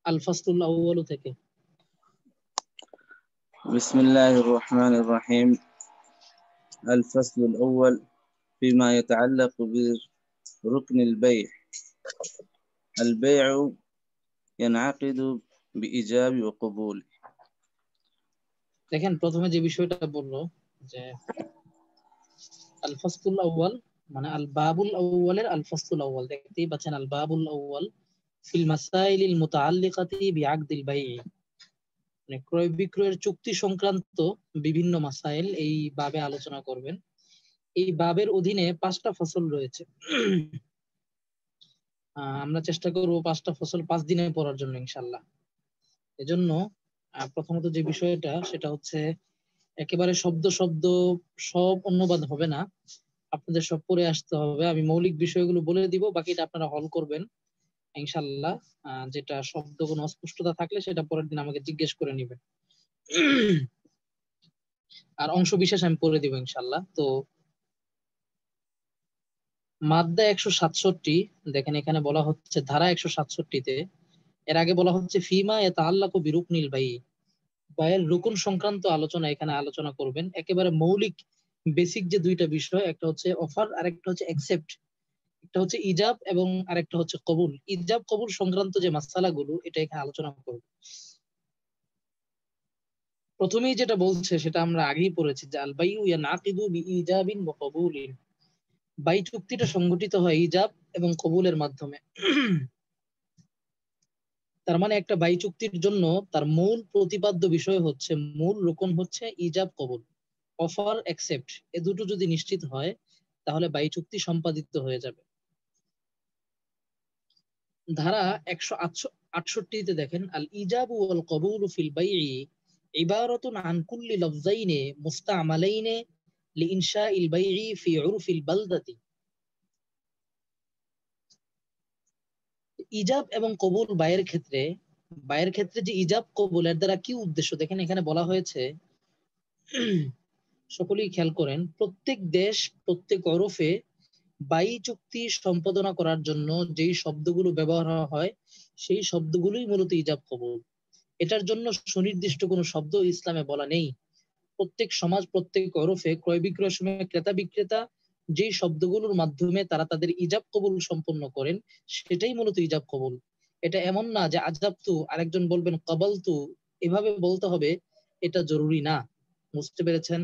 আল ফাসলুল আউয়াল থেকে। বিসমিল্লাহির রহমানির রহিম। الفصل الأول فيما يتعلق بركن البيع. البيع ينعقد بإيجاب وقبول. দেখেন প্রথমে যে বিষয়টা বললো যে আল ফাসলুল আউয়াল মানে আল বাবুল আউয়ালের আল ফাসলুল আউয়াল, দেখতেই পাচ্ছেন আল বাবুল আউয়াল ফিল মাসাইলিল মুতাআল্লিকাতি বিআকদিল বাই'i, মানে ক্রয় বিক্রয়ের চুক্তি সংক্রান্ত বিভিন্ন মাসাইল এই বাবে আলোচনা করবেন। এই বাবের অধীনে 5টা ফসল রয়েছে। আমরা চেষ্টা করব 5টা ফসল 5 দিনে পড়ার জন্য ইনশাআল্লাহ। এজন্য প্রথমত যে বিষয়টা সেটা হচ্ছে একেবারে শব্দ শব্দ সব অনুবাদ হবে না, আপনাদের সব পড়ে আসতে হবে। আমি মৌলিক বিষয়গুলো বলে দিব, বাকিটা আপনারা হল করবেন ইনশাআল্লাহ। যেটা শব্দ কোনো অস্পষ্টতা থাকলে সেটা পরের দিন আমাকে জিজ্ঞেস করে নেবেন। আর অংশ বিশেষ আমি পড়ে দিব ইনশাআল্লাহ। তো মাদ্দা 167, দেখেন এখানে বলা হচ্ছে ধারা 167-তে, এর আগে বলা হচ্ছে ফিমা ইয়াতাআল্লাকু বিরুকনিল বাই, বাইয়ের রুকুন সংক্রান্ত আলোচনা এখানে আলোচনা করবেন। একেবারে মৌলিক বেসিক যে দুইটা বিষয়, একটা হচ্ছে অফার আর একটা হচ্ছে অ্যাকসেপ্ট, একটা হচ্ছে ইজাব এবং আরেকটা হচ্ছে কবুল। ইজাব কবুল সংক্রান্ত যে মাসালাগুলো এটা এখানে আলোচনা করব। প্রথমেই যেটা বলছে সেটা আমরা আগেই পড়েছি যে আল বাইউ ইয়ানাকিদু বিইজাবিন ওয়া কবুলিন, বাই চুক্তিটা সংগঠিত হয় ইজাব এবং কবুলের মাধ্যমে। তার মানে একটা বাই চুক্তির জন্য তার মূল প্রতিপাদ্য বিষয় হচ্ছে, মূল রুকন হচ্ছে ইজাব কবুল, অফার অ্যাকসেপ্ট, এ দুটো যদি নিশ্চিত হয় তাহলে বাই চুক্তি সম্পাদিত হয়ে যাবে। ধারা 168-তে দেখেন আল ইজাবু ওয়াল কবুলু ফিল বাই'i ইবারাতুন আন কুল্লি লাফযাইনি মুস্তা'মালাইনি লিইনশাইল বাই'i ফি উরফিল বালদাতি। ইজাব এবং কবুল বায়ের ক্ষেত্রে যে ইজাব কবুলের দ্বারা কি উদ্দেশ্য, দেখেন এখানে বলা হয়েছে, সকলেই খেয়াল করেন, প্রত্যেক দেশ প্রত্যেক ওরফে বাই চুক্তি সম্পাদনা করার জন্য যেই শব্দগুলো ব্যবহার হয় সেই শব্দগুলোই মূলত ইজাব কবুল। এটার জন্য সুনির্দিষ্ট কোনো শব্দ ইসলামে বলা নেই। প্রত্যেক সমাজ প্রত্যেক ওরফে ক্রয় বিক্রয়ের সময় ক্রেতা বিক্রেতা যেই শব্দগুলোর মাধ্যমে তারা তাদের ইজাব কবুল সম্পন্ন করেন সেটাই মূলত ইজাব কবুল। এটা এমন না যে আজাবতু আরেকজন বলবেন কাবালতু, এভাবে বলতে হবে, এটা জরুরি না। বুঝতে পেরেছেন?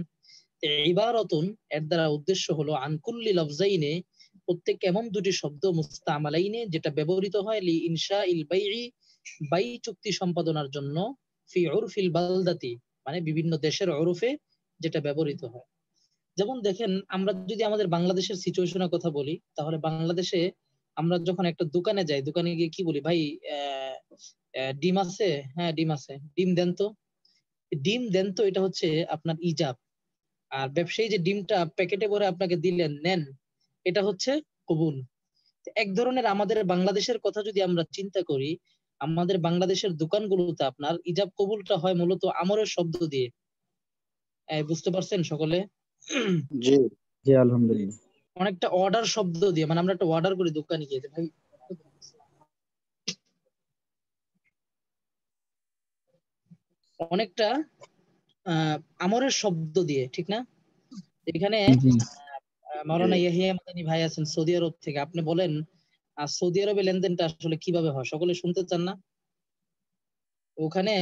ইবারাতুন এর দ্বারা উদ্দেশ্য হলো আনকুল্লি লফজাইনে, প্রত্যেক এমন দুটি শব্দ মুস্তামালাইনে যেটা ব্যবহৃত হয় লি ইনশা ইল বাই'i, বাই চুক্তি সম্পাদনার জন্য, ফি উরফিল বালদাতি মানে বিভিন্ন দেশের ওরফে যেটা ব্যবহৃত হয়। যেমন দেখেন আমরা যদি আমাদের বাংলাদেশের সিচুয়েশনের কথা বলি, তাহলে বাংলাদেশে আমরা যখন একটা দোকানে যাই, দোকানে গিয়ে কি বলি, ভাই ডিম আছে? হ্যাঁ ডিম আছে। ডিম দেন তো। ডিম দেন তো, এটা হচ্ছে আপনার ইজাব। আর ব্যবসায়ী যে ডিমটা প্যাকেটে ভরে আপনাকে দিলেন, নেন, এটা হচ্ছে কবুল। এক ধরনের আমাদের বাংলাদেশের কথা যদি আমরা চিন্তা করি, আমাদের বাংলাদেশের দোকানগুলোতে আপনার ইজাব কবুলটা হয় মূলত আমরের শব্দ দিয়ে। বুঝতে পারছেন সকলে? জি জি, আলহামদুলিল্লাহ। অনেকটা অর্ডার শব্দ দিয়ে, মানে আমরা একটা অর্ডার করি দোকানে গিয়ে, ভাই অনেকটা আমরের শব্দ দিয়ে, ঠিক না? এখানে মাওলানা ইয়াহিয়া মাদানী ভাই আছেন সৌদি আরব থেকে, আপনি বলেন সৌদি আরবে লেনদেনটা আসলে কিভাবে হয়, সকলে শুনতে চান না? ওখানে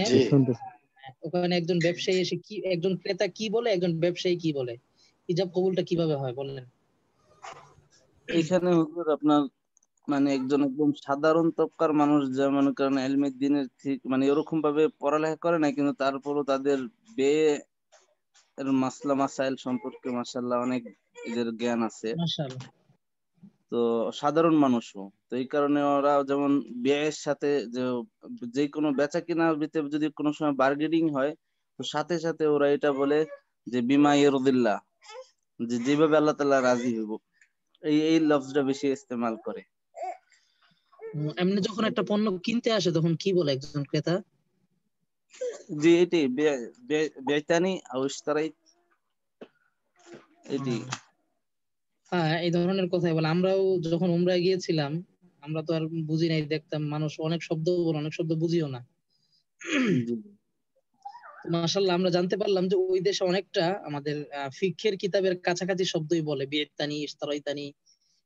ওখানে একজন ব্যবসায়ী এসে কি, একজন ক্রেতা কি বলে, একজন ব্যবসায়ী কি বলে, ইজাব কবুলটা কিভাবে হয় বলেন? এখানে হুজুর আপনার মানে একজন একদম সাধারণ তবকার মানুষ, যা মনে করেন এলমের দিনের ঠিক মানে এরকম ভাবে পড়ালেখা করে না, কিন্তু তারপরও তাদের বেয়ে এর মাসলা মাসাইল সম্পর্কে মাশাআল্লাহ অনেক এদের জ্ঞান আছে। মাশাআল্লাহ। তো সাধারণ মানুষও তো এই কারণে ওরা যেমন ব্যয়ের সাথে যে কোনো বেচা কেনার ভিতরে যদি কোনো সময় বার্গেনিং হয়, তো সাথে সাথে ওরা এটা বলে যে বিমা ইরদিল্লাহ, যে যেভাবে আল্লাহ তাআলা রাজি হইব, এই লফজটা বেশি ইস্তেমাল করে। এমনি যখন একটা পণ্য কিনতে আসে তখন কি বলে একজন ক্রেতা? জি এটি বেতানি আউশতারাই, এটি। হ্যাঁ এই ধরনের কথাই বলে। আমরাও যখন উমরায় গিয়েছিলাম, আমরা তো আর বুঝি নাই, দেখতাম মানুষ অনেক শব্দ বলে, অনেক শব্দ বুঝিও না। জি মাশাআল্লাহ আমরা জানতে পারলাম যে ওই দেশে অনেকটা আমাদের ফিকহের কিতাবের কাছাকাছি শব্দই বলে, বিয়েতানি, ইশতারাইতানি,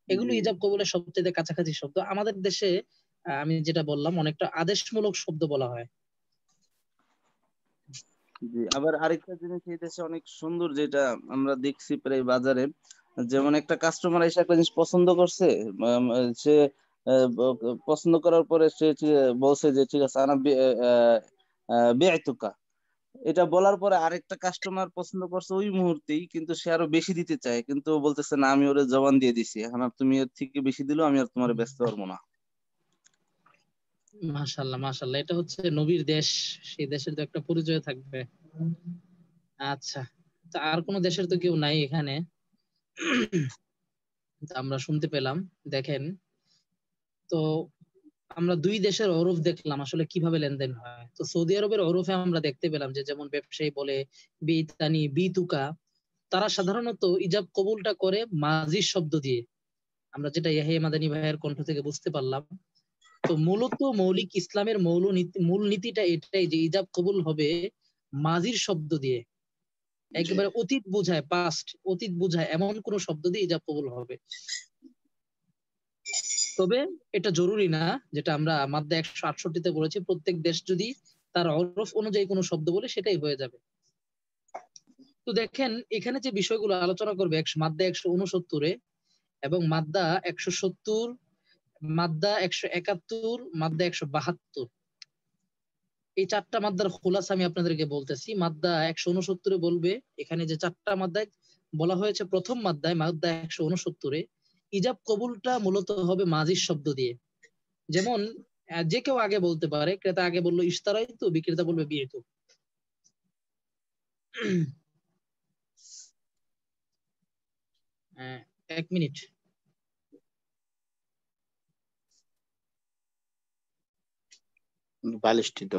এগুলো জি ইজাব কবুলের সবচেয়ে কাছাকাছি শব্দ। আমাদের দেশে আমি যেটা বললাম অনেকটা আদেশমূলক শব্দ বলা হয়। জি। আবার আরেকটা জিনিস এই দেশে অনেক সুন্দর, যেটা আমরা দেখছি প্রায় বাজারে, যেমন একটা কাস্টমার এসে একটা জিনিস পছন্দ করছে, সে পছন্দ করার পরে সে বলছে যে ঠিক আছে, আনা বিআতুকা, এটা বলার পরে আরেকটা কাস্টমার পছন্দ করছে ওই মুহূর্তেই, কিন্তু সে আরো বেশি দিতে চায়, কিন্তু ও বলতেছে না, আমি ওরে জবান দিয়ে দিছি, এখন আর তুমি এর থেকে বেশি দিলেও আমি আর তোমার ব্যস্ত পারবো না। মাশাআল্লাহ মাশাআল্লাহ, এটা হচ্ছে নবীর দেশ, সেই দেশের তো একটা পরিচয় থাকবে। আচ্ছা, তা আর কোন দেশের তো কেউ নাই এখানে। তা আমরা শুনতে পেলাম। দেখেন, তো আমরা দুই দেশের ওরফ দেখলাম আসলে কিভাবে লেনদেন হয়। তো সৌদি আরবের ওরফে আমরা দেখতে পেলাম যে যেমন ব্যবসায়ী বলে বিতানি, বিতুকা, তারা সাধারণত ইজাব কবুলটা করে মাজির শব্দ দিয়ে। আমরা যেটা ইয়াহিয়া মাদানী ভাইয়ের কণ্ঠ থেকে বুঝতে পারলাম। তো মূলত মৌলিক ইসলামের মূল নীতিটা এটাই যে ইজাব কবুল হবে মাজির শব্দ দিয়ে। জি একেবারে অতীত বোঝায়, পাস্ট অতীত বোঝায় এমন কোন শব্দ দিয়ে ইজাব কবুল হবে। তবে এটা জরুরি না, যেটা আমরা মাদ্দা 168-তে বলেছি, প্রত্যেক দেশ যদি তার অরফ অনুযায়ী কোনো শব্দ বলে সেটাই হয়ে যাবে। তো দেখেন এখানে যে বিষয়গুলো আলোচনা করবে মাদ্দা 169-এ এবং মাদ্দা 170, মাদ্দা 171, মাদ্দা 172, এই চারটা মাদ্দার খুলাসা আমি আপনাদেরকে বলতেছি। মাদ্দা 169-এ বলবে, এখানে যে চারটা মাদ্দায় বলা হয়েছে, প্রথম মাদ্দায় মাদ্দা 169-এ ইজাব কবুলটা মূলত হবে মাজির শব্দ দিয়ে। যেমন যে কেউ আগে বলতে পারে, ক্রেতা আগে বললো ইশতারাই তো, বিক্রেতা বলবে বিয়ে তো। এক মিনিট। বালিশটি তো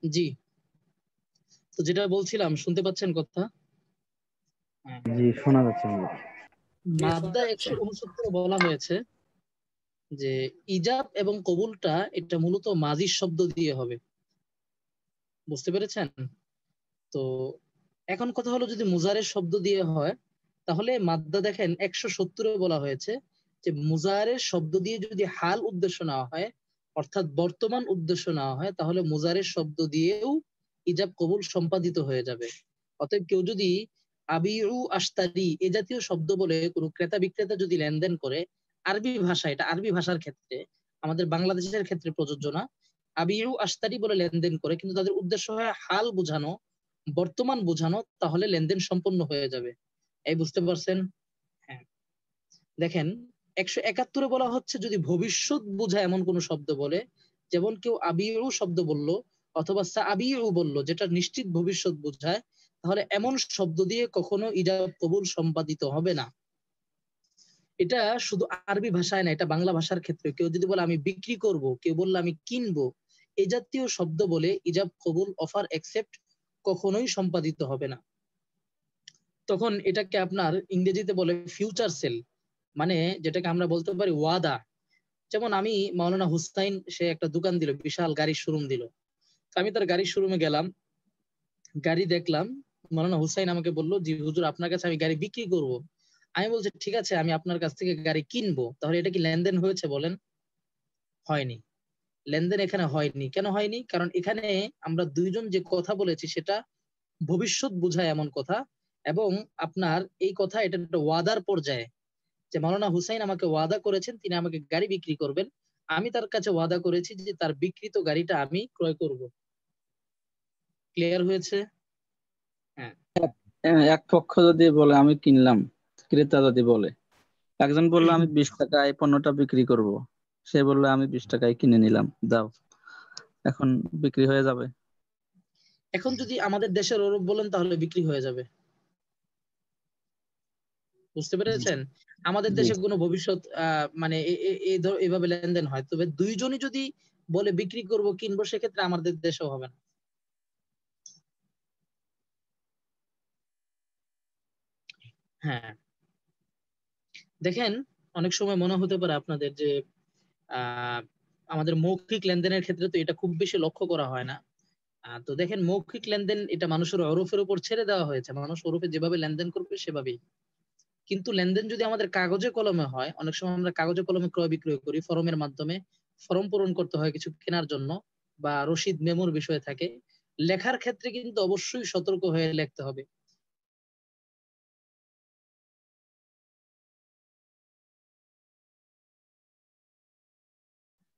জি, তো যেটা বলছিলাম শুনতে পাচ্ছেন কথা? হ্যাঁ। জি শোনা যাচ্ছে হুজুর। মাদ্দা 169 বলা হয়েছে যে ইজাব এবং কবুলটা এটা মূলত মাজির শব্দ দিয়ে হবে। বুঝতে পেরেছেন? তো এখন কথা হলো, যদি মুজারের শব্দ দিয়ে হয় তাহলে মাদ্দা দেখেন 170-এ বলা হয়েছে যে মুজারের শব্দ দিয়ে যদি হাল উদ্দেশ্য নেওয়া হয়, অর্থাৎ বর্তমান উদ্দেশ্য নেওয়া হয়, তাহলে মুজারের শব্দ দিয়েও ইজাব কবুল সম্পাদিত হয়ে যাবে। অতএব কেউ যদি আবিউ আশতারি এ জাতীয় শব্দ বলে কোনো ক্রেতা বিক্রেতা যদি লেনদেন করে, আরবি ভাষা, এটা আরবি ভাষার ক্ষেত্রে, আমাদের বাংলাদেশের ক্ষেত্রে প্রযোজ্য না, আবিউ আশতারি বলে লেনদেন করে কিন্তু তাদের উদ্দেশ্য হয় হাল বোঝানো, বর্তমান বোঝানো, তাহলে লেনদেন সম্পন্ন হয়ে যাবে। এই বুঝতে পারছেন? হ্যাঁ। দেখেন 171-এ বলা হচ্ছে যদি ভবিষ্যৎ বোঝায় এমন কোন শব্দ বলে, যেমন কেউ আবিউ শব্দ বলল অথবা সাআবিউ বলল, যেটা নিশ্চিত ভবিষ্যৎ বোঝায়, তাহলে এমন শব্দ দিয়ে কখনো ইজাব কবুল সম্পাদিত হবে না। এটা শুধু আরবি ভাষায় না, এটা বাংলা ভাষার ক্ষেত্রে কেউ যদি বলে আমি বিক্রি করব, কেউ বললে আমি কিনবো, এই জাতীয় শব্দ বলে ইজাব কবুল অফার অ্যাকসেপ্ট কখনোই সম্পাদিত হবে না। তখন এটাকে আপনার ইংরেজিতে বলে ফিউচার সেল, মানে যেটাকে আমরা বলতে পারি ওয়াদা। যেমন আমি মাওলানা হুসাইন, সে একটা দোকান দিল, বিশাল গাড়ির শোরুম দিল। আমি তার গাড়ির শোরুমে গেলাম, গাড়ি দেখলাম। মাওলানা হুসাইন আমাকে বললো, জি হুজুর, আপনার কাছে আমি গাড়ি বিক্রি করব। আমি বলছি ঠিক আছে, আমি আপনার কাছ থেকে গাড়ি কিনবো। তাহলে এটা কি লেনদেন হয়েছে বলেন? হয়নি। লেনদেন এখানে হয়নি। কেন হয়নি? কারণ এখানে আমরা দুইজন যে কথা বলেছি সেটা ভবিষ্যৎ বোঝায় এমন কথা, এবং আপনার এই কথা এটা একটা ওয়াদার পর্যায়ে, যে মাওলানা হুসাইন আমাকে ওয়াদা করেছেন তিনি আমাকে গাড়ি বিক্রি করবেন। আমি তার কাছে ওয়াদা করেছি যে তার বিক্রিত গাড়িটা আমি ক্রয় করব। ক্লিয়ার হয়েছে? হ্যাঁ। এক পক্ষ যদি বলে আমি কিনলাম, ক্রেতা যদি বলে, একজন বললো আমি 20 টাকায় পণ্যটা বিক্রি করব, সে বললো আমি 20 টাকায় কিনে নিলাম, দাও, এখন বিক্রি হয়ে যাবে? এখন যদি আমাদের দেশের ওরূপ বলেন তাহলে বিক্রি হয়ে যাবে। বুঝতে জি পেরেছেন? আমাদের জি। দেশে কোনো ভবিষ্যৎ মানে এভাবে লেনদেন হয়, তবে দুইজনই যদি বলে বিক্রি করব কিনবো, সেক্ষেত্রে আমাদের দেশেও হবে না। হ্যাঁ, দেখেন, অনেক সময় মনে হতে পারে আপনাদের যে আহ আমাদের মৌখিক লেনদেনের ক্ষেত্রে তো এটা খুব বেশি লক্ষ্য করা হয় না। তো দেখেন, মৌখিক লেনদেন এটা মানুষের ওরফের উপর ছেড়ে দেওয়া হয়েছে, মানুষ ওরফে যেভাবে লেনদেন করবে সেভাবেই। কিন্তু লেনদেন যদি আমাদের কাগজে কলমে হয়, অনেক সময় আমরা কাগজে কলমে ক্রয় বিক্রয় করি ফরমের মাধ্যমে, ফর্ম পূরণ করতে হয় কিছু কেনার জন্য, বা রসিদ মেমোর বিষয় থাকে। লেখার ক্ষেত্রে কিন্তু অবশ্যই সতর্ক হয়ে লিখতে হবে।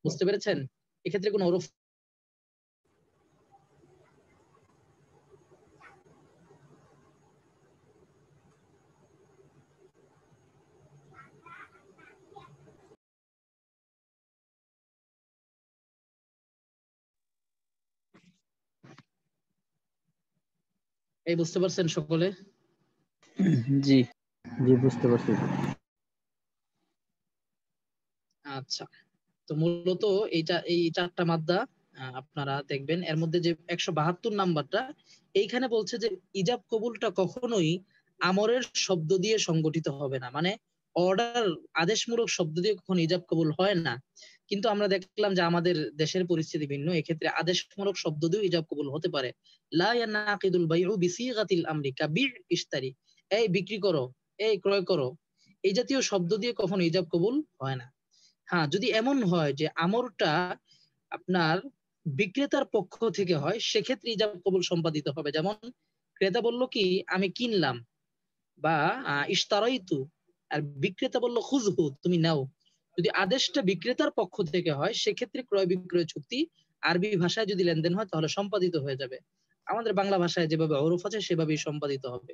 বুঝতে পেরেছেন? এক্ষেত্রে কোনো ওরফ এই, বুঝতে পারছেন সকলে? জি জি, বুঝতে পারছি। আচ্ছা, তো মূলত এই চারটা মাদ্দা আপনারা দেখবেন, এর মধ্যে যে 172 নাম্বারটা, এইখানে বলছে যে ইজাব কবুলটা কখনোই আমরের শব্দ দিয়ে সংগঠিত হবে না, মানে অর্ডার, আদেশমূলক শব্দ দিয়ে কখনো ইজাব কবুল হয় না। কিন্তু আমরা দেখলাম যে আমাদের দেশের পরিস্থিতি ভিন্ন, এক্ষেত্রে আদেশমূলক শব্দ দিয়ে ইজাব কবুল হতে পারে। লা ইয়ানাকিদুল বাইউ বিসিগাতিল আমরি কাবির ইশতারি, এই বিক্রি করো, এই ক্রয় করো, এই জাতীয় শব্দ দিয়ে কখনো ইজাব কবুল হয় না। হ্যাঁ, যদি এমন হয় যে আমরটা আপনার বিক্রেতার পক্ষ থেকে হয়, সেক্ষেত্রে ইজাব কবুল সম্পাদিত হবে। যেমন ক্রেতা বলল কি আমি কিনলাম, বা ইশতারাইতু, আর বিক্রেতা বলল খুযহু, তুমি নাও। যদি আদেশটা বিক্রেতার পক্ষ থেকে হয়, সেক্ষেত্রে ক্রয় বিক্রয় চুক্তি আরবি ভাষায় যদি লেনদেন হয় তাহলে সম্পাদিত হয়ে যাবে। আমাদের বাংলা ভাষায় যেভাবে ওরফ আছে সেভাবেই সম্পাদিত হবে।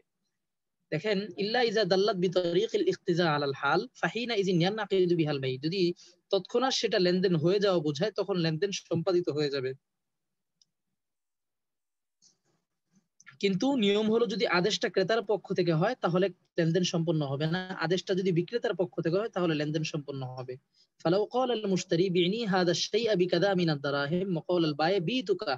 দেখেন, ইল্লা ইজা দাল্লাত বিতরিকিল ইখতিজা আলাল হাল ফাহিনা ইজিন ইয়ানাকিদু বিহাল বাই, যদি তৎক্ষণাৎ সেটা লেনদেন হয়ে যাওয়া বোঝায়, তখন লেনদেন সম্পাদিত হয়ে যাবে। কিন্তু নিয়ম হলো, যদি আদেশটা ক্রেতার পক্ষ থেকে হয় তাহলে লেনদেন সম্পন্ন হবে না, আদেশটা যদি বিক্রেতার পক্ষ থেকে হয় তাহলে লেনদেন সম্পন্ন হবে। ফালাউ ক্বালা আল মুশতারি বি'নি হাদা শাইআ বিকাদা মিনাদ দারাহিম ওয়া ক্বালা আল বায় বিতুকা,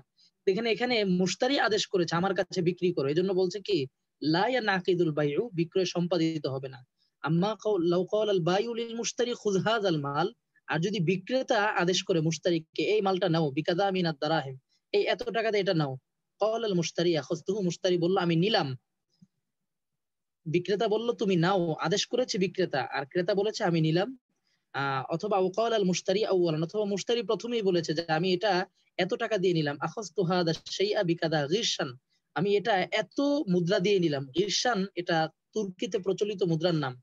এখানে মুশতারি আদেশ করেছে আমার কাছে বিক্রি করো, এজন্য বলছে কি লা ইয়ানাকিদুল বাইউ, বিক্রয় সম্পাদিত হবে না। আম্মা লাউ ক্বালা আল বায়ু লিল মুশতারি খুয হাযাল মাল, আর যদি বিক্রেতা আদেশ করে মুশতারিকে এই মালটা নাও, বিকাদা মিনাদ দারাহিম, এই এত টাকা দিয়ে এটা নাও, ক্বালা আল মুশতারি আখাযতুহু, মুশতারি বলল আমি নিলাম, বিক্রেতা বলল তুমি নাও, আদেশ করেছে বিক্রেতা আর ক্রেতা বলেছে আমি নিলাম। অথবা ওয়াকাল আল মুশতারি আউয়ালান, অথবা মুশতারি প্রথমেই বলেছে যে আমি এটা এত টাকা দিয়ে নিলাম, আখাযতু হাদা শাইআ বিকাদা গিরশান, আমি এটা এত মুদ্রা দিয়ে নিলাম। গিরশান এটা তুর্কিতে প্রচলিত মুদ্রার নাম।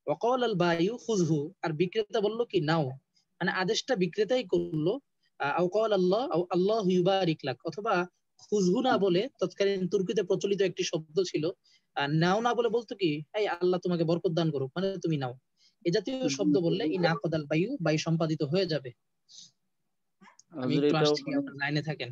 ওয়াকাল আল বায়ু খুযহু, আর বিক্রেতা বলল কি নাও, মানে আদেশটা বিক্রেতাই করলো। আউকাল আল্লাহ আল্লাহু ইউবারিক লাক, অথবা খুযহু না বলে তৎকালীন তুর্কিতে প্রচলিত একটি শব্দ ছিল, নাও না বলে বলতো কি এই আল্লাহ তোমাকে বরকত দান করুক, মানে তুমি নাও। এ জাতীয় শব্দ বললে এই নাকদাল বায়ু বাই সম্পাদিত হয়ে যাবে। আমি হুজুর একটু এটাও আসছি, মানে আপনার লাইনে থাকেন।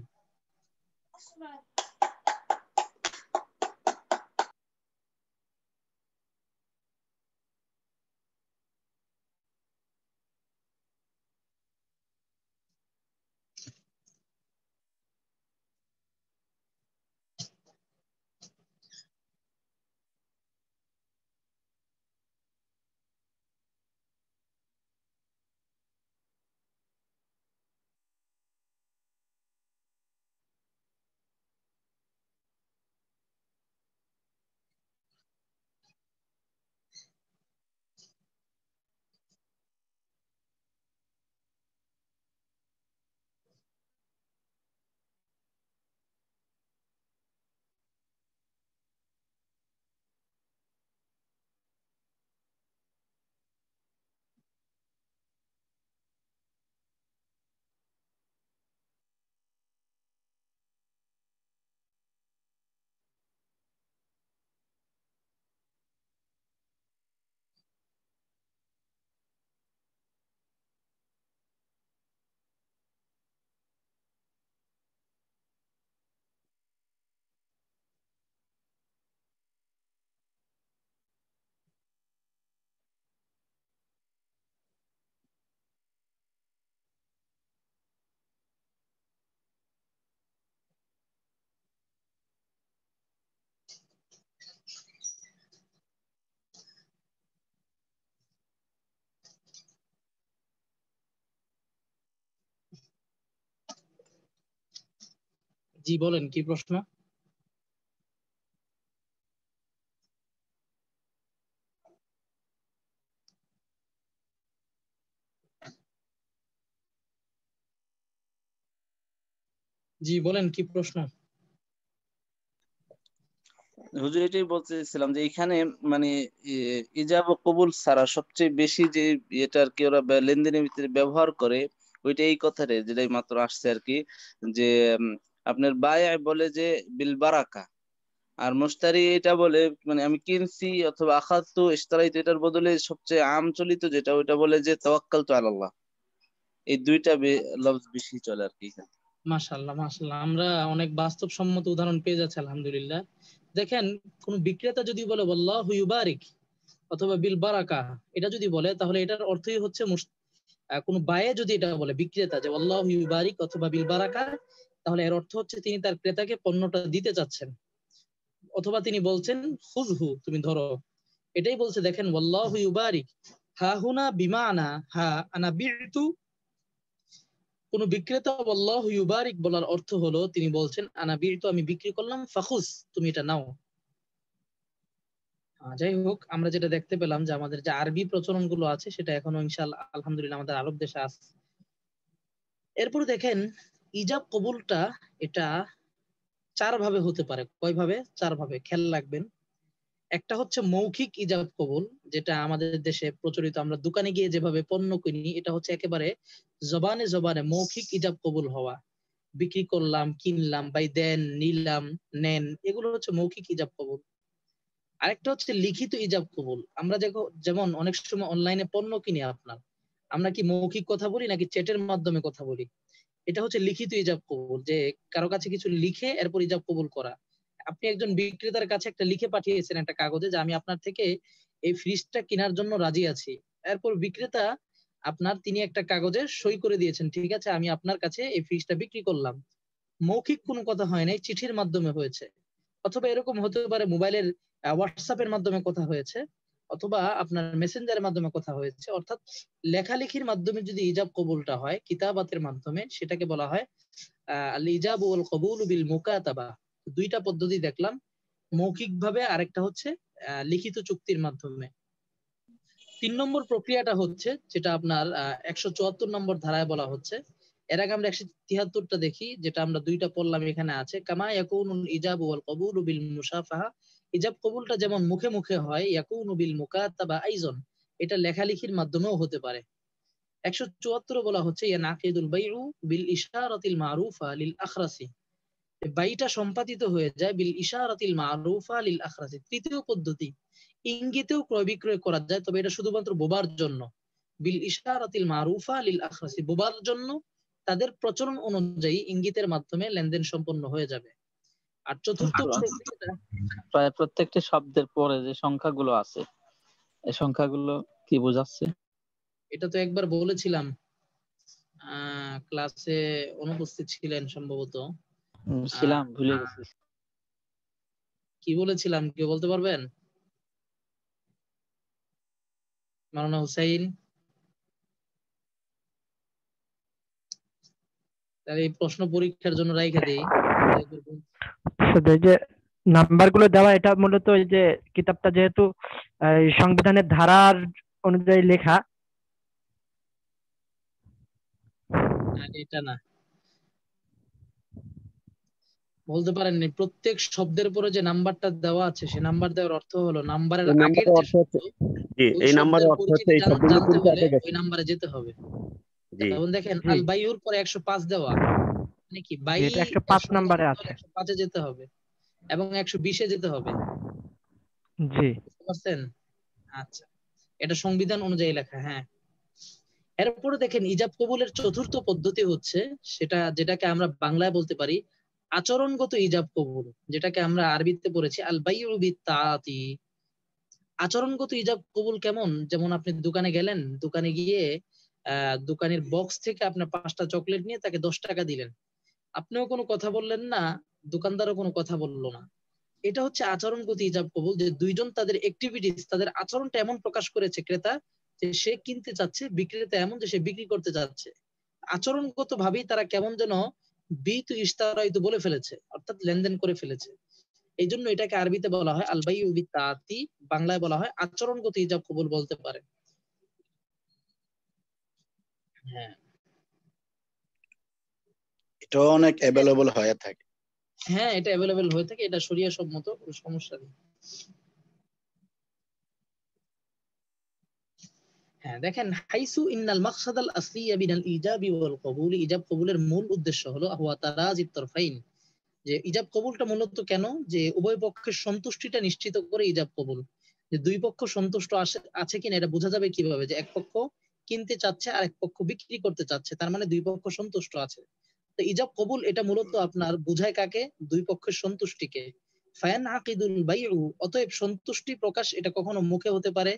জি বলেন কি প্রশ্ন? জি বলেন কি প্রশ্ন? হুজুর এটাই বলতেছিলাম যে এখানে মানে ইজাব ও কবুল ছাড়া সবচেয়ে বেশি যে এটা আর কি ওরা লেনদেনের ভিতরে ব্যবহার করে, ওইটা এই কথাটাই যেটাই মাত্র আসছে আর কি, যে আপনার বায় বলে যে বিল বারাকা, আর মুশতারি এটা বলে মানে আমি কিনছি অথবা আখাযতু ইশতারাইতু, এটার বদলে সবচেয়ে আম চলিত যেটা ওইটা বলে যে তাওয়াক্কালতু আলাল্লাহ। এই দুইটা লফজ বেশি চলে আর কি এখানে। মাশাআল্লাহ মাশাআল্লাহ, আমরা অনেক বাস্তবসম্মত উদাহরণ পেয়ে যাচ্ছি আলহামদুলিল্লাহ। দেখেন, কোন বিক্রেতা যদি বলে ওয়াল্লাহু ইউবারিক অথবা বিল বারাকা, এটা যদি বলে তাহলে এটার অর্থই হচ্ছে কোন বায়ে যদি এটা বলে বিক্রেতা যে আল্লাহু ইউবারিক অথবা বিল বারাকা, তাহলে এর অর্থ হচ্ছে তিনি তার ক্রেতাকে পণ্যটা দিতে চাচ্ছেন, অথবা তিনি বলছেন খুযহু, তুমি ধরো। এটাই বলছে, দেখেন আল্লাহু ইউবারিক হা হুনা বিমানা হা আনা বি'তু। কোন বিক্রেতা আল্লাহু ইউবারিক বলার অর্থ হলো তিনি বলছেন আনা বি'তু, আমি বিক্রি করলাম, ফাখুস, তুমি এটা নাও। যাই হোক, আমরা যেটা দেখতে পেলাম যে আমাদের যে আরবি প্রচলন গুলো আছে সেটা এখনো ইনশাআল্লাহ আলহামদুলিল্লাহ আমাদের আরব দেশে আছে। এরপরে দেখেন, ইজাব কবুলটা এটা 4 ভাবে হতে পারে। কয় ভাবে? 4 ভাবে, খেয়াল রাখবেন। একটা হচ্ছে মৌখিক ইজাব কবুল, যেটা আমাদের দেশে প্রচলিত, আমরা দোকানে গিয়ে যেভাবে পণ্য কিনি, এটা হচ্ছে একেবারে জবানে জবানে মৌখিক ইজাব কবুল হওয়া। বিক্রি করলাম, কিনলাম, বাই দেন, নিলাম, নেন, এগুলো হচ্ছে মৌখিক ইজাব কবুল। আরেকটা হচ্ছে লিখিত ইজাব কবুল। আমরা যেমন অনেক সময় অনলাইনে পণ্য কিনি, আমরা কি মৌখিক কথা বলি নাকি চ্যাটের মাধ্যমে কথা বলি? এটা হচ্ছে লিখিত ইজাব কবুল, যে কারো কাছে কিছু লিখে এরপর ইজাব কবুল করা। আপনি একজন বিক্রেতার কাছে একটা লিখে পাঠিয়েছেন একটা কাগজে যে আমি আপনার থেকে এই ফ্রিজটা কেনার জন্য রাজি আছি। এরপর বিক্রেতা তিনি একটা কাগজে সই করে দিয়েছেন, ঠিক আছে আমি আপনার কাছে এই ফ্রিজটা বিক্রি করলাম। মৌখিক কোনো কথা হয় নাই, চিঠির মাধ্যমে হয়েছে। অথবা এরকম হতে পারে মোবাইলের হোয়াটসঅ্যাপের মাধ্যমে কথা হয়েছে, অথবা আপনার মেসেঞ্জারের মাধ্যমে কথা হয়েছে। অর্থাৎ লেখালেখির মাধ্যমে যদি ইজাব কবুলটা হয় কিতাবাতের মাধ্যমে, সেটাকে বলা হয় আল ইজাব ওয়াল কবুল বিল মুকাতাবা। দুইটা পদ্ধতি দেখলাম, মৌখিক ভাবে, আরেকটা হচ্ছে লিখিত চুক্তির মাধ্যমে। 3 নম্বর প্রক্রিয়াটা হচ্ছে যেটা আপনার 174 নম্বর ধারায় বলা হচ্ছে। এর আগে আমরা 173টা দেখি, যেটা আমরা দুইটা পড়লাম, এখানে আছে কামা ইয়াকুনুল ইজাবু ওয়াল কবুলু বিল মুসাফাহা। ইজাব কবুলটা যেমন মুখে মুখে হয়, ইয়াকুনু বিল মুকাতাবা আইজন, এটা লেখালেখির মাধ্যমেও হতে পারে। 174 বলা হচ্ছে ইয়ানাকিদুল বাইউ বিল ইশারাতিল মারুফা লিল আখরাসি। বাইটা সম্পাদিত হয়ে যায় বিল ইশারাতিল মারুফা লিল আখরাসি। তৃতীয় পদ্ধতি, ইঙ্গিতেও ক্রয় বিক্রয় করা যায়, তবে এটা শুধুমাত্র বোবার জন্য। বিল ইশারাতিল মারুফা লিল আখরাসি, বোবার জন্য তাদের প্রচলন অনুযায়ী ইঙ্গিতের মাধ্যমে লেনদেন সম্পন্ন হয়ে যাবে। আর চতুর্থ প্রক্রিয়াটা, প্রায় প্রত্যেকটি শব্দের পরে যে সংখ্যাগুলো আছে, এই সংখ্যাগুলো কি বোঝাচ্ছে? এটা তো একবার বলেছিলাম, ক্লাসে অনুপস্থিত ছিলেন সম্ভবত। ছিলাম, ভুলে গেছি। কি বলেছিলাম, কেউ বলতে পারবেন? মাওলানা হুসাইন। তাহলে এই প্রশ্ন পরীক্ষার জন্য রাইখা দেই। যে নাম্বারগুলো দেওয়া, এটা মূলত ওই যে কিতাবটা যেহেতু সংবিধানের ধারার অনুযায়ী লেখা, এটা না, বলতে পারেননি। প্রত্যেক শব্দের পরে যে নাম্বারটা দেওয়া আছে, সে নাম্বার দেওয়ার অর্থ হলো নাম্বারের আগের যে শব্দ, ওই শব্দের পরিচিতি জানতে হলে ওই নাম্বারে যেতে হবে। যেমন দেখেন আল বাইউর পরে 105 দেওয়া, মানে কি বাই এটা 105 নম্বরে আছে। 105 এ যেতে হবে এবং 120 এ যেতে হবে। জি, বুঝতে পারছেন? আচ্ছা, এটা সংবিধান অনুযায়ী লেখা। হ্যাঁ, এরপরে দেখেন ইজাব কবুলের চতুর্থ পদ্ধতি হচ্ছে যেটাকে আমরা বাংলায় বলতে পারি আচরণগত ইজাব কবুল, যেটাকে আমরা আরবিতে পড়েছি আল বাইউ বিত্তাআতি। আচরণগত ইজাব কবুল কেমন? যেমন আপনি দোকানে গেলেন, দোকানে গিয়ে দোকানের বক্স থেকে আপনার 5টা চকলেট নিয়ে তাকে 10 টাকা দিলেন। আপনিও কোনো কথা বললেন না, দোকানদারও কোনো কথা বললো না। এটা হচ্ছে আচরণগত ইজাব কবুল, যে দুইজন তাদের অ্যাক্টিভিটিস, তাদের আচরণটা এমন প্রকাশ করেছে, ক্রেতা যে সে কিনতে চাচ্ছে, বিক্রেতা এমন যে সে বিক্রি করতে চাচ্ছে। আচরণগত ভাবেই তারা কেমন যেন বি তো ইশতারাইতু বলে ফেলেছে, অর্থাৎ লেনদেন করে ফেলেছে। এই জন্য এটাকে আরবিতে বলা হয় আল বাইউ বিত্তাতি, বাংলায় বলা হয় আচরণগত ইজাব কবুল বলতে পারে। হ্যাঁ এটা অনেক অ্যাভেলেবল হয়ে থাকে। হ্যাঁ, এটা অ্যাভেলেবেল হয়ে থাকে, এটা শরিয়া সম্মত, কোনো সমস্যা নেই। হ্যাঁ দেখেন, হাইসু ইন্নাল মাকসাদাল আসলিয়া বিনাল ইজাবি ওয়াল কবুল, ইজাব কবুলের মূল উদ্দেশ্য হলো হুয়া তারাজিত তরফাইন, যে ইজাব কবুলটা মূলত কেন, যে উভয় পক্ষের সন্তুষ্টিটা নিশ্চিত করে ইজাব কবুল। যে দুই পক্ষ সন্তুষ্ট আছে কিনা এটা বোঝা যাবে কিভাবে, যে এক পক্ষ কিনতে চাচ্ছে আর এক পক্ষ বিক্রি করতে চাচ্ছে, তার মানে দুই পক্ষ সন্তুষ্ট আছে। তো ইজাব কবুল এটা মূলত আপনার বোঝায় কাকে, দুই পক্ষের সন্তুষ্টিকে। ফায়ান আকিদুল বাইউ, অতএব সন্তুষ্টি প্রকাশ এটা কখনো মুখে হতে পারে,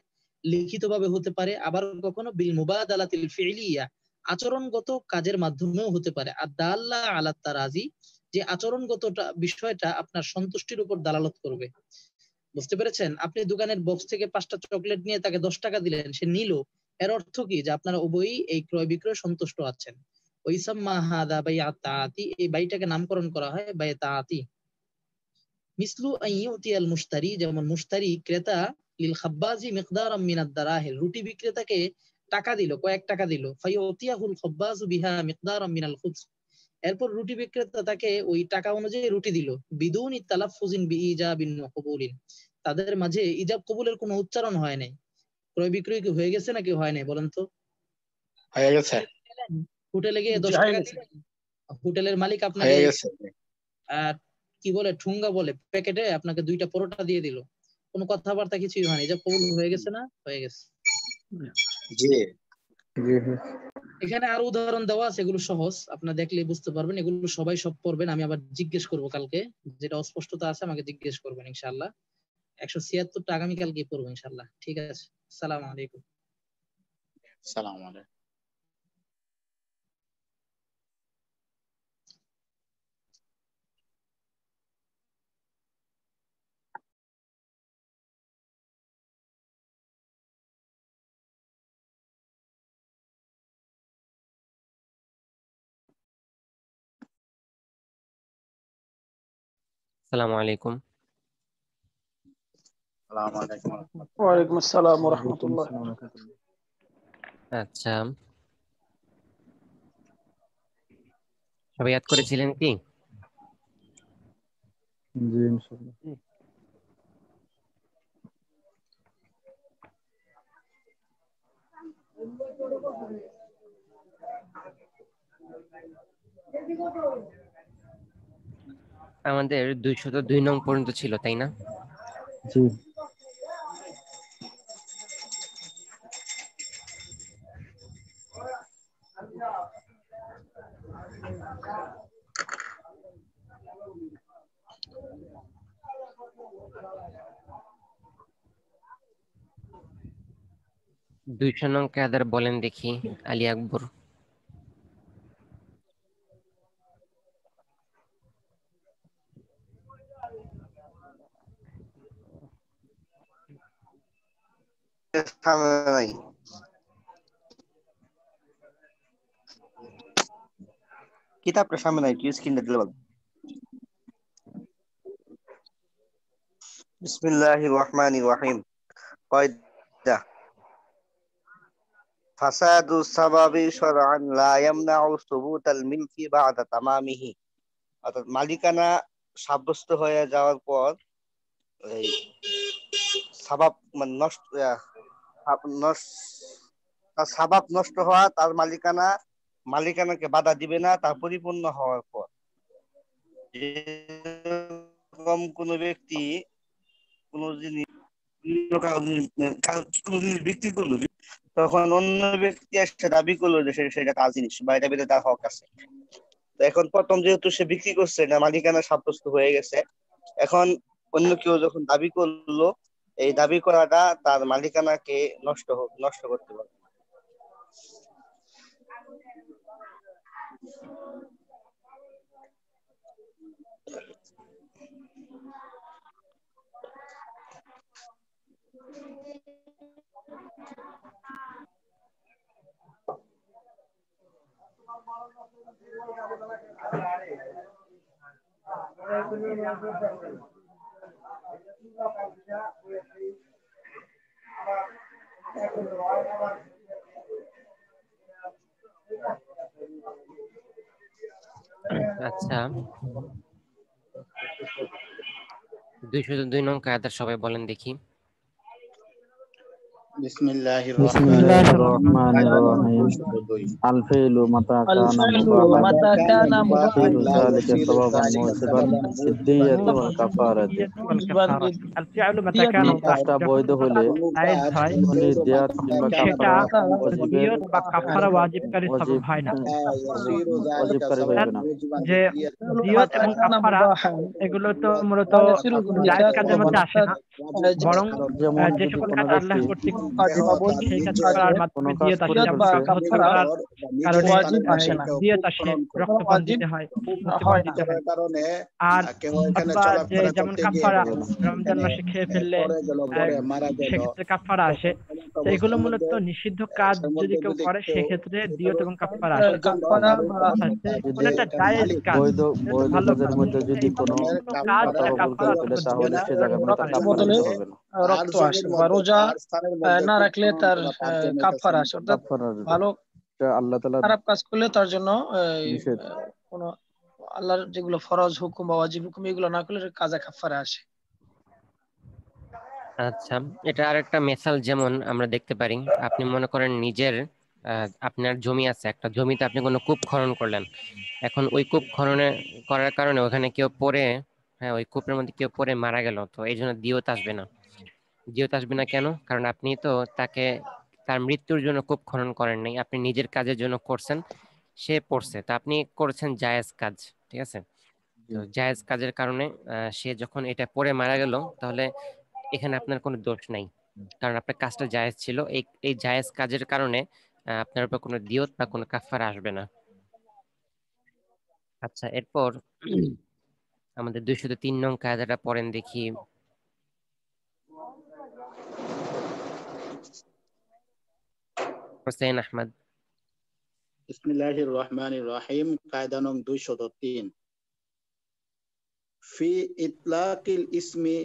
লিখিতভাবে হতে পারে, আবার কখনো বিল মুবাদালাতিল ফিইলিয়া, আচরণগত কাজের মাধ্যমেও হতে পারে। আর দাল্লা আলা তারাজি, যে আচরণগত বিষয়টা আপনার সন্তুষ্টির উপর দালালত করবে। বুঝতে পেরেছেন? আপনি দোকানের বক্স থেকে 5টা চকলেট নিয়ে তাকে 10 টাকা দিলেন, সে নিল, এর অর্থ কি, যে আপনারা উভয়ই এই ক্রয় বিক্রয় সন্তুষ্ট আছেন। ওইসাম্মা হাদা বাইআত তাআতি, এই বাইটাকে নামকরণ করা হয় বাইআত তাআতি। মিসলু আইয়ুতিয়াল মুশতারি, যেমন মুশতারি ক্রেতা লিল খাব্বাজি মিকদারাম মিনাদ দারাহিম, রুটি বিক্রেতাকে টাকা দিল, কয়েক টাকা দিল, ফায়ুতিয়াহুল খাব্বাজু বিহা মিকদারাম মিনাল খুবজ, এরপর রুটি বিক্রেতা তাকে ওই টাকা অনুযায়ী রুটি দিল, বিদুনি তালাফফুজিন বিইজাবিন ওয়া কবুলিন, তাদের মাঝে ইজাব কবুলের কোনো উচ্চারণ হয় নাই। ক্রয় বিক্রয় কি হয়ে গেছে নাকি হয় নাই বলেন তো? হয়ে গেছে। হোটেলে গিয়ে 10 টাকা দিলেন, হোটেলের মালিক আপনাকে হয়ে গেছে। কি বলে ঠুঙ্গা বলে প্যাকেটে আপনাকে 2টা পরোটা দিয়ে দিল, কোনো কথাবার্তা কিছুই হয়নি, ইজাব কবুল হয়ে গেছে না? হয়ে গেছে। জি এখানে আরো উদাহরণ দেওয়া আছে, এগুলো সহজ, আপনারা দেখলে বুঝতে পারবেন, এগুলো সবাই সব পড়বেন, আমি আবার জিজ্ঞেস করব কালকে, যেটা অস্পষ্টতা আছে আমাকে জিজ্ঞেস করবেন ইনশাআল্লাহ। 176টা আগামীকালকে পড়বো ইনশাআল্লাহ। ঠিক আছে, আসসালামু আলাইকুম। সালাম আলাইকুম। আসসালামু আলাইকুম। সালাম আলাইকুম। ওয়ালাইকুম আসসালাম ওয়া রাহমাতুল্লাহ। আচ্ছা, সবাই ইয়াদ করেছিলেন কি? জি ইনশাআল্লাহ। আমাদের 202 নং পর্যন্ত ছিল, তাই না? জি দুইশো নং কায়দার বলেন দেখি, আলী আকবর। নাই, কিতাবটা সামনে নাই, কি স্ক্রিনটা দিলে বল। বিসমিল্লাহির রহমানির রহিম। কয়দা ফাসাদু সাবাবি শারআন লা ইয়ামনাউ সুবুতাল মিলকি বা'দা তামামিহি, অর্থাৎ মালিকানা সাব্যস্ত হয়ে যাওয়ার পর এই সাবাব মানে নষ্ট তার সাবাব নষ্ট হওয়া, তার মালিকানাকে বাধা দিবে না তার পরিপূর্ণ হওয়ার পর। যেরকম কোন ব্যক্তি কোন জিনিস বিক্রি করলো, তখন অন্য ব্যক্তি এসে দাবি করলো যে সেটা তার জিনিস বা এটা বেঁধে তার হক আছে। তো এখন প্রথম যেহেতু সে বিক্রি করছে না, মালিকানা সাব্যস্ত হয়ে গেছে, এখন অন্য কেউ যখন দাবি করলো, এই দাবি করাটা তার মালিকানাকে নষ্ট করতে পারে। আচ্ছা, 202 নং কায়দা সবাই বলেন দেখি। বিসমিল্লাহির বিসমিল্লাহির রহমানির রহমানির রহিম আল-ফি'লু মাতা কানা মুবাহান তাসিরু যালিকা সাবাবান মুসিবান সিদ্দিয়াতি ওয়াল কাফারাতি। الفعل متى কোন كان কাজটা বৈধ হলে জায়েজ হয় তখনই দিয়াত কিংবা সেটা কাফারা ওয়াজিবের দিয়ত বা কাফারা ওয়াজিবকারী সবব হয় না। ওয়াজিবকারী হইবে না। যে দিয়ত এবং কাফারা এগুলো তো মূলত জায়েজ কাজের মধ্যে আসে না, বরং যেমন যে যদি সকল কোনো কাজ আল্লাহ ব্যক্তি কর্তৃক সেই কাজ করার কোনো মাধ্যমে কাজ দিয়ত আসে, করতে যেমন বলছে আত্মহত্যা করার কারণে দিয়ত আসে, রক্তপাত দিতে হয়, মৃত্যুবরণ দিতে হয়। আর অথবা যে যেমন কাফারা, রমজান মাসে খেয়ে ফেললে সেক্ষেত্রে কাফারা আসে। তো এগুলো মূলত নিষিদ্ধ কাজ যদি কেউ করে সেক্ষেত্রে দিয়ত এবং কাফারা আসে। কোন একটা জায়েজ কাজ, বৈধ বৈধ ভালো কাজের কাজ, মধ্যে যদি কোনো কাজ কথা তার ভুল কাফারা করে ফেলে অথবা তাহলে দিয়ত সে জায়গায় মতো পারে। কাফারা দিতে হবে না। রক্ত আসে বা রোজা না রাখলে তার কাফারা আসে, অর্থাৎ কাফারা ভালো এটা আল্লাহ তাআলা খারাপ কাজ করলে তার জন্য নিষেধ। কোন আল্লাহর যেগুলো ফরজ হুকুম বা ওয়াজিব হুকুম এগুলো না করলে কাজা কাফারা আসে। আচ্ছা, এটা আরেকটা মেসাল যেমন আমরা দেখতে পারি, আপনি মনে করেন নিজের আপনার জমি আছে, একটা জমিতে আপনি কোনো কূপ খনন করলেন। এখন ওই কূপ খননে করার কারণে ওখানে কেউ পড়ে, হ্যাঁ, ওই কূপের মধ্যে কেউ পড়ে মারা গেল, তো এই জন্য দিয়ত আসবে না। দিয়ত আসবে না কেন? কারণ আপনি তো তাকে তার মৃত্যুর জন্য কূপ খনন করেন নাই, আপনি নিজের কাজের জন্য করছেন, সে পড়ছে, তা আপনি করেছেন জায়েজ কাজ, ঠিক আছে? তো জায়েজ কাজের কারণে সে যখন এটা পড়ে মারা গেল, তাহলে এখানে আপনার কোনো দোষ নাই, কারণ আপনার কাজটা জায়েজ ছিল। এই এই জায়েজ কাজের কারণে আপনার উপর কোনো দিয়ত বা কোনো কাফারা আসবে না। আচ্ছা, এরপর আমাদের 203 নং কায়দাটা পড়েন দেখি। হোসেন আহমদ। বিসমিল্লাহির রহমানির রহিম কায়দা নং 203 ফি ইতলাকিল ইসমি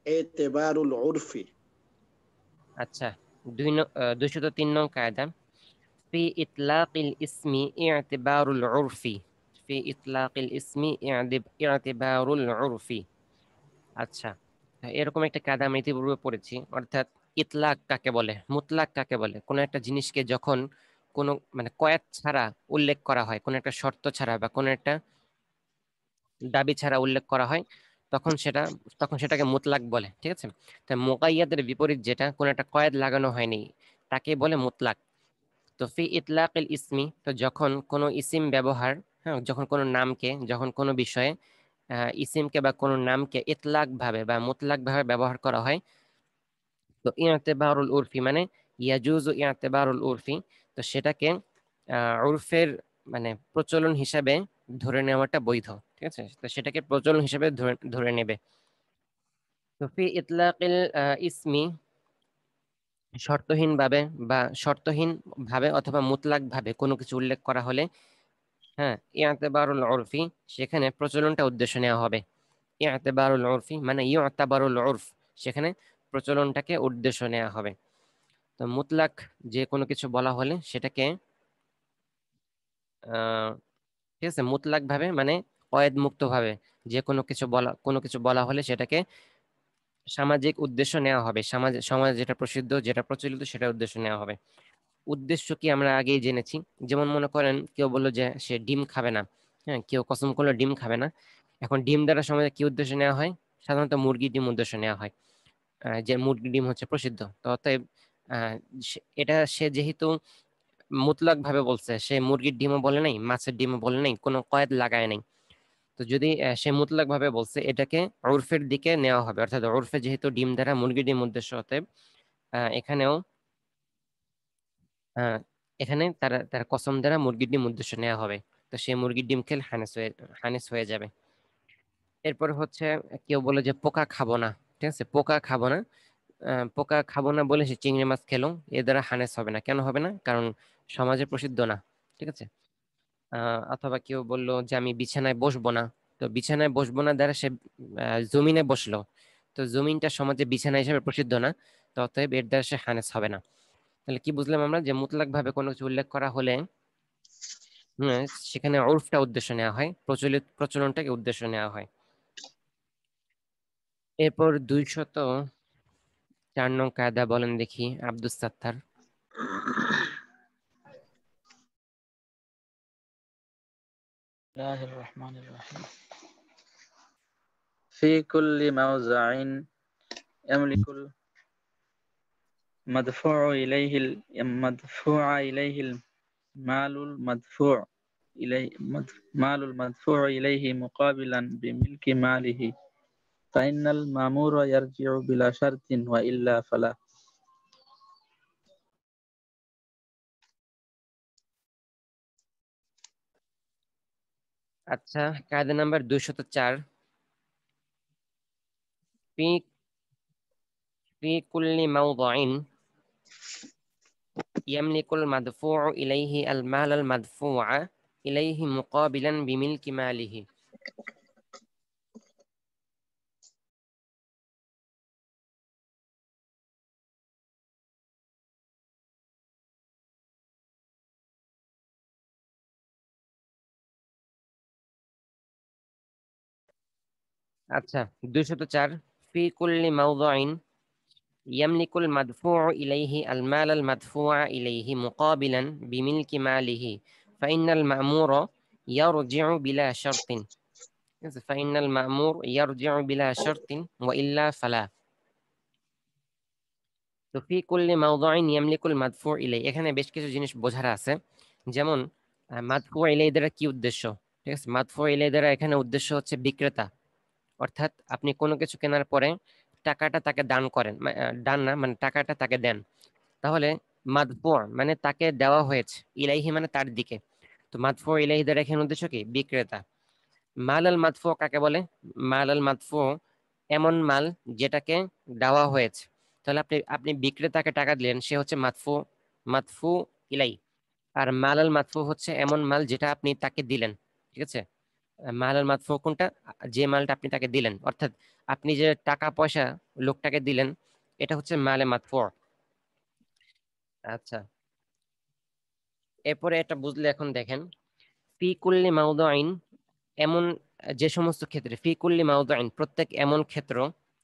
ইতিবারুল উরফি। আচ্ছা, 203 নং কায়দা, ফি ইতলাকিল ইসমি ইতিবারুল উরফি। ফি ইতলাকিল ইসমি ইতিবারুল উরফি। আচ্ছা, এরকম একটা কায়দা আমি ইতিপূর্বে পড়েছি, অর্থাৎ ইতলাক কাকে বলে, মুতলাক কাকে বলে। কোনো একটা জিনিসকে যখন কোনো মানে কয়েদ ছাড়া উল্লেখ করা হয়, কোনো একটা শর্ত ছাড়া বা কোনো একটা দাবি ছাড়া উল্লেখ করা হয়, তখন সেটাকে মুতলাক বলে, ঠিক আছে? তাই মুকাইয়াদের বিপরীত যেটা কোনো একটা কয়েদ লাগানো হয়নি, তাকে বলে মুতলাক। তো ফি ইতলাকিল ইসমি, তো যখন কোনো ইসিম ব্যবহার, হ্যাঁ, যখন কোনো নামকে, যখন কোনো বিষয়ে ইসিমকে বা কোনো নামকে ইতলাক ভাবে বা মুতলাক ভাবে ব্যবহার করা হয়, তো ইতিবারুল উরফি মানে ইয়াজুজু ইতিবারুল উরফি, তো সেটাকে উরফের মানে প্রচলন হিসাবে ধরে নেওয়াটা বৈধ, ঠিক আছে? তো সেটাকে প্রচলন হিসাবে ধরে নেবে। তো ফি ইতলাকিল ইসমি, শর্তহীন ভাবে বা শর্তহীন ভাবে অথবা মুতলাক ভাবে কোনো কিছু উল্লেখ করা হলে, হ্যাঁ, ইতিবারুল উরফি, সেখানে প্রচলনটা উদ্দেশ্য নেওয়া হবে। ইতিবারুল উরফি মানে ইতিবারুল উরফ, সেখানে প্রচলনটাকে উদ্দেশ্য নেওয়া হবে। তো মুতলাক যে কোনো কিছু বলা হলে সেটাকে ঠিক আছে, মুতলাক ভাবে মানে কয়েদ মুক্ত ভাবে যে কোনো কিছু বলা হলে সেটাকে সামাজিক উদ্দেশ্য নেওয়া হবে, সমাজ যেটা প্রসিদ্ধ, যেটা প্রচলিত, সেটা উদ্দেশ্য নেওয়া হবে। উদ্দেশ্য কি আমরা আগেই জেনেছি। যেমন মনে করেন কেউ বললো যে সে ডিম খাবে না, হ্যাঁ, কেউ কসম করলো ডিম খাবে না। এখন ডিম দ্বারা সমাজে কি উদ্দেশ্য নেওয়া হয়? সাধারণত মুরগির ডিম উদ্দেশ্য নেওয়া হয়, যে মুরগির ডিম হচ্ছে প্রসিদ্ধ। তো অতএব এটা সে যেহেতু মুতলাক ভাবে বলছে, সে মুরগির ডিমও বলে নাই, মাছের ডিমও বলে নাই, কোনো কয়েদ লাগায় নাই। তো যদি সে মুতলাক ভাবে বলছে, এটাকে উরফের দিকে নেওয়া হবে, অর্থাৎ উরফে যেহেতু ডিম দ্বারা মুরগির ডিম উদ্দেশ্য, অতএব এখানেও এখানে তার কসম দ্বারা মুরগির ডিম উদ্দেশ্য নেওয়া হবে। তো সে মুরগির ডিম খেলে হানিস হয়ে যাবে। এরপর হচ্ছে কেউ বলে যে পোকা খাবো না, ঠিক আছে, পোকা খাবো না, পোকা খাবো না বলে সে চিংড়ি মাছ খেলো, এর দ্বারা হানেস হবে না। কেন হবে না? কারণ সমাজে প্রসিদ্ধ না, ঠিক আছে? অথবা কেউ বললো যে আমি বিছানায় বসবো না, তো বিছানায় বসবো না দ্বারা সে জমিনে বসলো, তো জমিনটা সমাজে বিছানা হিসেবে প্রসিদ্ধ না, তো অতএব এর দ্বারা সে হানেস হবে না। তাহলে কি বুঝলাম আমরা, যে মুতলাক ভাবে কোনো কিছু উল্লেখ করা হলে সেখানে উর্ফটা উদ্দেশ্য নেওয়া হয়, প্রচলনটাকে উদ্দেশ্য নেওয়া হয়। এরপর 204 নং কায়দা বলেন দেখি আব্দুস সাত্তার। الله الرحمن الرحيم في كل موضع يملك المدفوع إليه المال المدفوع إليه مقابلا بملك ماله فإن المأمور يرجع بلا شرط وإلا فلا. আচ্ছা, কায়দা নাম্বার 204। في كل موضع يملك المدفوع إليه المال المدفوع إليه مقابلا بملك ماله. আচ্ছা, 204 في كل موضع يملك المدفوع إليه المال المدفوع إليه مقابلا بملك ماله فإن المأمور يرجع بلا شرط. فإن المأمور يرجع بلا شرط وإلا فلا. তো ফি কুল্লি মাওদিন ইয়ামলিকুল মাদফু ইলাই, এখানে বেশ কিছু জিনিস বোঝার আছে। যেমন মাদফু ইলাই দ্বারা কি উদ্দেশ্য, ঠিক আছে? মাদফু ইলাই দ্বারা এখানে উদ্দেশ্য হচ্ছে বিক্রেতা, অর্থাৎ আপনি কোনো কিছু কেনার পরে টাকাটা তাকে দান করেন, দান না মানে টাকাটা তাকে দেন, তাহলে মাদফু মানে তাকে দেওয়া হয়েছে, ইলাইহি মানে তার দিকে। তো মাদফু ইলাইহি দ্বারা এখানে উদ্দেশ্য কি? বিক্রেতা। মাল আল মাদফু কাকে বলে? মাল আল মাদফু এমন মাল যেটাকে দেওয়া হয়েছে। তাহলে আপনি আপনি বিক্রেতাকে টাকা দিলেন, সে হচ্ছে মাদফু, মাদফু ইলাই। আর মাল আল মাদফু হচ্ছে এমন মাল যেটা আপনি তাকে দিলেন, ঠিক আছে? মাল আল মাদফু কোনটা? যে মালটা আপনি তাকে দিলেন, অর্থাৎ আপনি যে টাকা পয়সা লোকটাকে দিলেন, এটা হচ্ছে মালে মাদফু। আচ্ছা, এরপরে এটা বুঝলে এখন দেখেন, ফি কুল্লি মাউদাইন এমন যে সমস্ত ক্ষেত্রে, ফি কুল্লি মাউদাইন প্রত্যেক এমন ক্ষেত্র,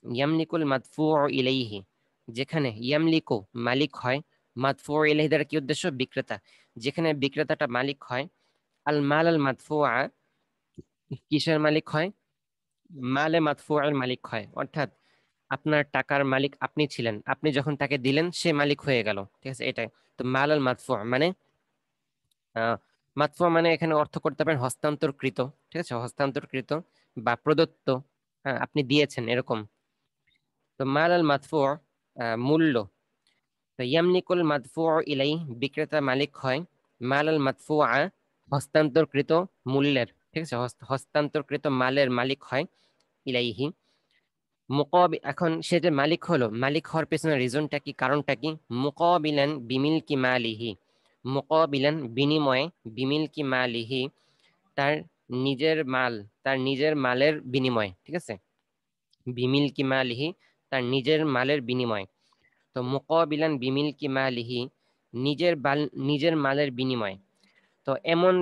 ইয়ামলিকুল মাদফু ইলাইহি যেখানে ইয়ামলিকু মালিক হয়, মাদফু ইলাইহি দ্বারা কি উদ্দেশ্য? বিক্রেতা। যেখানে বিক্রেতাটা মালিক হয়, আল মাল আল মাদফুআ কিসের মালিক হয়? মালে মাদফুআর মালিক হয়, অর্থাৎ আপনার টাকার মালিক আপনি ছিলেন, আপনি যখন তাকে দিলেন সে মালিক হয়ে গেল, ঠিক আছে? এটাই তো মাল আল মাদফু মানে। মাদফু মানে এখানে অর্থ করতে পারেন হস্তান্তরকৃত, ঠিক আছে? হস্তান্তরকৃত বা প্রদত্ত, হ্যাঁ আপনি দিয়েছেন এরকম। তো মাল আল মাদফু মূল্য। তো ইয়ামলিকুল মাদফু ইলাই বিক্রেতা মালিক হয়, মাল আল মাদফু হস্তান্তরকৃত মূল্যের, ঠিক আছে? হস্তান্তরকৃত মালের মালিক হয় ইলাইহি এখন সে যে মালিক হলো, মালিক হওয়ার পেছনে রিজনটা কি, কারণটা কি? মুকাবিলান বিমিলকি মালিহি, মুকাবিলান বিনিময়ে, বিমিলকি মালিহি তার নিজের মাল, তার নিজের মালের বিনিময়, ঠিক আছে? বিমিলকি মালিহি তার নিজের মালের বিনিময়। তো মুকাবিলান বিমিলকি মালিহি নিজের মালের বিনিময়। তো এমন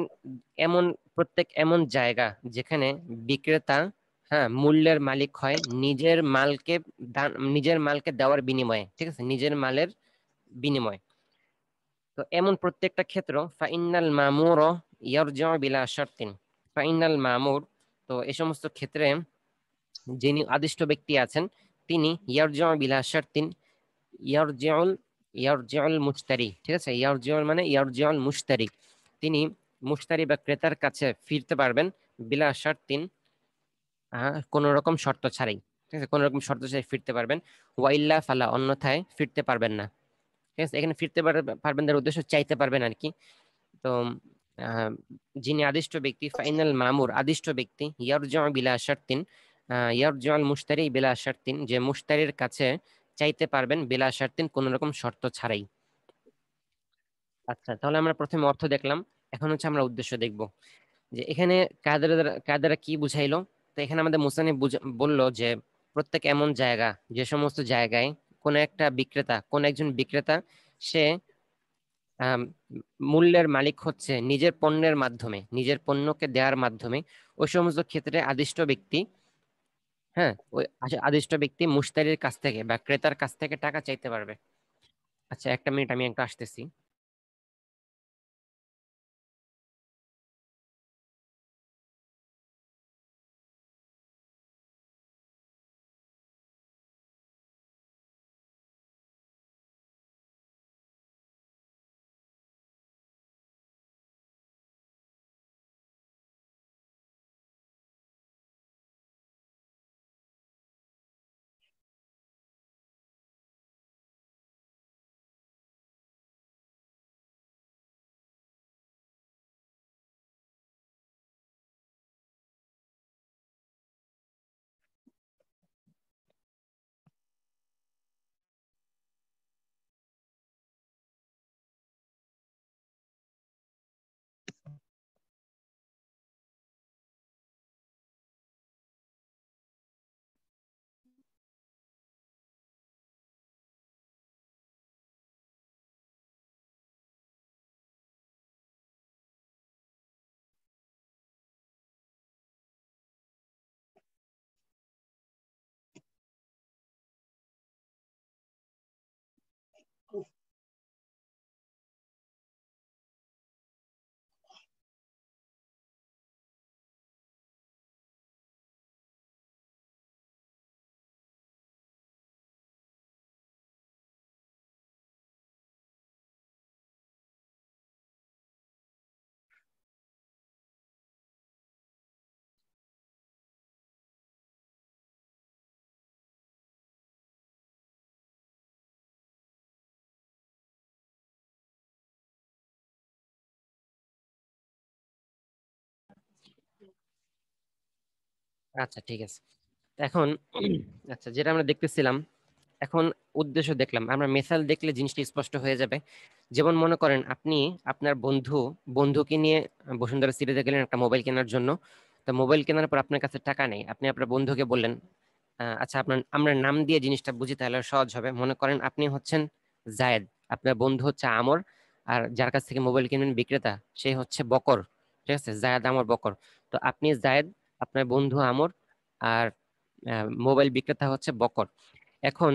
এমন প্রত্যেক এমন জায়গা যেখানে বিক্রেতা হ্যাঁ মূল্যের মালিক হয় নিজের মালকে দেওয়ার বিনিময়ে, ঠিক আছে? নিজের মালের বিনিময়। তো এমন প্রত্যেকটা ক্ষেত্র ফাইনাল মামুর ইয়ারজিউ বিলা শারতিন, ফাইনাল মামুর, তো এই সমস্ত ক্ষেত্রে যিনি আদিষ্ট ব্যক্তি আছেন তিনি ইয়ারজিউ বিলা শারতিন, ইয়ারজিউল ইয়ারজিউল মুশতারি, ঠিক আছে? ইয়ারজিউল মানে ইয়ারজিউল মুশতারি, তিনি মুশতারি বা ক্রেতার কাছে ফিরতে পারবেন বিলা শারতিন, কোনো রকম শর্ত ছাড়াই, ঠিক আছে? কোনো রকম শর্ত ছাড়াই ফিরতে পারবেন। ওয়াইল্লা ফালা অন্যথায় ফিরতে পারবেন না, ঠিক আছে? এখানে ফিরতে পারবেন তার উদ্দেশ্য চাইতে পারবেন আর কি। তো যিনি আদিষ্ট ব্যক্তি, ফাইনাল মামুর আদিষ্ট ব্যক্তি, ইয়ারজিউ বিলা শারতিন, ইয়ারজিউল মুশতারি বিলা শারতিন, যে মুশতারির কাছে চাইতে পারবেন বিলা শারতিন কোনো রকম শর্ত ছাড়াই। আচ্ছা, তাহলে আমরা প্রথমে অর্থ দেখলাম। এখন হচ্ছে আমরা উদ্দেশ্য দেখব যে এখানে কায়দারা কি বুঝাইলো। তো এখানে আমাদের মুসান্নিফ বলল যে প্রত্যেক এমন জায়গা, যে সমস্ত জায়গায় কোন একটা বিক্রেতা, কোন একজন বিক্রেতা সে মূল্যের মালিক হচ্ছে নিজের পণ্যের মাধ্যমে, নিজের পণ্যকে দেওয়ার মাধ্যমে, ওই সমস্ত ক্ষেত্রে আদিষ্ট ব্যক্তি, হ্যাঁ, ওই আদিষ্ট ব্যক্তি মুশতারির কাছ থেকে বা ক্রেতার কাছ থেকে টাকা চাইতে পারবে। আচ্ছা, একটা মিনিট, আমি একটু আসতেছি। আচ্ছা, ঠিক আছে। এখন আচ্ছা, যেটা আমরা দেখতেছিলাম, এখন উদ্দেশ্য দেখলাম, আমরা মেসাল দেখলে জিনিসটা স্পষ্ট হয়ে যাবে। যেমন মনে করেন আপনি আপনার বন্ধুকে নিয়ে বসুন্ধরা সিটিতে গেলেন একটা মোবাইল কেনার জন্য। তো মোবাইল কেনার পর আপনার কাছে টাকা নেই, আপনি আপনার বন্ধুকে বললেন, আচ্ছা আমরা নাম দিয়ে জিনিসটা বুঝি তাহলে সহজ হবে। মনে করেন আপনি হচ্ছেন জায়েদ, আপনার বন্ধু হচ্ছে আমর, আর যার কাছ থেকে মোবাইল কিনবেন বিক্রেতা সে হচ্ছে বকর। ঠিক আছে, জায়েদ আমর বকর। তো আপনি জায়েদ, আপনার বন্ধু আমর, আর মোবাইল বিক্রেতা হচ্ছে বকর। এখন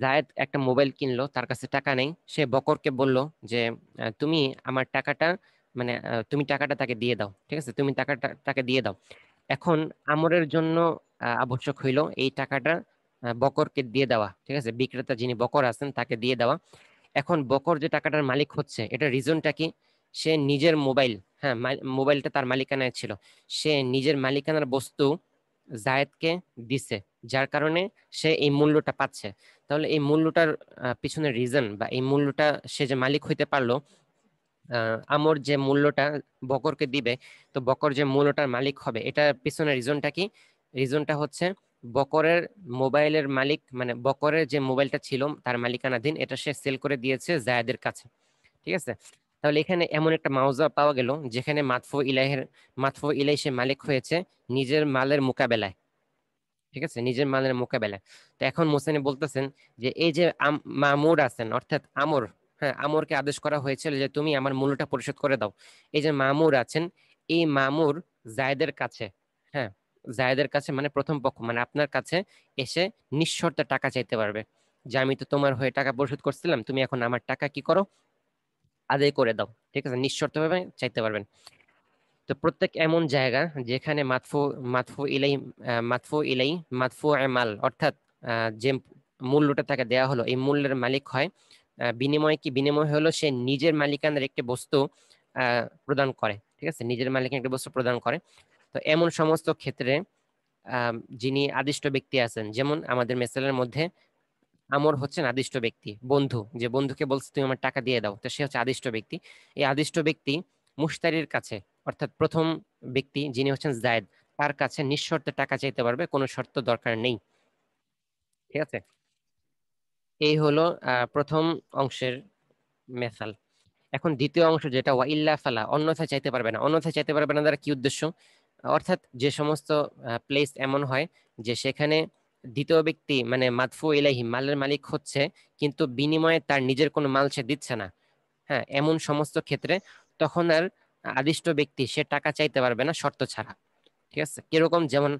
জায়েদ একটা মোবাইল কিনলো, তার কাছে টাকা নেই, সে বকরকে বলল যে তুমি আমার টাকাটা, মানে তুমি টাকাটা তাকে দিয়ে দাও। ঠিক আছে, তুমি টাকাটা তাকে দিয়ে দাও। এখন আমরের জন্য আবশ্যক হইল এই টাকাটা বকরকে দিয়ে দেওয়া। ঠিক আছে, বিক্রেতা যিনি বকর আছেন তাকে দিয়ে দেওয়া। এখন বকর যে টাকাটার মালিক হচ্ছে, এটা রিজনটা কি? সে নিজের মোবাইল, হ্যাঁ, মোবাইলটা তার মালিকানায় ছিল, সে নিজের মালিকানার বস্তু জায়েদকে দিছে, যার কারণে সে এই মূল্যটা পাচ্ছে। তাহলে এই মূল্যটার পিছনে রিজন বা এই মূল্যটা সে যে মালিক হইতে পারলো, আমর যে মূল্যটা বকরকে দিবে, তো বকর যে মূল্যটার মালিক হবে, এটার পিছনে রিজনটা কি? রিজনটা হচ্ছে বকরের মোবাইলের মালিক, মানে বকরের যে মোবাইলটা ছিল তার মালিকানাধীন, এটা সে সেল করে দিয়েছে জায়েদের কাছে। ঠিক আছে, তাহলে এখানে এমন একটা মাউজা পাওয়া গেল যেখানে মাতফু ইলাই সে মালিক হয়েছে নিজের মালের মোকাবেলায়। ঠিক আছে, নিজের মালের মোকাবেলায়। তো এখন মোসানি বলতেছেন যে এই যে মামুর আছেন, অর্থাৎ আমর, হ্যাঁ, আমরকে আদেশ করা হয়েছিল যে তুমি আমার মূল্যটা পরিশোধ করে দাও। এই যে মামুর আছেন, এই মামুর জায়েদের কাছে, হ্যাঁ, জায়েদের কাছে মানে প্রথম পক্ষ, মানে আপনার কাছে এসে নিঃশর্তে টাকা চাইতে পারবে যে আমি তো তোমার হয়ে টাকা পরিশোধ করছিলাম, তুমি এখন আমার টাকা কি করো, আদায় করে দাও। ঠিক আছে, নিঃশর্ত ভাবে চাইতে পারবেন। তো প্রত্যেক এমন জায়গা যেখানে মাতফু মাল, অর্থাৎ যে মূল্যটা তাকে দেওয়া হলো এই মূল্যের মালিক হয়, বিনিময় কি? বিনিময় হলো সে নিজের মালিকানার একটি বস্তু প্রদান করে। ঠিক আছে, নিজের মালিকানার একটি বস্তু প্রদান করে। তো এমন সমস্ত ক্ষেত্রে যিনি আদিষ্ট ব্যক্তি আছেন, যেমন আমাদের মেসালের মধ্যে আমর হচ্ছেন আদিষ্ট ব্যক্তি, বন্ধু যে বন্ধুকে বলছে তুমি আমার টাকা দিয়ে দাও, তো সে হচ্ছে আদিষ্ট ব্যক্তি। এই আদিষ্ট ব্যক্তি মুশতারির কাছে, অর্থাৎ প্রথম ব্যক্তি যিনি হচ্ছেন জায়েদ, তার কাছে নিঃশর্তে টাকা চাইতে পারবে, কোনো শর্ত দরকার নেই। ঠিক আছে, এই হলো প্রথম অংশের মেসাল। এখন দ্বিতীয় অংশ যেটা ওয়া ইল্লা ফালা, অন্যথায় চাইতে পারবে না। অন্যথায় চাইতে পারবে না দ্বারা কি উদ্দেশ্য? অর্থাৎ যে সমস্ত প্লেস এমন হয় যে সেখানে দ্বিতীয় ব্যক্তি মানে মাদফু ইলাইহি মালের মালিক হচ্ছে, কিন্তু বিনিময়ে তার নিজের কোনো মাল সে দিচ্ছে না, হ্যাঁ, এমন সমস্ত ক্ষেত্রে তখন আর আদিষ্ট ব্যক্তি সে টাকা চাইতে পারবে না শর্ত ছাড়া। ঠিক আছে, কিরকম? যেমন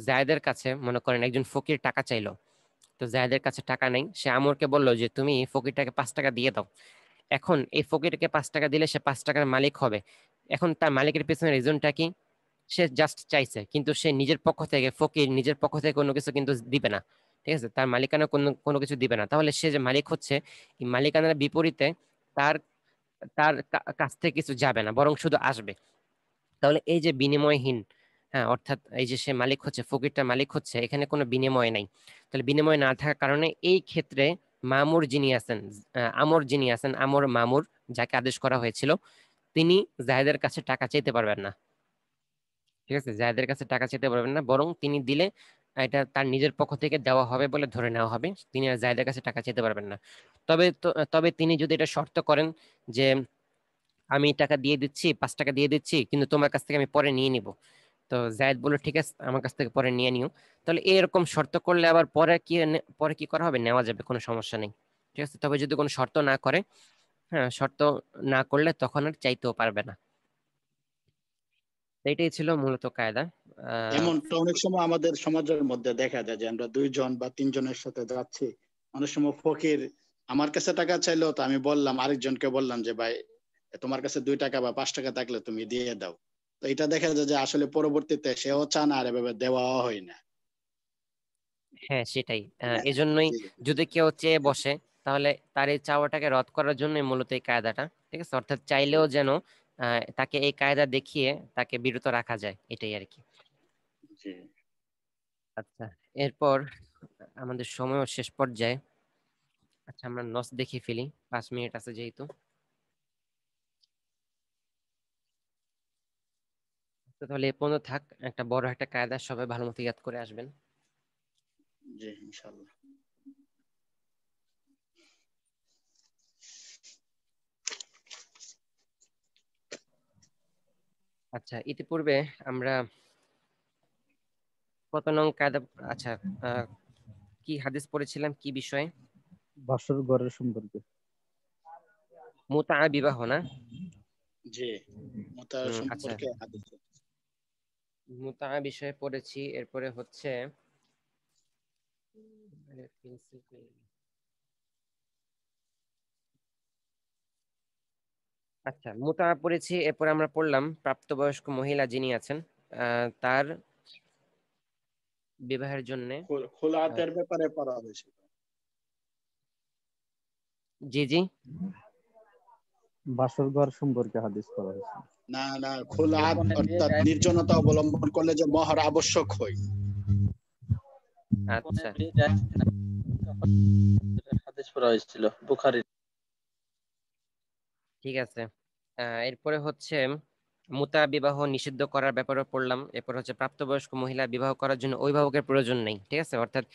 জায়েদের কাছে মনে করেন একজন ফকির টাকা চাইলো, তো জায়েদের কাছে টাকা নেই, সে আমরকে বললো যে তুমি ফকিরটাকে 5 টাকা দিয়ে দাও। এখন এই ফকিরকে 5 টাকা দিলে সে 5 টাকার মালিক হবে। এখন তার মালিকের পেছনে রিজনটা কি? সে জাস্ট চাইছে, কিন্তু সে নিজের পক্ষ থেকে, ফকির নিজের পক্ষ থেকে কোনো কিছু কিন্তু দিবে না। ঠিক আছে, তার মালিকানা কোনো কোনো কিছু দিবে না। তাহলে সে যে মালিক হচ্ছে, এই মালিকানার বিপরীতে তার তার কাছ থেকে কিছু যাবে না, বরং শুধু আসবে। তাহলে এই যে বিনিময়হীন, হ্যাঁ, অর্থাৎ এই যে সে মালিক হচ্ছে, ফকিরটা মালিক হচ্ছে, এখানে কোনো বিনিময় নাই। তাহলে বিনিময় না থাকার কারণে এই ক্ষেত্রে মামুর যিনি আছেন, আমর যিনি আছেন, আমর মামুর যাকে আদেশ করা হয়েছিল, তিনি জায়েদের কাছে টাকা চাইতে পারবেন না। ঠিক আছে, জায়েদের কাছে টাকা চাইতে পারবেন না, বরং তিনি দিলে এটা তার নিজের পক্ষ থেকে দেওয়া হবে বলে ধরে নেওয়া হবে। তিনি আর জায়েদের কাছে টাকা চাইতে পারবেন না। তবে তিনি যদি এটা শর্ত করেন যে আমি টাকা দিয়ে দিচ্ছি, 5 টাকা দিয়ে দিচ্ছি, কিন্তু তোমার কাছ থেকে আমি পরে নিয়ে নিব, তো জায়েদ বলল ঠিক আছে আমার কাছ থেকে পরে নিয়ে নিও, তাহলে এরকম শর্ত করলে আবার পরে কি করা হবে, নেওয়া যাবে, কোনো সমস্যা নেই। ঠিক আছে, তবে যদি কোনো শর্ত না করে, হ্যাঁ, শর্ত না করলে তখন আর চাইতেও পারবে না। এটাই ছিল মূলত কায়দা। এমনটা অনেক সময় আমাদের সমাজের মধ্যে দেখা যায় যে আমরা 2 জন বা 3 জনের সাথে যাচ্ছি, অনেক সময় ফকির আমার কাছে টাকা চাইলো, তো আমি বললাম আরেকজনকে বললাম যে ভাই তোমার কাছে 2 টাকা বা 5 টাকা থাকলে তুমি দিয়ে দাও। তো এটা দেখা যায় যে আসলে পরবর্তীতে সেও চান আর এভাবে দেওয়াও হয় না। হ্যাঁ, সেটাই। এজন্যই যদি কেউ চেয়ে বসে, তাহলে তার এই চাওয়াটাকে রদ করার জন্যই মূলত এই কায়দাটা। ঠিক আছে, অর্থাৎ চাইলেও যেন তাকে এই কায়দা দেখিয়ে তাকে বিরত রাখা যায়, এটাই আর কি। আচ্ছা, এরপর আমাদের সময়ও শেষ পর্যায়ে। আচ্ছা, আমরা নস দেখে ফেলি, 5 মিনিট আছে যেহেতু। তো তাহলে এ পর্যন্ত থাক। একটা বড় একটা কায়দা সবাই ভালো মতো ইয়াদ করে আসবেন। জি ইনশাআল্লাহ। আচ্ছা, ইতিপূর্বে আমরা কত নং কায়দা, আচ্ছা, কি হাদিস পড়েছিলাম, কি বিষয়ে? বাসর ঘরের সম্পর্কে। মুতা বিবাহ না? জি, মুতা আচ্ছা, সম্পর্কে হাদিস। মুতা বিষয়ে পড়েছি। এরপরে হচ্ছে আচ্ছা, মুতা পড়েছি। এরপর আমরা পড়লাম প্রাপ্তবয়স্ক মহিলা যিনি আছেন, তার বিবাহের জন্য। খোলাতের ব্যাপারে পড়া হয়েছিল। জি জি, বাসর ঘর সম্পর্কে হাদিস করা হয়েছে। না না, খোলাত অর্থাৎ নির্জনতা অবলম্বন করলে যে মহর আবশ্যক হয়। আচ্ছা, হাদিস পড়া হয়েছিল বুখারী। ঠিক আছে। এরপরে হচ্ছে মুতা বিবাহ নিষিদ্ধ করার ব্যাপারে পড়লাম। এরপর হচ্ছে প্রাপ্তবয়স্ক মহিলা বিবাহ করার জন্য অভিভাবকের প্রয়োজন নেই। ঠিক আছে, অর্থাৎ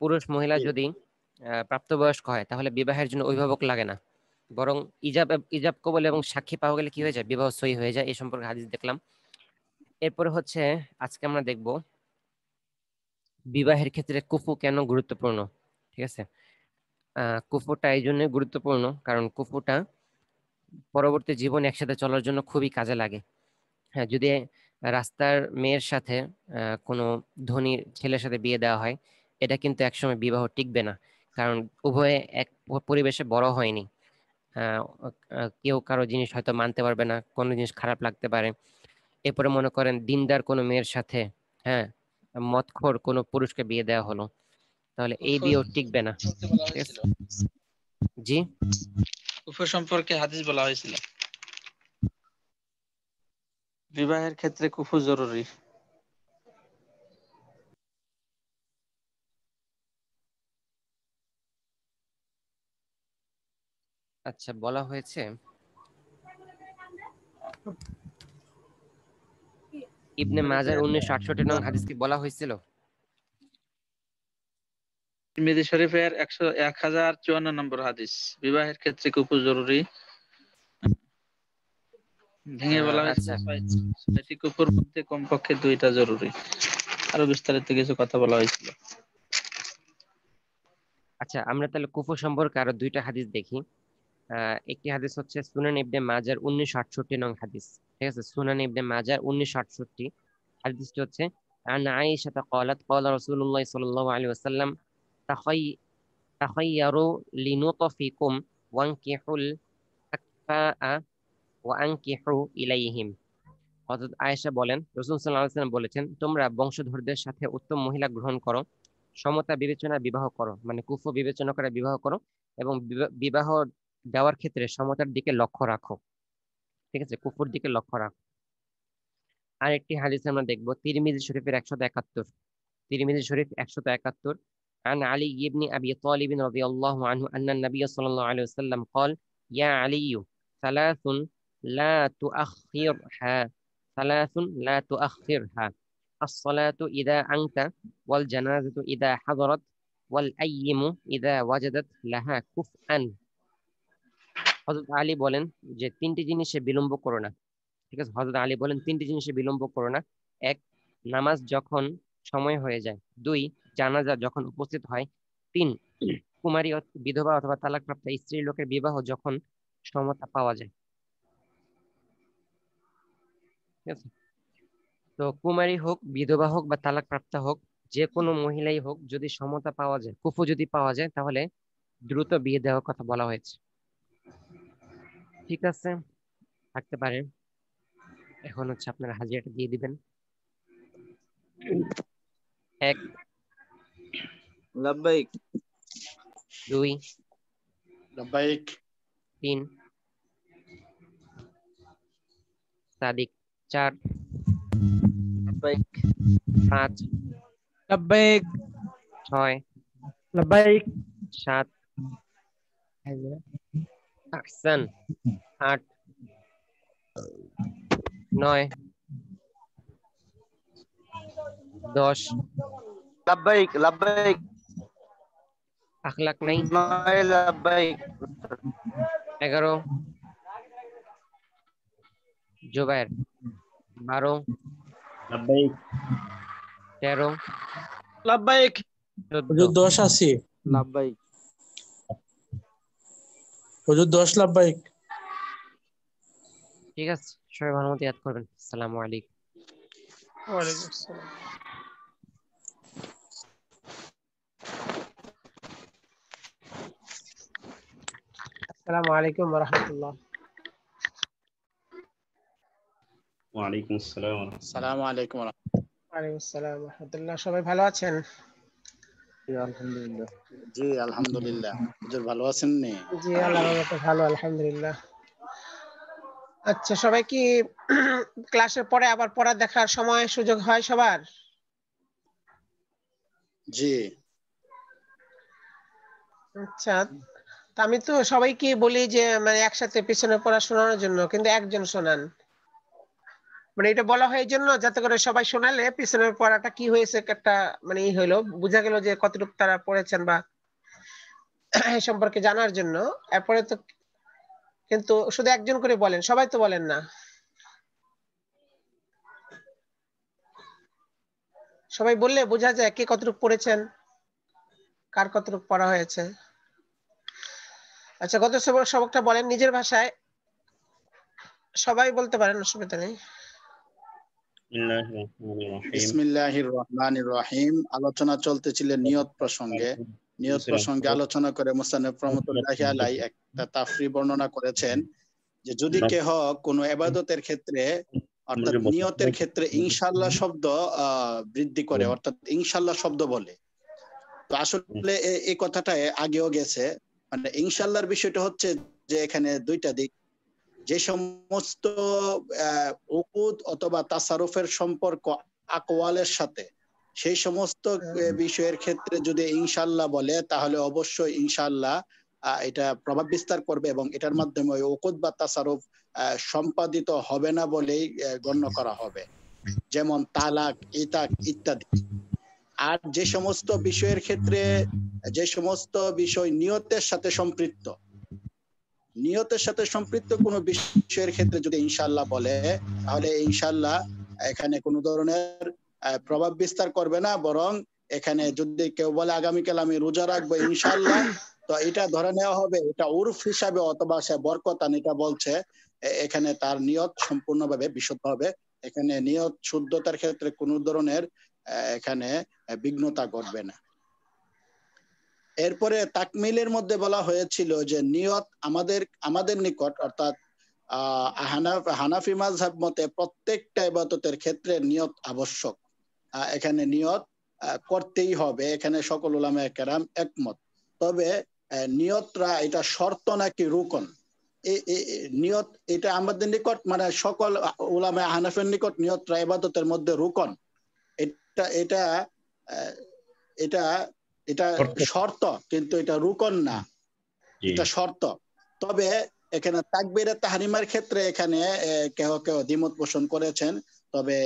পুরুষ মহিলা যদি প্রাপ্তবয়স্ক হয় তাহলে বিবাহের জন্য অভিভাবক লাগে না, বরং ইজাব ইজাব কবুল এবং সাক্ষী পাওয়া গেলে কি হয়ে যায়, বিবাহ সই হয়ে যায়। এই সম্পর্কে হাদিস দেখলাম। এরপরে হচ্ছে আজকে আমরা দেখব বিবাহের ক্ষেত্রে কুফু কেন গুরুত্বপূর্ণ। ঠিক আছে, কুফুটা এই জন্য গুরুত্বপূর্ণ কারণ কুফুটা পরবর্তী জীবন একসাথে চলার জন্য খুবই কাজে লাগে। হ্যাঁ, যদি রাস্তার মেয়ের সাথে কোনো ধনী ছেলের সাথে বিয়ে দেওয়া হয়, এটা কিন্তু একসময় বিবাহ টিকবে না, কারণ উভয়ে এক পরিবেশে বড় হয়নি। আহ, কেউ কারো জিনিস হয়তো মানতে পারবে না, কোনো জিনিস খারাপ লাগতে পারে। এরপরে মনে করেন দিনদার কোনো মেয়ের সাথে, হ্যাঁ, মদখোর কোনো পুরুষকে বিয়ে দেওয়া হলো, তাহলে এই বিয়েও টিকবে না। ঠিক আছে, জি, কুফর সম্পর্কে হাদিস বলা হয়েছিল। বিবাহের ক্ষেত্রে কুফু জরুরি। আচ্ছা, বলা হয়েছে ইবনে মাজার 1968 নং হাদিস কি বলা হয়েছিল? তিরমিজি শরীফের 1054 নম্বর হাদিস, বিবাহের ক্ষেত্রে কুফর জরুরি। ভেঙে বলা হয়েছে ছয়টি কুফর মধ্যে কমপক্ষে 2টা জরুরি। আরো বিস্তারিত কিছু কথা বলা হয়েছিল। আচ্ছা, আমরা তাহলে কুফর সম্পর্কে আরো 2টা হাদিস দেখি। একটি হাদিস হচ্ছে সুনান ইবনে মাজার 1968 নং হাদিস। ঠিক আছে, সুনান ইবনে মাজার 1968। হাদিসটি হচ্ছে আন আয়েশা قالت قال رسول الله صلى الله عليه وسلم تخيروا لنطفكم وانكحوا الأكفاء وأنكحوا إليهم। হযরত আয়েশা বলেন, রাসূল সাল্লাল্লাহু আলাইহি ওয়াসাল্লাম বলেছেন, তোমরা বংশধরদের সাথে উত্তম মহিলা গ্রহণ করো, সমতা বিবেচনা বিবাহ করো, মানে কুফর বিবেচনা করে বিবাহ করো, এবং বিবাহ দেওয়ার ক্ষেত্রে সমতার দিকে লক্ষ্য রাখো। ঠিক আছে, কুফর দিকে লক্ষ্য রাখো। আরেকটি হাদিস আমরা দেখবো তিরমিজি শরীফের 171। তিরমিজি শরীফ 171 عن علي بن أبي طالب رضي الله عنه أن النبي صلى الله عليه وسلم قال يا علي ثلاث لا تؤخرها ثلاث لا تؤخرها الصلاة إذا أنت والجنازة إذا حضرت والأيم إذا وجدت لها كفءا। হযরত আলী বলেন যে 3টি জিনিসে বিলম্ব করো না। ঠিক আছে, হযরত আলী বলেন 3টি জিনিসে বিলম্ব করো না। 1, নামাজ যখন সময় হয়ে যায়। 2, জানাজা যখন উপস্থিত হয়। 3, কুমারী বিধবা অথবা তালাকপ্রাপ্ত স্ত্রী লোকের বিবাহ যখন সমতা পাওয়া যায়। ঠিক আছে, তো কুমারী হোক, বিধবা হোক বা তালাকপ্রাপ্ত হোক, যে কোনো মহিলাই হোক, যদি সমতা পাওয়া যায়, কুফু যদি পাওয়া যায়, তাহলে দ্রুত বিয়ে দেওয়ার কথা বলা হয়েছে। ঠিক আছে, থাকতে পারে। এখন হচ্ছে আপনারা হাজিরাটা দিয়ে দিবেন। 1 লাব্বাইক, 2 লাব্বাইক, 3 সাদিক, 4 লাব্বাইক, 5 লাব্বাইক, 6 লাব্বাইক, 7 আহসান, 8 9 10 লাব্বাইক লাব্বাইক, আখলাক নাই, 9 লাব্বাইক, 11 জুবায়ের, 12 লাব্বাইক, 13 লাব্বাইক, হুজুর 10 আছে। লাব্বাইক, হুজুর 10 লাব্বাইক। ঠিক আছে, সবাই ভালো মতো ইয়াদ করবেন। আসসালামু আলাইকুম। ওয়ালাইকুম আসসালাম। আসসালামু আলাইকুম ওয়া রাহমাতুল্লাহ। ওয়ালাইকুম আসসালাম। আসসালামু আলাইকুম। ওয়ালাইকুম আসসালাম ওয়া রাহমাতুল্লাহ। সবাই ভালো আছেন? আলহামদুলিল্লাহ। জি আলহামদুলিল্লাহ। হুজুর ভালো আছেন নি? জি আল্লাহর রহমতে ভালো, আলহামদুলিল্লাহ। আচ্ছা, সবাই কি ক্লাসের পরে আবার পড়া দেখার সময় সুযোগ হয় সবার? জি। আচ্ছা, তা আমি তো সবাইকে বলি যে মানে একসাথে পিছনে পড়া শোনানোর জন্য, কিন্তু একজন শোনান। মানে এটা বলা হয় এই জন্য যাতে করে সবাই শোনালে পিছনের পড়াটা কি হয়েছে একটা মানে ই হইলো, বোঝা গেল যে কতটুকু তারা পড়েছেন বা এই সম্পর্কে জানার জন্য। এরপরে তো কিন্তু শুধু একজন করে বলেন, সবাই তো বলেন না। সবাই বললে বোঝা যায় কে কতটুকু পড়েছেন, কার কতটুকু পড়া হয়েছে। আচ্ছা, গত সবকটা বলেন নিজের ভাষায়, সবাই বলতে পারেন, অসুবিধা নেই। বিসমিল্লাহির রহমানির রহিম। আলোচনা চলতেছিল নিয়ত প্রসঙ্গে। নিয়ত প্রসঙ্গে আলোচনা করে মুসান্নিফ রহমাতুল্লাহি আলাইহি একটা তাফসীর বর্ণনা করেছেন যে যদি কেহ কোনো ইবাদতের ক্ষেত্রে অর্থাৎ নিয়তের ক্ষেত্রে ইনশাআল্লাহ শব্দ বৃদ্ধি করে, অর্থাৎ ইনশাআল্লাহ শব্দ বলে, তো আসলে এই কথাটা আগেও গেছে। মানে ইনশাআল্লাহর বিষয়টা হচ্ছে যে এখানে 2টা দিক। যে সমস্ত উকুদ অথবা তাসারুফের সম্পর্ক আকওয়ালের সাথে, সেই সমস্ত বিষয়ের ক্ষেত্রে যদি ইনশাআল্লাহ বলে তাহলে অবশ্যই ইনশাআল্লাহ এটা প্রভাব বিস্তার করবে এবং এটার মাধ্যমে ওই উকুদ বা তাসারুফ সম্পাদিত হবে না বলেই গণ্য করা হবে, যেমন তালাক, ইতাক ইত্যাদি। আর যে সমস্ত বিষয়ের ক্ষেত্রে যে সমস্ত বিষয় নিয়তের সাথে সম্পৃক্ত, নিয়তের সাথে সম্পৃক্ত কোনো বিষয়ের ক্ষেত্রে যদি ইনশাআল্লাহ বলে, তাহলে ইনশাআল্লাহ এখানে কোনো ধরনের প্রভাব বিস্তার করবে না, বরং এখানে যদি কেউ বলে আগামীকাল আমি রোজা রাখবো ইনশাআল্লাহ, তো এটা ধরে নেওয়া হবে এটা উরফ হিসাবে, অথবা সে বরকতান এটা বলছে, এখানে তার নিয়ত সম্পূর্ণভাবে বিশুদ্ধ হবে। এখানে নিয়ত শুদ্ধতার ক্ষেত্রে কোনো ধরনের এখানে বিঘ্নতা ঘটবে না। এরপরে তাকমিলের মধ্যে বলা হয়েছিল যে নিয়ত আমাদের নিকট, অর্থাৎ হানাফি মাযহাব মতে প্রত্যেকটা ইবাদতের ক্ষেত্রে নিয়ত আবশ্যক। এখানে নিয়ত করতেই হবে, এখানে সকল উলামায়ে কেরাম একমত। তবে নিয়তরা এটা শর্ত নাকি রুকন, নিয়ত এটা আমাদের নিকট মানে সকল উলামায়ে হানাফির নিকট নিয়তরা ইবাদতের মধ্যে রুকন, এটা এটা এটা এটা শর্ত, কিন্তু এটা রুকন না, এটা শর্ত। তবে এখানে তাকবীরে তাহরিমার ক্ষেত্রে এখানে কেউ কেউ দ্বিমত পোষণ করেছেন, তবে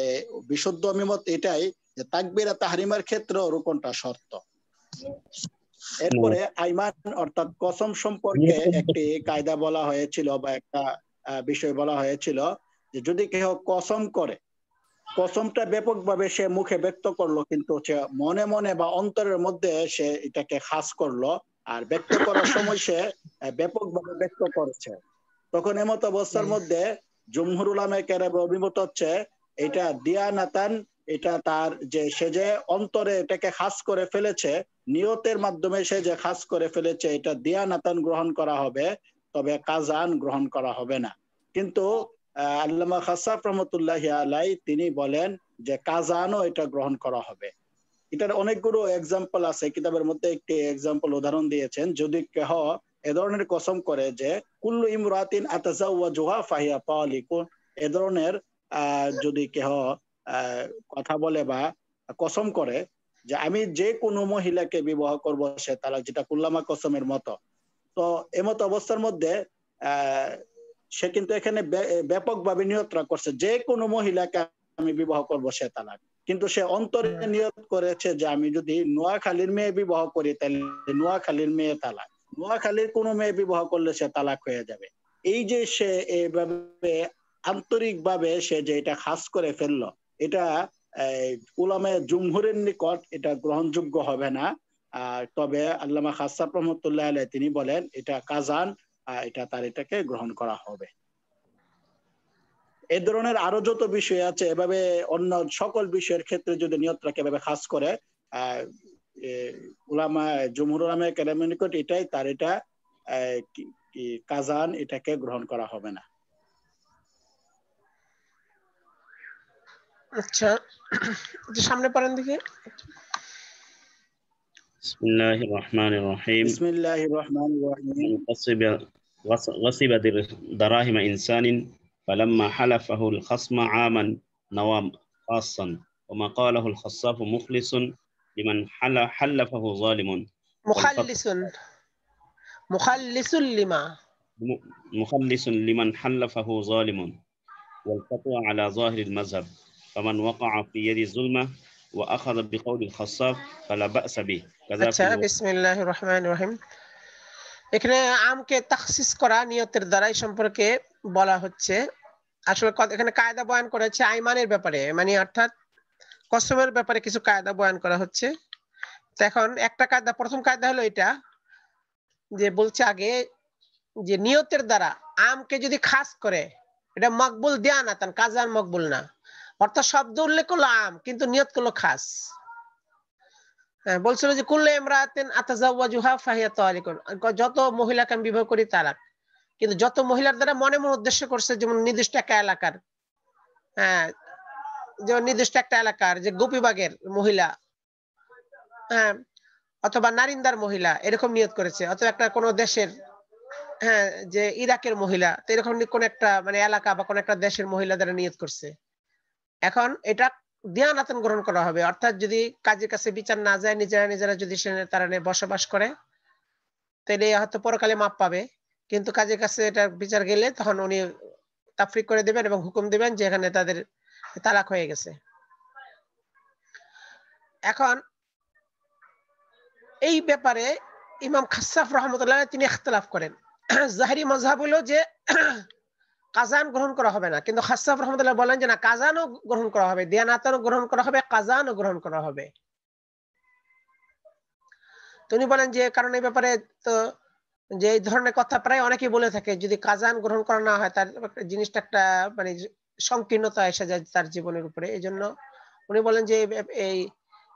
বিশুদ্ধ অভিমত এটাই যে তাকবীরে তাহরিমার ক্ষেত্রে রুকনটা শর্ত। এরপরে আইমান অর্থাৎ কসম সম্পর্কে একটি কায়দা বলা হয়েছিল বা একটা বিষয় বলা হয়েছিল যে যদি কেউ কসম করে, কসমটা ব্যাপকভাবে সে মুখে ব্যক্ত করলো, কিন্তু সে মনে মনে বা অন্তরের মধ্যে সে এটাকে খাস করলো, আর ব্যক্ত করার সময় সে ব্যাপকভাবে ব্যক্ত করছে, তখন এমত অবস্থার মধ্যে জমহুর উলামায়ে কেরাম অভিমত হচ্ছে এটা দিয়ানাতান, এটা তার যে সে যে অন্তরে এটাকে খাস করে ফেলেছে, নিয়তের মাধ্যমে সে যে খাস করে ফেলেছে, এটা দিয়ানাতান গ্রহণ করা হবে, তবে কাজান গ্রহণ করা হবে না। কিন্তু আল্লামা খাসাফ রহমতুল্লাহি আলাইহি তিনি বলেন যে কাজানও এটা গ্রহণ করা হবে। এটার অনেকগুলো এক্সাম্পল আছে, কিতাবের মধ্যে একটি এক্সাম্পল উদাহরণ দিয়েছেন, যদি কেহ এ ধরনের কসম করে যে কুল্লু ইমরাতিন আতাজাওয়াজুহা ফাহিয়া তালিকুন, এ ধরনের যদি কেহ কথা বলে বা কসম করে যে আমি যে কোনো মহিলাকে বিবাহ করব সে তালাক, যেটা কুল্লামা কসমের মতো, তো এমত অবস্থার মধ্যে সে কিন্তু এখানে ব্যাপকভাবে নিয়ত করছে যে কোনো মহিলাকে আমি বিবাহ করব সে তালাক, কিন্তু সে অন্তরে নিয়ত করেছে যে আমি যদি নোয়াখালীর মেয়ে বিবাহ করি তাহলে নোয়াখালীর মেয়ে তালাক, নোয়াখালীর কোনো মেয়ে বিবাহ করলে সে তালাক হয়ে যাবে। এই যে সে এইভাবে আন্তরিকভাবে সে যে এটা খাস করে ফেললো, এটা উলামায়ে জুমহুরের নিকট এটা গ্রহণযোগ্য হবে না। তবে আল্লামা খাসাফ রহমতুল্লাহ আলাইহি তিনি বলেন এটা কাজান, এটা তার এটাকে গ্রহণ করা হবে। এই ধরনের আরো যত বিষয় আছে, এভাবে অন্য সকল বিষয়ের ক্ষেত্রে যদি নিয়তটাকে এভাবে খাস করে উলামা জুমহুর উলামায়ে কেরামের নিকট এটাই তার এটা কাজান, এটাকে গ্রহণ করা হবে না। আচ্ছা, সামনে পড়েন দেখি। বিসমিল্লাহির রহমানির রহিম। বিসমিল্লাহির রহমানির রহিম। غصب دراهم إنسان فلما حلفه الخصم عاما نوى خاصا وما قاله الخصاف مخلص لمن حلفه ظالم مخلص لمن حلفه ظالم والفتوى على ظاهر المذهب فمن وقع في يد الظلمة وأخذ بقول الخصاف فلا بأس به. আচ্ছা, বিসমিল্লাহির রহমানির রহিম। এখানে আমকে তাখসিস করা নিয়তের দ্বারাই সম্পর্কে বলা হচ্ছে। আসলে এখানে কায়দা বয়ান করেছে আইমানের ব্যাপারে, মানে অর্থাৎ কসমের ব্যাপারে কিছু কায়দা বয়ান করা হচ্ছে। তো এখন একটা কায়দা, প্রথম কায়দা হলো এটা যে বলছে আগে যে নিয়তের দ্বারা আমকে যদি খাস করে, এটা মকবুল দিয়ানাতান, কাজান মকবুল না। অর্থাৎ শব্দ উল্লেখ করলো আম, কিন্তু নিয়ত করলো খাস। বলছিল যে কুল্লু ইমরাতিন আতাজাওয়াজুহা ফাহিয়া তালিকুন, যত মহিলাকে আমি বিবাহ করি তালাক, কিন্তু যত মহিলার দ্বারা মনে মনে উদ্দেশ্য করছে, যেমন নির্দিষ্ট একটা এলাকার, যেমন নির্দিষ্ট একটা এলাকার যে গোপীবাগের মহিলা, অথবা নারিন্দার মহিলা, এরকম নিয়ত করেছে, অথবা একটা কোনো দেশের, যে ইরাকের মহিলা, তো এরকম কোন একটা মানে এলাকা বা কোন একটা দেশের মহিলা দ্বারা নিয়ত করছে। এখন এটা দিয়ানাতান গ্রহণ করা হবে, অর্থাৎ যদি কাজের কাছে বিচার না যায়, নিজেরা নিজেরা যদি তারা বসবাস করে, তাহলে হয়তো পরকালে মাপ পাবে, কিন্তু কাজের কাছে এটা বিচার গেলে তখন উনি তাফরিক করে দিবেন এবং হুকুম দিবেন যে এখানে তাদের তালাক হয়ে গেছে। এখন এই ব্যাপারে ইমাম খাসসাফ রাহমাতুল্লাহ তিনি ইখতিলাফ করেন। জাহিরি মাযহাব হলো যে কাজান গ্রহণ করা হবে না, কিন্তু খাসসাফ রাহমাতুল্লাহ বলেন যে না, কাজানও গ্রহণ করা হবে, দিয়ানাতও গ্রহণ করা হবে, কাজানও গ্রহণ করা হবে। তিনি বলেন যে কারণ এই ব্যাপারে তো যে এই ধরনের কথা প্রায় অনেকেই বলে থাকে, যদি কাজান গ্রহণ করা না হয় তার জিনিসটা একটা মানে সংকীর্ণতা এসে যায় তার জীবনের উপরে। এই জন্য উনি বলেন যে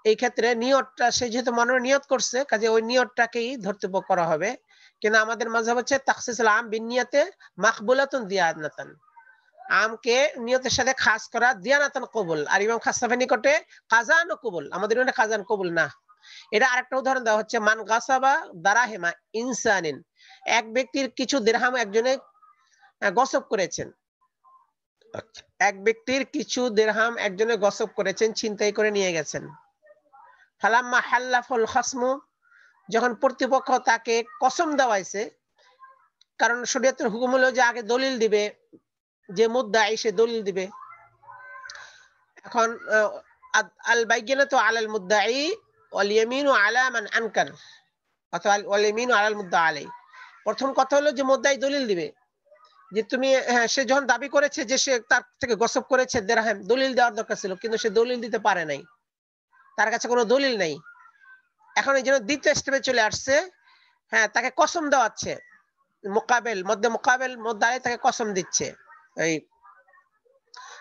এই ক্ষেত্রে নিয়তটা, সে যেহেতু মনে নিয়ত করছে, কাজে ওই নিয়তটাকেই ধর্তব্য করা হবে। কিন্তু আমাদের মাযহাব হচ্ছে তাখসিসুল আম বিনিয়াতে মাকবুলাতুন দিয়ানাতান, আমকে নিয়তের সাথে খাস করা দিয়ানাতান কবুল। আর ইমাম খাসসাফের নিকটে কাজান ও কবুল, আমাদের এখানে কাজান কবুল না। এটা আরেকটা উদাহরণ দেওয়া হচ্ছে, মান গাসাবা দারাহিমা ইনসানিন, এক ব্যক্তির কিছু দিরহাম একজনে গসব করেছেন, এক ব্যক্তির কিছু দিরহাম একজনে গসব করেছেন, ছিনতাই করে নিয়ে গেছেন। ফালাম্মা হাল্লাফুল খাসমু, যখন প্রতিপক্ষ তাকে কসম দেওয়াইছে, কারণ শরীয়তের হুকুম হলো যে আগে দলিল দিবে, যে মুদ্দাই সে দলিল দিবে। এখন আল বাইয়িনাতু আলাল মুদ্দাই ওয়াল ইয়ামিনু আলা মান আনকার, অথবা ওয়াল ইয়ামিনু আলাল মুদ্দা আলাই। প্রথম কথা হলো যে মুদ্দাই দলিল দিবে যে তুমি, হ্যাঁ, সে যখন দাবি করেছে যে সে তার থেকে গসব করেছে দিরহাম, দলিল দেওয়ার দরকার ছিল, কিন্তু সে দলিল দিতে পারে নাই, তার কাছে কোনো দলিল নাই। এখন এই জন্য দ্বিতীয় স্টেপে চলে আসছে, হ্যাঁ, তাকে কসম দেওয়াচ্ছে, মুকাবেল মুদ্দাই তাকে কসম দিচ্ছে। এই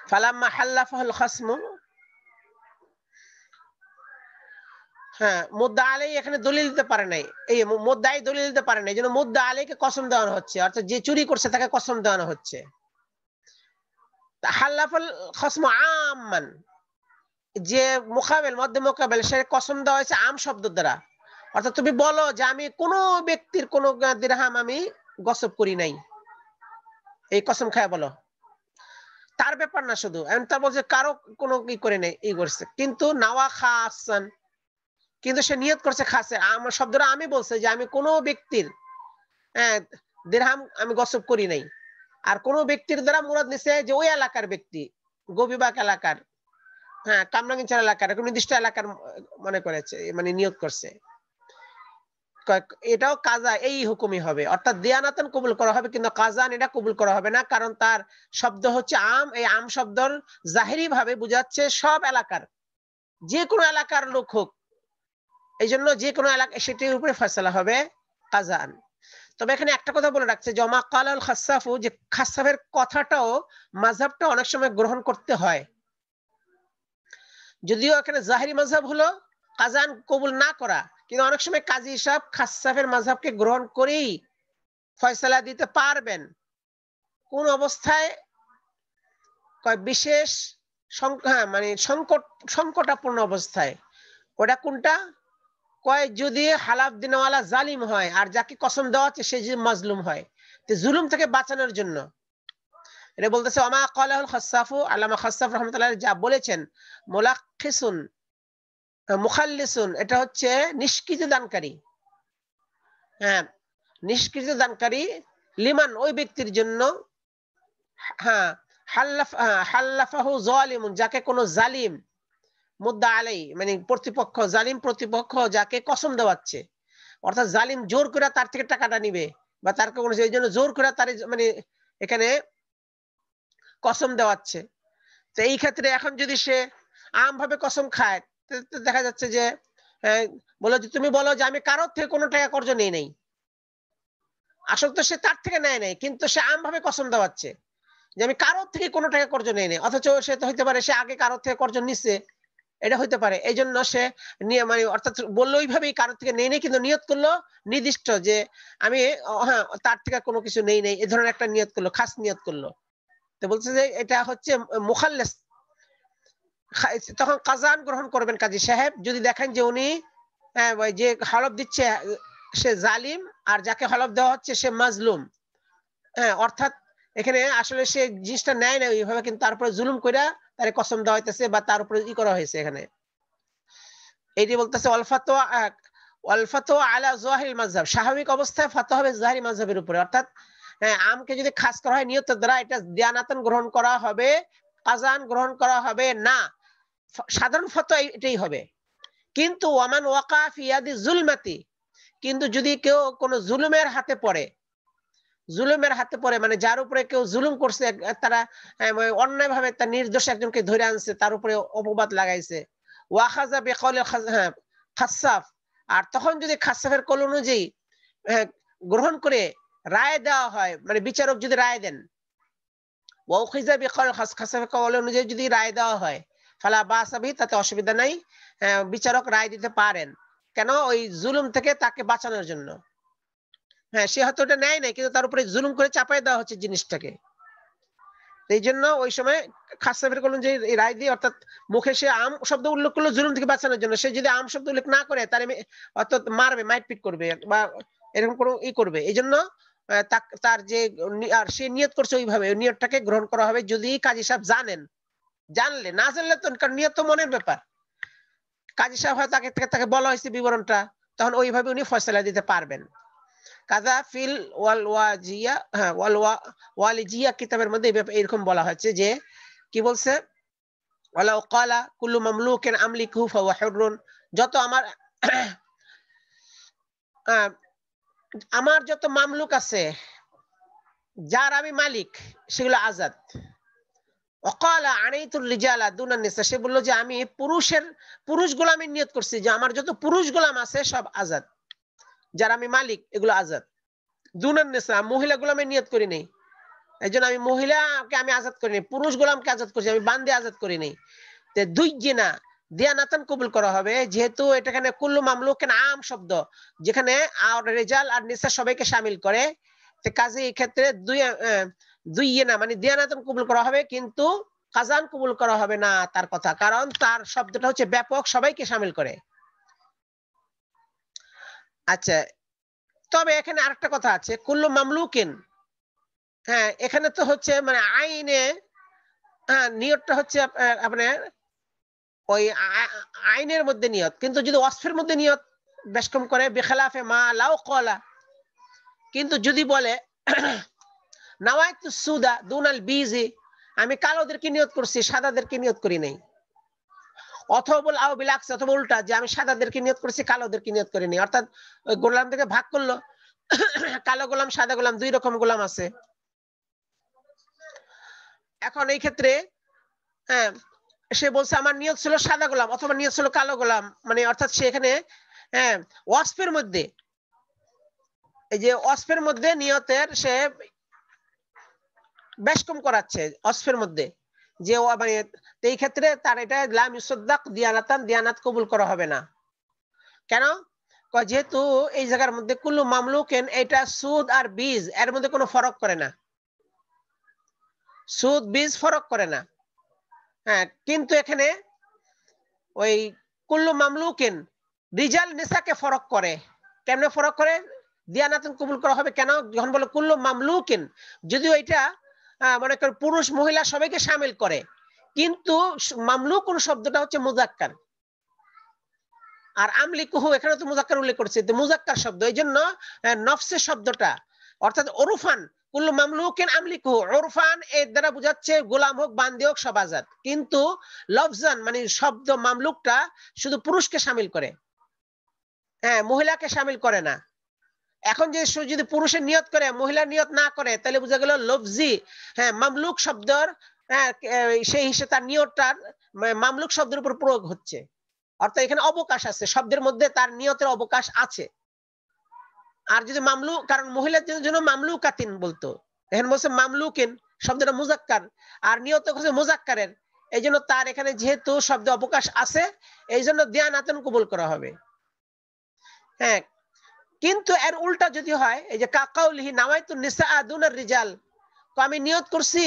ফালাম্মা হাল্লাফাহুল খাসমু, হ্যাঁ, মুদ্দা আলাই এখানে দলিল দিতে পারে নাই, এই মুদ্দাই দলিল দিতে পারে নাই, এই জন্য মুদ্দা আলাইকে কসম দেওয়ানো হচ্ছে, অর্থাৎ যে চুরি করছে তাকে কসম দেওয়ানো হচ্ছে। হাল্লাফাল খাসমু আম্মান, যে মুকাবেল মোকাবেল সে কসম দেওয়া হয়েছে আম শব্দ দ্বারা, অর্থাৎ তুমি বলো যে আমি কোনো ব্যক্তির কোনো দিরহাম আমি গসব করি নাই, এই কসম খায় বলো। তার ব্যাপার না শুধু, তার বলছে কারো কোনো কি করে নেই, এই করছে, কিন্তু নাওয়া খাসান, কিন্তু সে নিয়ত করছে খাসে, আমার শব্দটা আমি বলছে যে আমি কোনো ব্যক্তির দিরহাম আমি গসব করি নাই। আর কোন ব্যক্তির দ্বারা মুরাদ নিছে যে ওই এলাকার ব্যক্তি, গোবিবাগ এলাকার, হ্যাঁ, কামরাঙ্গিনচার এলাকার, নির্দিষ্ট এলাকার মনে করেছে, মানে নিয়ত করছে, এটাও কাজা এই হুকুমই হবে, অর্থাৎ দিয়ানাতান কবুল করা হবে, কিন্তু কাজান এটা কবুল করা হবে না, কারণ তার শব্দ হচ্ছে আম। এই আম শব্দর জাহিরি ভাবে বোঝাচ্ছে সব এলাকার, যে কোনো এলাকার লোক হোক, এই জন্য যে কোনো এলাকা সেটির উপরে ফয়সালা হবে কাজান। তবে এখানে একটা কথা বলে রাখছে, জমা কালাল খাসসাফু, যে খাসসাফের কথাটাও মাযহাবটা অনেক সময় গ্রহণ করতে হয়, যদিও এখানে জাহিরি মাযহাব হলো কাজান কবুল না করা, কিন্তু অনেক সময় কাজী সাহেব খাসসাফের মাযহাবকে গ্রহণ করেই ফয়সালা দিতে পারবেন। কোন অবস্থায়? বিশেষ মানে সংকটাপূর্ণ অবস্থায়। ওটা কোনটা? কয় যদি হালাফ দিনওয়ালা জালিম হয় আর যাকে কসম দেওয়া হচ্ছে সে যদি মাজলুম হয়, তো জুলুম থেকে বাঁচানোর জন্য এটা বলতেছে। ওমা ক্বালাহুল খাসসাফু, আল্লামা খাসসাফ রাহমাতুল্লাহ যা বলেছেন, মুলাক্খিসুন মুখাল্লিসুন, এটা হচ্ছে নিষ্কৃত দানকারী, হ্যাঁ, নিষ্কৃত দানকারী, লিমান ওই ব্যক্তির জন্য, হ্যাঁ, হাল্লাফাহু যালিমুন, যাকে কোন জালিম, মুদ্দা আলাই মানে প্রতিপক্ষ, জালিম প্রতিপক্ষ যাকে কসম দেওয়াচ্ছে, অর্থাৎ জালিম জোর করে তার থেকে টাকাটা নিবে বা তার কোনো সেই জন্য জোর করে তার মানে এখানে কসম দেওয়াচ্ছে। তো এই ক্ষেত্রে এখন যদি সে আম ভাবে কসম খায়, দেখা যাচ্ছে যে বলো যে তুমি বলো যে আমি কারোর থেকে কোনো টাকা কর্জ নেই নাই, আসল তো সে তার থেকে নেয় নাই, কিন্তু সে আম ভাবে কসম দেওয়াচ্ছে যে আমি কারোর থেকে কোনো টাকা কর্জ নেই নাই, অথচ সে তো হইতে পারে সে আগে কারোর থেকে কর্জ নিচ্ছে, এটা হইতে পারে। এই জন্য সে নিয়ে মানে অর্থাৎ বললো ওইভাবেই কারোর থেকে নেই নেই, কিন্তু নিয়ত করলো নির্দিষ্ট যে আমি হ্যাঁ তার থেকে কোনো কিছু নেই নেই, এই ধরনের একটা নিয়ত করলো, খাস নিয়ত করলো। তো বলছে যে এটা হচ্ছে মুখাল্লিস। তখন কাজান গ্রহণ করবেন কাজী সাহেব যদি দেখেন যে উনি যে হলফ দিচ্ছে সে জালিম আর যাকে হলফ দেওয়া হচ্ছে সে মাজলুম, হ্যাঁ, অর্থাৎ এখানে আসলে সে জিনিসটা নেয় না ওইভাবে, কিন্তু তারপরে জুলুম কইরা তার কসম দেওয়া হইতেছে বা তার উপরে ই করা হয়েছে। এখানে এইটি বলতেছে ওয়াল ফাতওয়া আলা যাহিরিল মাযহাব, স্বাভাবিক অবস্থায় ফাতওয়া হবে যাহিরি মাযহাবের উপরে, অর্থাৎ আমকে যদি খাস করা হয় নিয়তের দ্বারা, এটা দিয়ানাতান গ্রহণ করা হবে, কাজান গ্রহণ করা হবে না, সাধারণ ফাতওয়া এটাই হবে। কিন্তু ওয়ামান ওয়াকা ফি ইয়াদি যুলমাতি, কিন্তু যদি কেউ কোনো জুলুমের হাতে পড়ে, জুলুমের হাতে পড়ে মানে যার উপরে কেউ জুলুম করছে, তারা অন্যায়ভাবে তার নির্দোষ একজনকে ধরে আনছে, তার উপরে অপবাদ লাগাইছে, ওয়াখাযা বিকাউলিল খাসাফ, আর তখন যদি খাসাফের কল অনুযায়ী গ্রহণ করে রায় দেওয়া হয়, মানে বিচারক যদি রায় দেন, ওয়াখিযা বিকাউলিল খাসাফের কল অনুযায়ী যদি রায় দেওয়া হয়, ফালা বাসা বিহি, তাতে অসুবিধা নাই, বিচারক রায় দিতে পারেন। কেন? ওই জুলুম থেকে তাকে বাঁচানোর জন্য। হ্যাঁ, সে হয়তো ওটা নেয় নাই, কিন্তু তার উপরে জুলুম করে চাপাই দেওয়া হচ্ছে জিনিসটাকে। এই জন্য ওই সময় খাসাফের কল অনুযায়ী রায় দিয়ে, অর্থাৎ মুখে সে আম শব্দ উল্লেখ করলো জুলুম থেকে বাঁচানোর জন্য, সে যদি আম শব্দ উল্লেখ না করে তার অর্থাৎ মারবে, মাইটপিট করবে বা এরকম কোনো করবে। এই জন্য তার যে আর সে নিয়ত করছে ওইভাবে, ওই নিয়তটাকে গ্রহণ করা হবে যদি কাজী সাহেব জানেন। জানলে, না জানলে তো, কারণ নিয়ত তো মনের ব্যাপার। কাজী সাহেব হয় তাকে বলা হয়েছে বিবরণটা, তখন ওইভাবে উনি ফয়সালা দিতে পারবেন। কাজা ফিল ওয়াল ওয়াজিয়া, হ্যাঁ ওয়াল ওয়ালিজিয়া কিতাবের মধ্যে এরকম বলা হচ্ছে যে, কি বলছে, ওয়ালাউ ক্বালা কুল্লু মামলুকিন আমলিকুহু ফাহুয়া হুররুন, যত আমার যত মামলুক আছে, যার আমি মালিক, সেগুলো আজাদ। ওয়াকালা আনাইতুর রিজালা দুনান নিসা, সে বলল যে আমি পুরুষ গোলামের নিয়ত করছি, যে আমার যত পুরুষ গোলাম আছে সব আজাদ, যারা আমি মালিক এগুলো আজাদ। দুনান নিসা, মহিলা গোলামের নিয়ত করি নেই, এই জন্য আমি মহিলাকে আমি আজাদ করি নেই, পুরুষ গোলামকে আজাদ করছি, আমি বান্দে আজাদ করি নেই। দুই জিনা দিয়ানাতান কবুল করা হবে, যেহেতু এখানে কুল্লু মামলুকিন আম শব্দ, যেখানে রেজাল আর নিসা সবাইকে শামিল করে, কাজে এই ক্ষেত্রে দুই ইনা মানে দিয়ানাতান কবুল করা হবে, কিন্তু কাজান কবুল করা হবে না তার কথা, কারণ তার শব্দটা হচ্ছে ব্যাপক, সবাইকে শামিল করে। আচ্ছা, তবে এখানে আরেকটা কথা আছে, কুল্লু মামলুকিন, হ্যাঁ এখানে তো হচ্ছে মানে আইনে, হ্যাঁ নিয়তটা হচ্ছে আপনার ওই আইনের মধ্যে নিয়ত, কিন্তু যদি ওয়াসফের মধ্যে নিয়ত বেশ কম করে, বেখেলাফে মা লাউ ক্বালা, কিন্তু যদি বলে নাওয়াইতু সুদা দুনাল বিজি, আমি কালোদেরকে নিয়ত করছি, সাদাদেরকে নিয়ত করি নাই, অথবা বল আও বিলাক্স, অথবা উল্টা, যে আমি সাদাদেরকে নিয়ত করছি, কালোদেরকে নিয়ত করি নাই, অর্থাৎ ওই গোলামদেরকে ভাগ করলো, কালো গোলাম সাদা গোলাম দুই রকম গোলাম আছে। এখন এই ক্ষেত্রে হ্যাঁ সে বলছে আমার নিয়ত ছিল সাদা গোলাম অথবা নিয়ত ছিল কালো গোলাম, মানে অর্থাৎ সে এখানে হ্যাঁ ওয়াসফের মধ্যে, এই যে ওয়াসফের মধ্যে নিয়তের সে বেশ কম করাচ্ছে ওয়াসফের মধ্যে, যে মানে এই ক্ষেত্রে তার এটা লাম ইউসাদ্দাক দিয়ানাতান, দিয়ানাত কবুল করা হবে না। কেন? যেহেতু এই জায়গার মধ্যে কুল্লু মামলুকিন, এটা সুদ আর বীজ এর মধ্যে কোনো ফরক করে না, সুদ বীজ ফরক করে না। হ্যাঁ, কিন্তু এখানে ওই কুল্লু মামলুকিন রিজাল নিসাকে ফরক করে। কেমনে ফরক করে? দিয়ানাতুন কবুল করা হবে কেন? যখন বলে কুল্লু মামলুকিন, যদিও এটা মনে করেন পুরুষ মহিলা সবাইকে শামিল করে, কিন্তু মামলুকুন শব্দটা হচ্ছে মুজাক্কার, আর আমলিকুহু এখানে তো মুজাক্কার উল্লেখ করছে, তো মুজাক্কার শব্দ, এই জন্য নফসের শব্দটা অর্থাৎ ওরফান, কুল্লু মামলুকিন আমলিকুহু, ওরফান এর দ্বারা বোঝাচ্ছে গোলাম হোক বান্দি হোক সব আজাদ, কিন্তু লফজান মানে শব্দ মামলুকটা শুধু পুরুষকে শামিল করে, হ্যাঁ মহিলাকে শামিল করে না। এখন যে যদি পুরুষের নিয়ত করে মহিলার নিয়ত না করে, তাহলে বোঝা গেল লফজি হ্যাঁ মামলুক শব্দের সেই হিসেবে তার নিয়তটার মামলুক শব্দের উপর প্রয়োগ হচ্ছে, অর্থাৎ এখানে অবকাশ আছে, শব্দের মধ্যে তার নিয়তের অবকাশ আছে। আর যদি মামলুক, কারণ মহিলার জন্য মামলুকাতিন বলতো, এখানে বলছে মামলুকিন, শব্দটা মুজাক্কার আর নিয়ত হচ্ছে মুজাক্কারের, এই জন্য তার এখানে যেহেতু শব্দ অবকাশ আছে, এই জন্য দিয়ানাতুন কবুল করা হবে। হ্যাঁ, কিন্তু এর উল্টা যদি হয়, এই যে কাকাউলিহি নাওয়াইতুন নিসা দুনার রিজাল, তো আমি নিয়ত করছি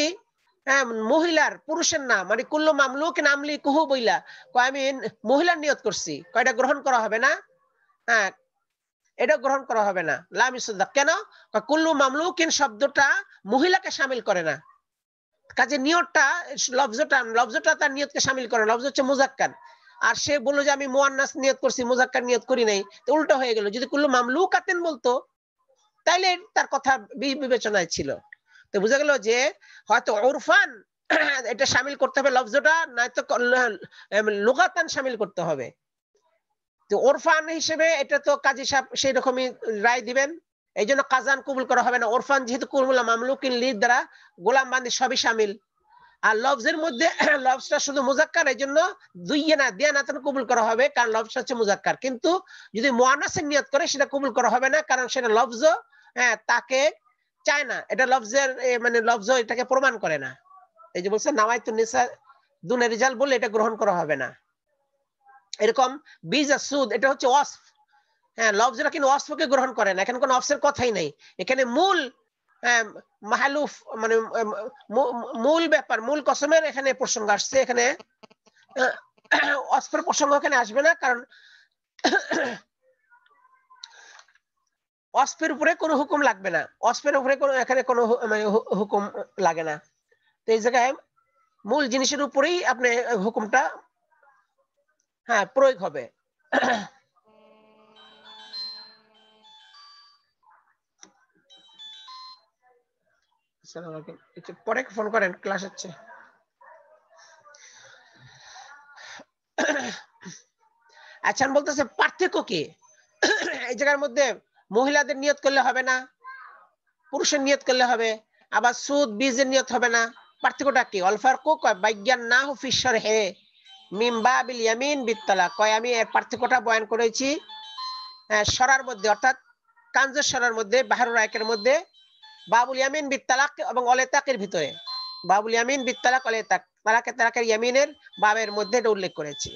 হ্যাঁ মহিলার, পুরুষের না, মানে কুল্লু মামলুকিন আমলিকুহু বইলা আমি মহিলার নিয়ত করছি, এটা গ্রহণ করা হবে না। হ্যাঁ, এটা গ্রহণ করা হবে না, লাম ইউসাদ্দাক। কেন? কুল্লু মামলুকিন শব্দটা মহিলাকে শামিল করে না, কাজে নিয়তটা লফজটা তার নিয়তকে শামিল করে, লফজ হচ্ছে মুজাক্কার, আর সে বললো যে আমি মুয়ান্নাস নিয়ত করছি, মুজাক্কার নিয়ত করি নাই, তো উল্টা হয়ে গেল। যদি কুল্লু মামলুকাতিন বলতো তাইলে তার কথা বিবেচনায় ছিল। তো বোঝা গেল যে হয়তো উরফান এটা শামিল করতে হবে লফজটা, নয়তো লুগাতান শামিল করতে হবে। তো ওরফান হিসেবে এটা তো কাজী সাহেব সেই রকমই রায় দিবেন, এই জন্য কাজান কবুল করা হবে না। ওরফান যেহেতু কুলমুলা মামলুকিন লিদ দ্বারা গোলাম বান্দি সবই শামিল। আর লফজের মধ্যে লফজটা শুধু মুজাক্কার, এই জন্য দিয়ানাতান কবুল করা হবে, কারণ লফজটা হচ্ছে মুজাক্কার। কিন্তু যদি মুআন্নাসের নিয়ত করে সেটা কবুল করা হবে না, কারণ সেটা লফজ তাকে চায় না, এটা লফজের মানে লফজ এটাকে প্রমাণ করে না। এই যে বলছে নাওয়াইতু নিসা দুনে রিজাল বলে এটা গ্রহণ করা হবে না। এরকম বিজা সুদ এটা হচ্ছে ওয়াসফ, লফজরা কিন্তু ওয়াসফকে গ্রহণ করে না, এখানে কোনো ওয়াসফের কথাই নাই। এখানে মূল মাহলুফ মানে মূল ব্যাপার, মূল কসমের এখানে প্রসঙ্গ আসছে, এখানে ওয়াসফের প্রসঙ্গ এখানে আসবে না, কারণ ওয়াসফের উপরে কোনো হুকুম লাগবে না, ওয়াসফের উপরে কোনো এখানে কোনো মানে হুকুম লাগে না। তো এই জায়গায় মূল জিনিসের উপরেই আপনি হুকুমটা প্রয়োগ হবে। একটু পরে ফোন করেন, ক্লাস হচ্ছে। আচ্ছা বলতেছে পার্থক্য কি এই জায়গার মধ্যে? মহিলাদের নিয়ত করলে হবে না, পুরুষের নিয়ত করলে হবে, আবার সুদ বীজের নিয়ত হবে না। পার্থক্যটা কি? অল ফারকু কয় বাইয়ান নাহু ফি শারহি মিন বাবিল ইয়ামিন বিত-তালাক, কয় আমি এর পার্থক্যটা বয়ান করেছি শরার মধ্যে, অর্থাৎ কানজের শরার মধ্যে, বাহরুল রায়কের মধ্যে, বাবুল ইয়ামিন বিত-তালাক এবং অলেতাকের ভিতরে। বাবুল ইয়ামিন বিত-তালাক অলেতাক, তালাকের ইয়ামিনের বাবের মধ্যে এটা উল্লেখ করেছি।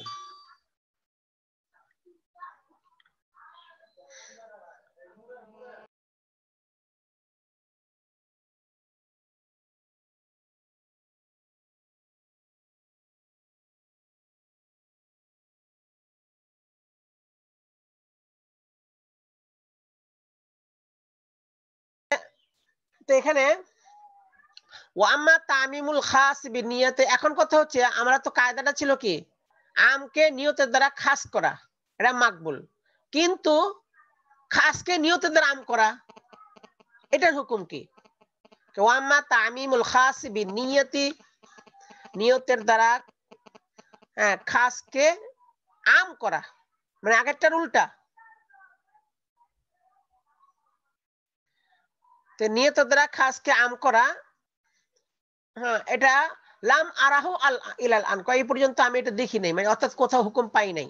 তো এখানে ওয়াম্মা তামিমুল খাস বিনিয়াতে, এখন কথা হচ্ছে আমরা তো কায়দাটা ছিল কি আমকে নিয়তের দ্বারা খাস করা, এটা মাকবুল, কিন্তু খাসকে নিয়তের দ্বারা আম করা এটার হুকুম কি? ওয়াম্মা তামিমুল খাস বিনিয়াতি, নিয়তের দ্বারা খাসকে আম করা, মানে আগেরটার উল্টা। তো নিয়তের দ্বারা খাসকে আম করা, এটা লাম আরাহু আল ইলাল আন, এই পর্যন্ত আমি এটা দেখি নাই, মানে অর্থাৎ কোথাও হুকুম পাই নাই।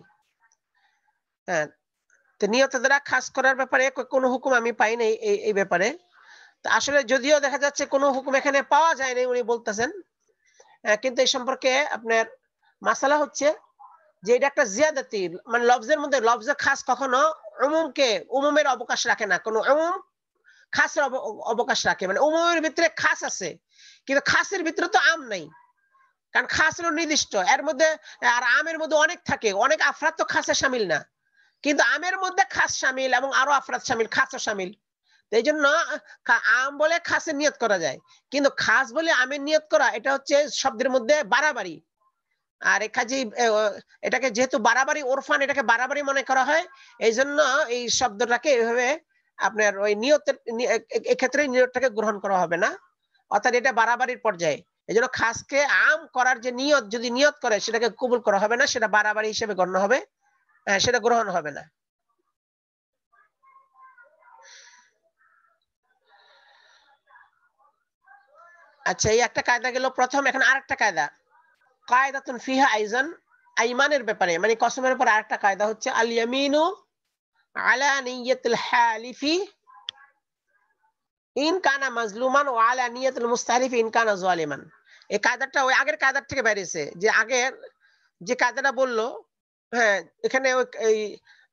তো নিয়তের দ্বারা খাস করার ব্যাপারে কোনো হুকুম আমি পাই নাই এই ব্যাপারে। তো আসলে যদিও দেখা যাচ্ছে কোনো হুকুম এখানে পাওয়া যায় নাই উনি বলতেছেন, কিন্তু এই সম্পর্কে আপনার মাসালা হচ্ছে যে এটা একটা জিয়াদাতি, মানে লফজের মধ্যে লফজে খাস কখনো উমুমের অবকাশ রাখে না, কোনো উমুম খাসের অবকাশ রাখে, মানে উমুমের ভিতরে খাস আছে কিন্তু খাসের ভিতরে তো আম নাই, কারণ খাস হলো নির্দিষ্ট, এর মধ্যে আর আমের মধ্যে অনেক থাকে, অনেক আফরাদ তো খাসে শামিল না, কিন্তু আমের মধ্যে খাস শামিল এবং আরো আফরাদ শামিল, খাসও শামিল। এই জন্য আম বলে খাসের নিয়ত করা যায়, কিন্তু খাস বলে আমের নিয়ত করা এটা হচ্ছে শব্দের মধ্যে বাড়াবাড়ি। আর এটাকে যেহেতু বাড়াবাড়ি ওরফান, এটাকে বাড়াবাড়ি মনে করা হয়, এই জন্য এই শব্দটাকে এইভাবে আপনার ওই নিয়তের এক্ষেত্রে নিয়তটাকে গ্রহণ করা হবে না, অর্থাৎ এটা বাড়াবাড়ির পর্যায়ে। এই জন্য খাসকে আম করার যে নিয়ত যদি নিয়ত করে সেটাকে কবুল করা হবে না, সেটা বাড়াবাড়ি হিসেবে গণ্য হবে, সেটা গ্রহণ হবে না। আচ্ছা এই একটা কায়দা গেল প্রথম। এখন আরেকটা কায়দা, কায়দাতুন ফিহা আইজান, আইমানের ব্যাপারে মানে কসমের উপর আরেকটা কায়দা হচ্ছে আল ইয়ামিনু আলা নিয়াতিল হালিফি ইন কানা মাজলুমান ওয়া আলা নিয়াতিল মুস্তাহলিফি ইন কানা যালিমান। এই কায়দাটা ওই আগের কায়দার থেকে বেরিয়েছে, যে আগের যে কায়দাটা বললো এখানে এই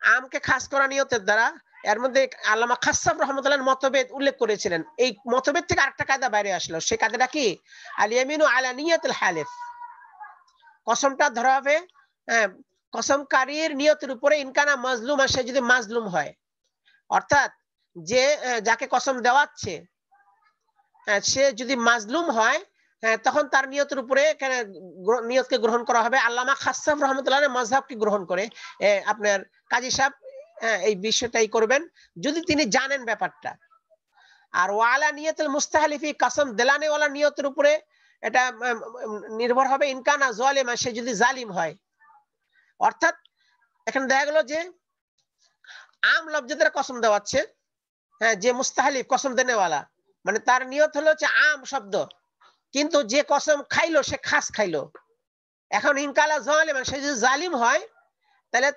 আমকে খাস করা নিয়তের দ্বারা, এর মধ্যে আল্লামা খাসসাব রহমাতুল্লাহ মতভেদ উল্লেখ করেছিলেন, এই মতভেদ থেকে আরেকটা কায়দা বাইরে আসলো। সেই কায়দাটা কি? আল ইয়ামিনু আলা নিয়াতিল হালিফ, কসমটা ধরা হবে কসমকারীর নিয়তের উপরে, ইনকানা মাজলুম, সে যদি মাজলুম হয়, অর্থাৎ যে যাকে কসম দেওয়াচ্ছে সে যদি মাজলুম হয়, তখন তার নিয়তের উপরে নিয়তকে গ্রহণ করা হবে। আল্লামা খাসসাব রহমাতুল্লাহ মাযহাবকে গ্রহণ করে আপনার কাজী সাহেব এই বিষয়টাই করবেন যদি তিনি জানেন ব্যাপারটা। আর ওয়ালা নিয়তুল মুস্তাহলিফি, কসম দেলানে ওয়ালা নিয়তের উপরে এটা নির্ভর হবে ইনকানা যালিমা, সে যদি জালিম হয়, অর্থাৎ এখানে দেখা গেল যে আম লফজের কসম দেওয়াচ্ছে, হ্যাঁ, যে মুস্তাহলিফ কসম দেনেওয়ালা, মানে তার নিয়ত হলো যে আম শব্দ, কিন্তু যে কসম খাইলো সে খাস খাইলো। এখন ইনকালা জালিম, সে যদি জালিম হয় তাহলে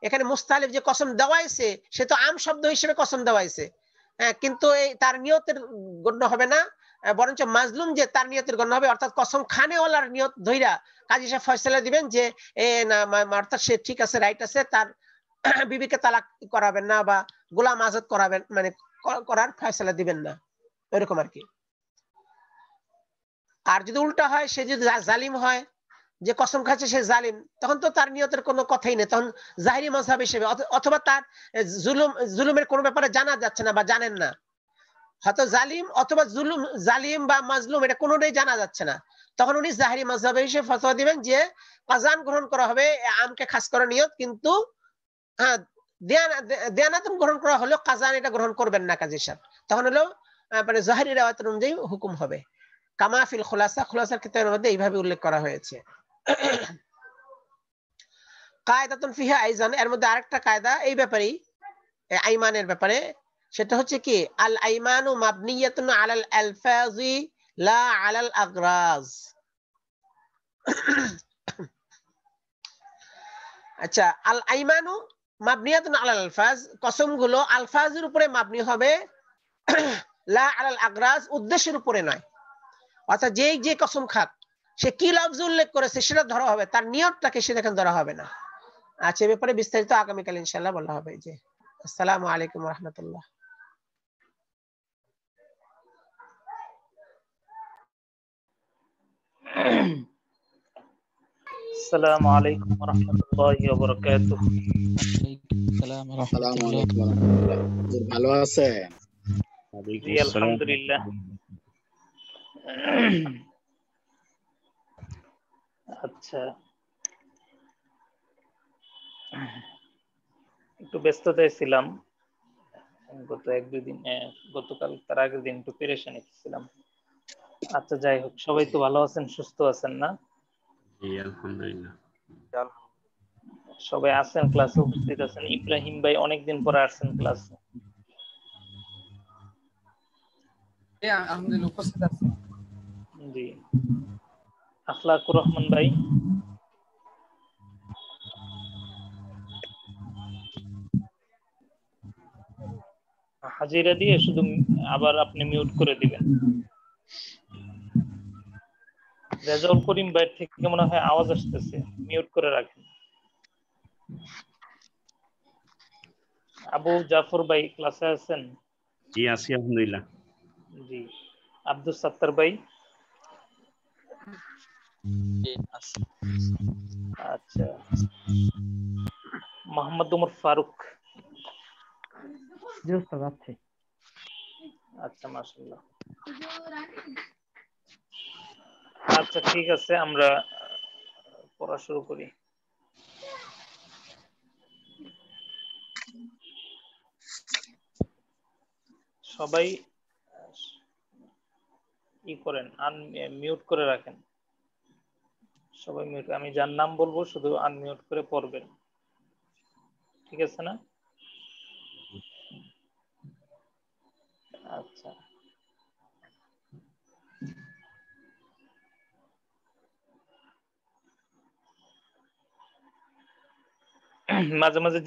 এখানে মুস্তাহলিফ যে কসম দেওয়াইছে সে তো আম শব্দ হিসেবে কসম দেওয়াইছে, হ্যাঁ, কিন্তু এই তার নিয়তের গণ্য হবে না, বরঞ্চ মাজলুম যে তার নিয়তের গণ্য হবে। অর্থাৎ কসম খানেওয়ালার নিয়ত ধইরা কাজী সাহেব ফয়সালা দিবেন যে না, অর্থাৎ সে ঠিক আছে, রাইট আছে, তার বিবিকে তালাক করাবেন না বা গোলাম আজাদ করাবেন, মানে করার ফয়সালা দিবেন না, এরকম আর কি। আর যদি উল্টা হয়, সে যদি জালিম হয়, যে কসম খাচ্ছে সে জালিম, তখন তো তার নিয়তের কোনো কথাই নেই, তখন জাহিরি মাযহাব হিসেবে, অথবা তার জুলুমের কোনো ব্যাপারে জানা যাচ্ছে না বা জানেন না, হয়তো জালিম অথবা জালিম বা মাজলুম এটা কোনোটাই জানা যাচ্ছে না, তখন উনি জাহিরি মাযহাব হিসেবে ফতোয়া দিবেন যে কাজান গ্রহণ করা হবে আমকে খাস করে নিয়ত, কিন্তু হ্যাঁ দেয়ানাতুন গ্রহণ করা হলো, কাজান এটা গ্রহণ করবেন না কাজী সাহেব, তখন হলো মানে জাহিরি রিওয়ায়াত অনুযায়ী হুকুম হবে। কামা ফিল খুলাসা, খুলাসার কিতাবের মধ্যে এইভাবে উল্লেখ করা হয়েছে। কায়দাতুন ফিহা আইজান, এর মধ্যে আরেকটা কায়দা এই ব্যাপারেই, আইমানের ব্যাপারে, সেটা হচ্ছে কি আল আইমানু মাবনিয়াতুন আলাল আলফাজি লা আলাল আগরাজ। আচ্ছা, আল আইমানু মাবনিয়াতুন আলাল আলফাজ, কসমগুলো আলফাজের উপরে মাবনি হবে, লা আলাল আগরাজ, উদ্দেশ্যের উপরে নয়। অর্থাৎ যেই যে কসম খাক সে কি লফজ উল্লেখ করেছে সেটা ধরা হবে, তার নিয়তটাকে সে দেখেন ধরা হবে না। আচ্ছা, এ ব্যাপারে বিস্তারিত আগামীকাল ইনশাআল্লাহ বলা হবে। জি, আসসালামু আলাইকুম ওয়া রাহমাতুল্লাহ। আসসালামু আলাইকুম ওয়া রাহমাতুল্লাহি ওয়া বারাকাতুহু। আসসালামু আলাইকুম ওয়া রাহমাতুল্লাহ। ভালো আছেন? জি আলহামদুলিল্লাহ। আচ্ছা, একটু ব্যস্ততায় ছিলাম গত এক দুই দিন, গতকাল তার আগের দিন একটু পেরেশানি ছিলাম। আচ্ছা, যাই হোক, সবাই তো ভালো আছেন, সুস্থ আছেন না? জি আলহামদুলিল্লাহ। সবাই আছেন, ক্লাসে উপস্থিত আছেন। ইব্রাহিম ভাই অনেকদিন পরে আসছেন ক্লাসে। আলহামদুলিল্লাহ উপস্থিত আছি। জি, আখলাকুর রহমান ভাই। হাজিরা দিয়ে শুধু আবার আপনি মিউট করে দিবেন। রেজাউল করিম ভাই থেকে মনে হয় আওয়াজ আসতেছে, মিউট করে রাখেন। আবু জাফর ভাই ক্লাসে আছেন? জি আছি আলহামদুলিল্লাহ। জি, আব্দুল সাত্তার ভাই? আচ্ছা, মোহাম্মদ উমর ফারুক? জি ওস্তাদ আছি। আচ্ছা, মাশাআল্লাহ। আচ্ছা, ঠিক আছে, আমরা পড়া শুরু করি। সবাই ই করেন, মিউট করে রাখেন সবাই। মিউট, আমি যার নাম বলবো শুধু আনমিউট করে পড়বেন, ঠিক আছে না? আচ্ছা, মাঝে মাঝে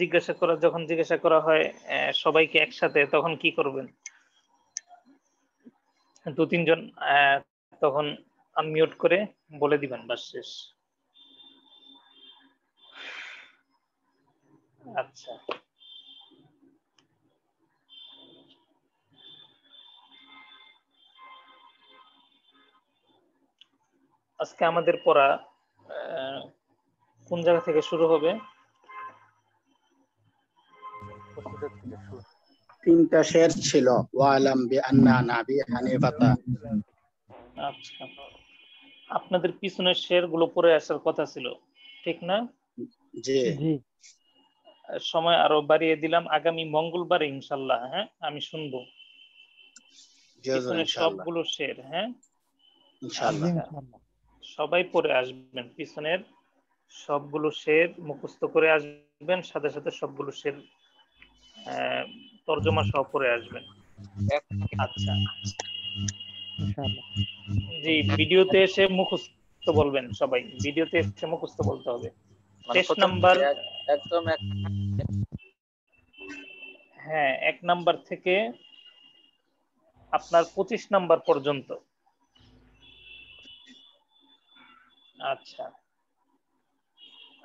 যখন জিজ্ঞাসা করা হয় সবাইকে একসাথে, তখন কি করবেন? দু তিনজন তখন আনমিউট করে বলে দিবেন, বাস শেষ। আচ্ছা, আজকে আমাদের পড়া কোন জায়গা থেকে শুরু হবে? তিনটা শের ছিল, ওয়ালাম বিআন্না নাবি হানিফাতা। আচ্ছা, আপনাদের পিছনের শের গুলো পড়ে আসার কথা ছিল, ঠিক না? জি জি। সময় আরো বাড়িয়ে দিলাম, আগামী মঙ্গলবার ইনশাল্লাহ। হ্যাঁ, আমি শুনবো পিছনের সবগুলো শের। হ্যাঁ, ইনশাআল্লাহ। সবাই পড়ে আসবেন পিছনের সবগুলো শের মুখস্থ করে আসবেন, সাথে সাথে সবগুলো শের তর্জমা সহ পড়ে আসবেন। আচ্ছা জি, ভিডিওতে এসে মুখস্থ বলবেন সবাই, ভিডিওতে এসে মুখস্থ বলতে হবে। টেস্ট নাম্বার একদম হ্যাঁ 1 নাম্বার থেকে আপনার 25 নাম্বার পর্যন্ত। আচ্ছা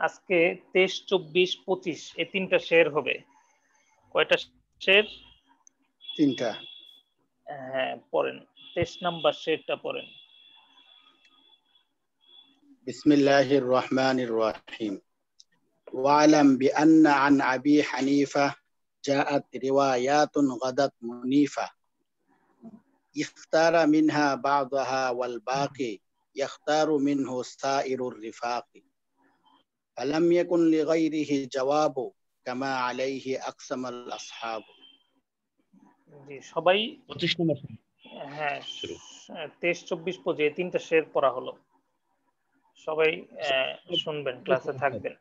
আজকে 23, 24, 25 এই 3টা শের হবে। কয়টা শের? 3টা। হ্যাঁ পড়েন, 23 নাম্বার শেরটা পড়েন। বিসমিল্লাহির রহমানির রহিম। ওয়ালাম বিআন্না আন আবি হানিফা জাআত রিওয়ায়াতুন গাদাত মুনিফা ইখতারা মিনহা বা'দাহা ওয়াল বাকি ইখতারু মিনহু সাইরুর রিফাকি ফালাম ইয়াকুন লিগাইরিহি জাওয়াবু কামা আলাইহি আকসামাল আসহাব। জি সবাই 25 নম্বর। হ্যাঁ 23, 24, 25 এই 3টা শের পড়া হলো। সবাই শুনবেন, ক্লাসে থাকবেন।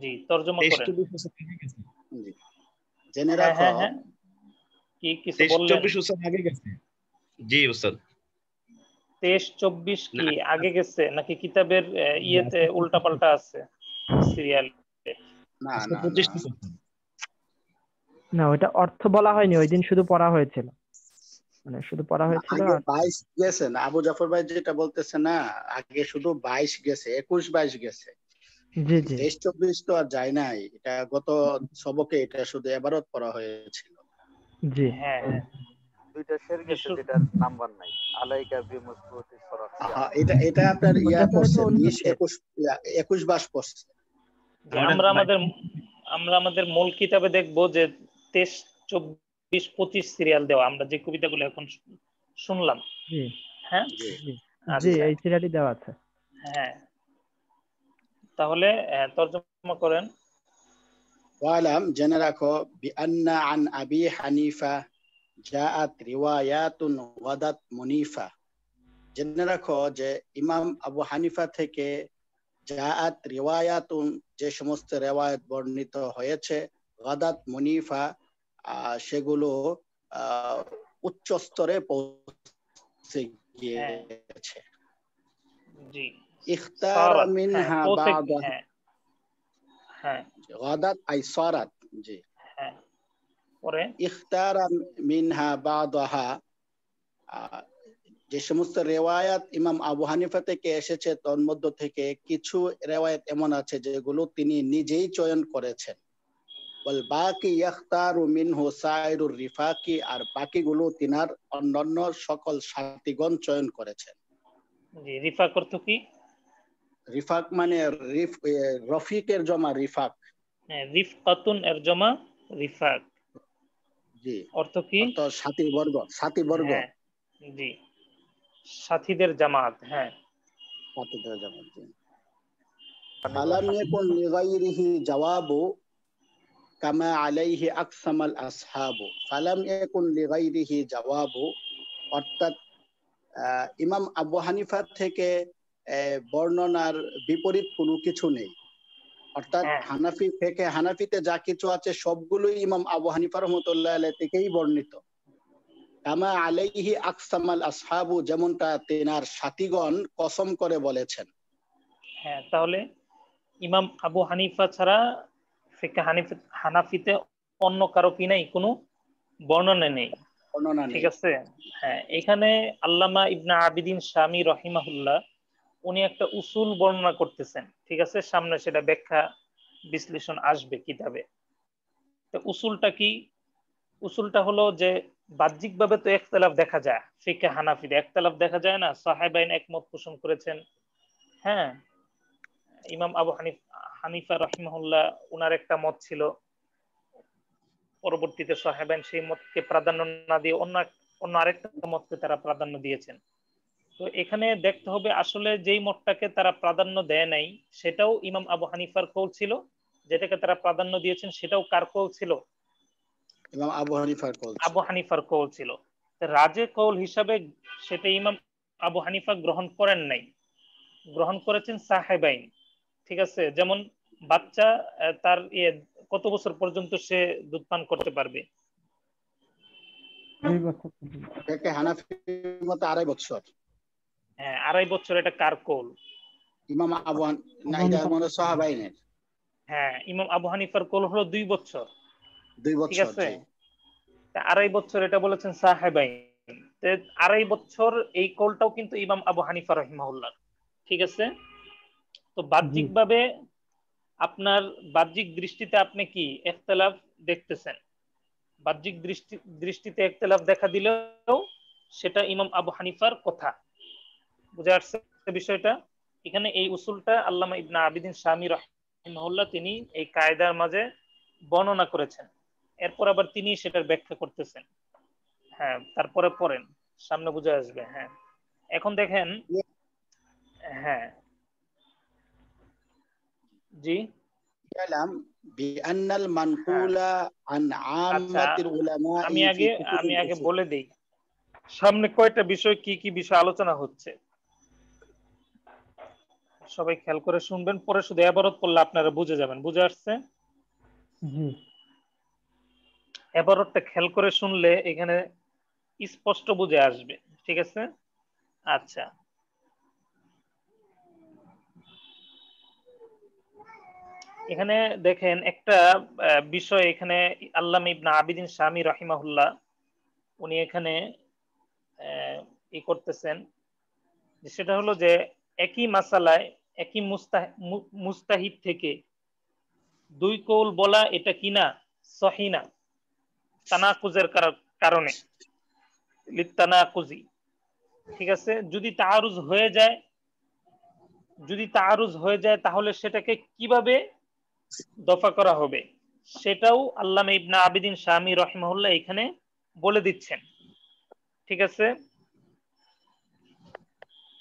জি তরজমা করেন। জেনে রাখো কি কিছু বললেন? 23, 24 আগে গেছে। জি উস্তাদ। 23, 24 কি আগে গেছে নাকি কিতাবের ইয়েতে উল্টাপাল্টা আছে সিরিয়াল? না না না ওটা অর্থ বলা হয়নি, ওই দিন শুধু পড়া হয়েছিল, মানে শুধু পড়া হয়েছিল। আগে 22 গেছে না, আবু জাফর ভাই যেটা বলতেছে না, আগে শুধু 22 গেছে, 21, 22 গেছে। জি জি 23, 24 তো আর যায় নাই। এটা গত সবকে এটা শুধু এবারত পড়া হয়েছিল। জি হ্যাঁ দুইটা শের গেছে যেটার নাম্বার নাই। আলাইকা বিমুসবুতি সরাফ। হ্যাঁ এটা আপনার ইয়া পড়ছে 20, 21, 22 পড়ছে। আমরা আমাদের মূল কিতাবে দেখবো যে 23, 24, 25 সিরিয়াল দেওয়া, আমরা যে কবিতাগুলো এখন শুনলাম। জি হ্যাঁ জি এই সিরিয়ালই দেওয়া আছে। হ্যাঁ তাহলে তরজমা করেন। ওয়ালাম জেনে রাখো বিআন্না আন আবি হানিফা জাআত রিওয়ায়াতুন গাদাত মুনিফা। জেনে রাখো যে ইমাম আবু হানিফা থেকে জাআত রিওয়ায়াতুন যে সমস্ত রিওয়ায়াত বর্ণিত হয়েছে, গাদাত মুনিফা সেগুলো উচ্চ স্তরে পৌঁছে গিয়েছে। জি ইখতারা মিনহা বা'দাহা। হ্যাঁ গাদাত আই সারাত। জি হ্যাঁ পরে ইখতারা মিনহা বা'দাহা, যে সমস্ত রেওয়ায়াত ইমাম আবু হানিফা থেকে এসেছে তার মধ্য থেকে কিছু রেওয়ায়াত এমন আছে যেগুলো তিনি নিজেই চয়ন করেছেন। ওয়াল বাকি ইখতারু মিনহু সাইরুর রিফাকি, আর বাকিগুলো তিনার অন্যান্য সকল সাথীগণ চয়ন করেছেন। জি রিফাক অর্থ কি? রিফাক মানে রফিকের জমা রিফাক। হ্যাঁ রিফকাতুন এর জমা রিফাক। জি অর্থ কি? অর্থ সাথীবর্গ। জি সাথীদের জামাত। হ্যাঁ সাথীদের জামাত। জি ফালাম ইয়াকুন লিগাইরিহি জাওয়াবু কামা আলাইহি আকসামাল আসহাবু। ফালাম ইয়াকুন লিগাইরিহি জাওয়াবু, অর্থাৎ ইমাম আবু হানিফা থেকে বর্ণনার বিপরীত কোনো কিছু নেই। অর্থাৎ হানাফিতে যা কিছু আছে সবগুলোই ইমাম আবু হানিফা রাহমাতুল্লাহ আলাইহি থেকেই বর্ণিত। কামা আলাইহি আকসামাল আসহাবু, যেমনটা তেনার সাথীগণ কসম করে বলেছেন। হ্যাঁ তাহলে ইমাম আবু হানিফা ছাড়া ফিকহে হানাফিতে অন্য কারো কি নাই, কোনো বর্ণনা নেই। ঠিক আছে। হ্যাঁ এখানে আল্লামা ইবনে আবিদিন শামী রহিমাহুল্লাহ উনি একটা উসুল বর্ণনা করতেছেন। ঠিক আছে, সামনে সেটা ব্যাখ্যা বিশ্লেষণ আসবে কিতাবে। তো উসুলটা কি? উসুলটা হলো যে বাহ্যিকভাবে তো ইখতিলাফ দেখা যায়, ফিকহে হানাফিতে ইখতিলাফ দেখা যায় না, সাহাবাইন একমত পোষণ করেছেন। হ্যাঁ ইমাম আবু হানিফা রহিমাহুল্লাহ উনার একটা মত ছিল, পরবর্তীতে সাহাবাইন সেই মতকে প্রাধান্য না দিয়ে অন্য আরেকটা মতকে তারা প্রাধান্য দিয়েছেন। তো এখানে দেখতে হবে আসলে যেই মতটাকে তারা প্রাধান্য দেয় নাই সেটাও ইমাম আবু হানিফার কৌল ছিল, যেটাকে তারা প্রাধান্য দিয়েছেন সেটাও কার কৌল ছিল? ইমাম আবু হানিফার কৌল ছিল। রাজে কৌল হিসাবে সেটা ইমাম আবু হানিফা গ্রহণ করেন নাই, গ্রহণ করেছেন সাহাবাইন। ঠিক আছে, যেমন বাচ্চা তার কত বছর পর্যন্ত সে দুধ পান করতে পারবে? 2 বছর। হানাফি মতে 2.5 বছর। হ্যাঁ, 2.5 বছর। এটা কার কৌল? ইমাম আবু না, এটা মানে সাহাবাইনের। হ্যাঁ, ইমাম আবু হানিফার কৌল হলো 2 বছর। 2 বছর, ঠিক আছে। 2.5 বছর এটা বলেছেন সাহাবাইন। 2.5 বছর এই কৌলটাও কিন্তু ইমাম আবু হানিফা রাহিমাহুল্লাহ। ঠিক আছে। তো বাহ্যিকভাবে আপনার বাহ্যিক দৃষ্টিতে আপনি কি ইখতিলাফ দেখতেছেন? বাহ্যিক দৃষ্টিতে ইখতিলাফ দেখা দিলেও সেটা ইমাম আবু হানিফার কথা। বুঝে আসছে বিষয়টা? এখানে এই উসুলটা আল্লামা ইবনে আবিদিন শামী রাহিমাহুল্লাহ তিনি এই কায়দার মাঝে বর্ণনা করেছেন। এরপর আবার তিনি সেটার ব্যাখ্যা করতেছেন। হ্যাঁ, তারপরে পড়েন, সামনে বুঝে আসবে। হ্যাঁ, এখন দেখেন। হ্যাঁ জি, বিআন্নাল মানকুলা আন আম্মাতিল উলামা। আমি আগে বলে দেই সামনে কয়টা বিষয়, কি কি বিষয় আলোচনা হচ্ছে। সবাই খেয়াল করে শুনবেন, পরে শুধু ইবারত পড়লে আপনারা বুঝে যাবেন। বুঝে আসছে? জি। ইবারতটা খেয়াল করে শুনলে এখানে স্পষ্ট বুঝে আসবে। ঠিক আছে। আচ্ছা, এখানে দেখেন একটা বিষয়। এখানে আল্লামা ইবনে আবিদিন শামী রাহিমাহুল্লাহ উনি এখানে ই করতেছেন, সেটা হলো যে একই মাসালায় একই মুস্তাহিদ থেকে 2 কৌল বলা এটা কিনা সহিহ না, তানাকুজের কারণে, লিতানাকুজি। ঠিক আছে। যদি তাআরুজ হয়ে যায় তাহলে সেটাকে কিভাবে দফা করা হবে সেটাও আল্লামা ইবনে আবিদিন শামী রাহিমাহুল্লাহ এখানে বলে দিচ্ছেন। ঠিক আছে,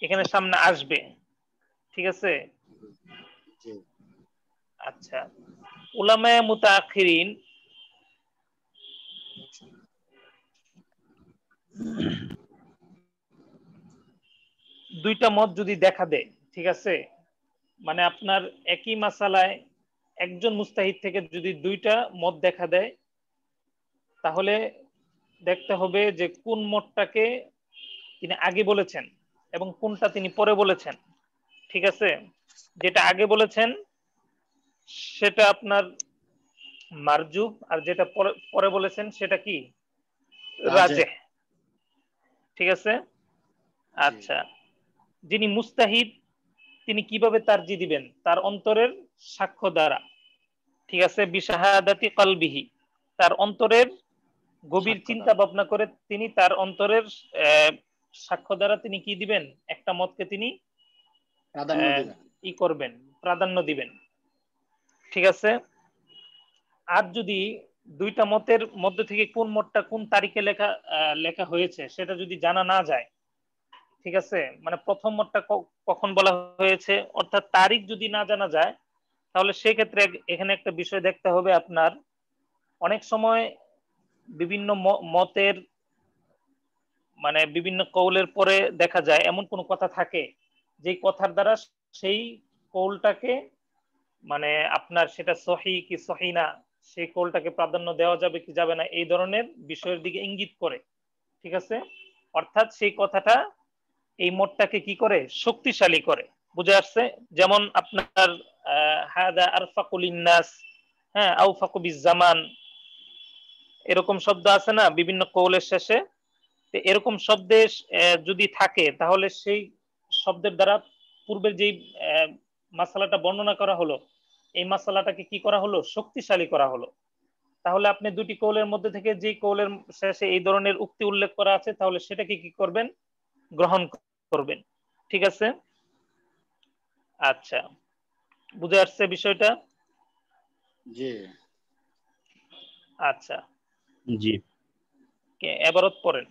এখানে সামনে আসবে। ঠিক আছে। আচ্ছা, উলামায়ে মুতাআখিরিন দুইটা মত যদি দেখা দেয়, ঠিক আছে, মানে আপনার একই মাসালায় একজন মুস্তাহিদ থেকে যদি 2টা মত দেখা দেয়, তাহলে দেখতে হবে যে কোন মতটাকে তিনি আগে বলেছেন এবং কোনটা তিনি পরে বলেছেন। ঠিক আছে। যেটা আগে বলেছেন সেটা আপনার মারজু, আর যেটা পরে বলেছেন সেটা কি রাজেহ। ঠিক আছে। আচ্ছা, যিনি মুস্তাহিদ তিনি কিভাবে তারজি দিবেন? তার অন্তরের সাক্ষ্য দ্বারা। ঠিক আছে, বিশাহাদাতি কলবিহি, তার অন্তরের গভীর চিন্তা ভাবনা করে তিনি তার অন্তরের সাক্ষ্য দ্বারা তিনি কি দিবেন? একটা মতকে তিনি প্রাধান্য দিবেন। ঠিক আছে। আর যদি 2টা মতের মধ্যে থেকে কোন মতটা কোন তারিখে লেখা হয়েছে সেটা যদি জানা না যায়, ঠিক আছে, মানে প্রথম মতটা কখন বলা হয়েছে অর্থাৎ তারিখ যদি না জানা যায়, তাহলে সেক্ষেত্রে এখানে একটা বিষয় দেখতে হবে আপনার। অনেক সময় বিভিন্ন মতের মানে বিভিন্ন কৌলের পরে দেখা যায় এমন কোন কথা থাকে যে কথার দ্বারা সেই কৌলটাকে মানে আপনার সেটা সহি কি সহি না, সেই কৌলটাকে প্রাধান্য দেওয়া যাবে কি যাবে না, এই ধরনের বিষয়ের দিকে ইঙ্গিত করে। ঠিক আছে। অর্থাৎ সেই কথাটা এই মতটাকে কি করে? শক্তিশালী করে। বুঝে আসছে? যেমন আপনার হাদা আরফাকুল ইন্নাস, হ্যাঁ, আউফাকু বিজ্জামান, এরকম শব্দ আছে না বিভিন্ন কৌলের শেষে? এরকম শব্দে যদি থাকে তাহলে সেই শব্দের দ্বারা পূর্বের যেই মাসালাটা বর্ণনা করা হলো এই মাসালাটাকে কি করা হলো? শক্তিশালী করা হলো। তাহলে আপনি 2টি কৌলের মধ্যে থেকে যে কৌলের শেষে এই ধরনের উক্তি উল্লেখ করা আছে তাহলে সেটাকে কি করবেন? গ্রহণ করবেন। ঠিক আছে। আচ্ছা, বুঝে আসছে বিষয়টা? জি। আচ্ছা জি, এবারত পড়েন।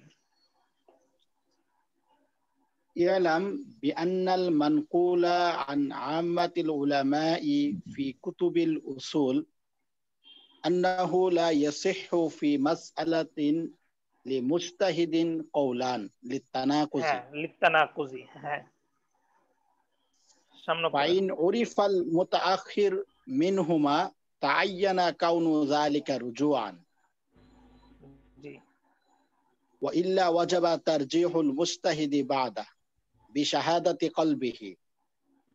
يعلم بأن المنقول عن عامة العلماء في كتب الأصول أنه لا يصح في مسألة لمجتهد قولان للتناقض। লিত্তানাকুজি। হ্যাঁ, সামনে ফাইন উরিফাল মুতাআখির মিনহুমা তাআয়্যানা কাউনু যালিকা রুজুআন জি ওয়া ইল্লা ওয়াজাবা তারজিহুল মুস্তাহিদি বাদা বিশাহাদাতি কলবিহি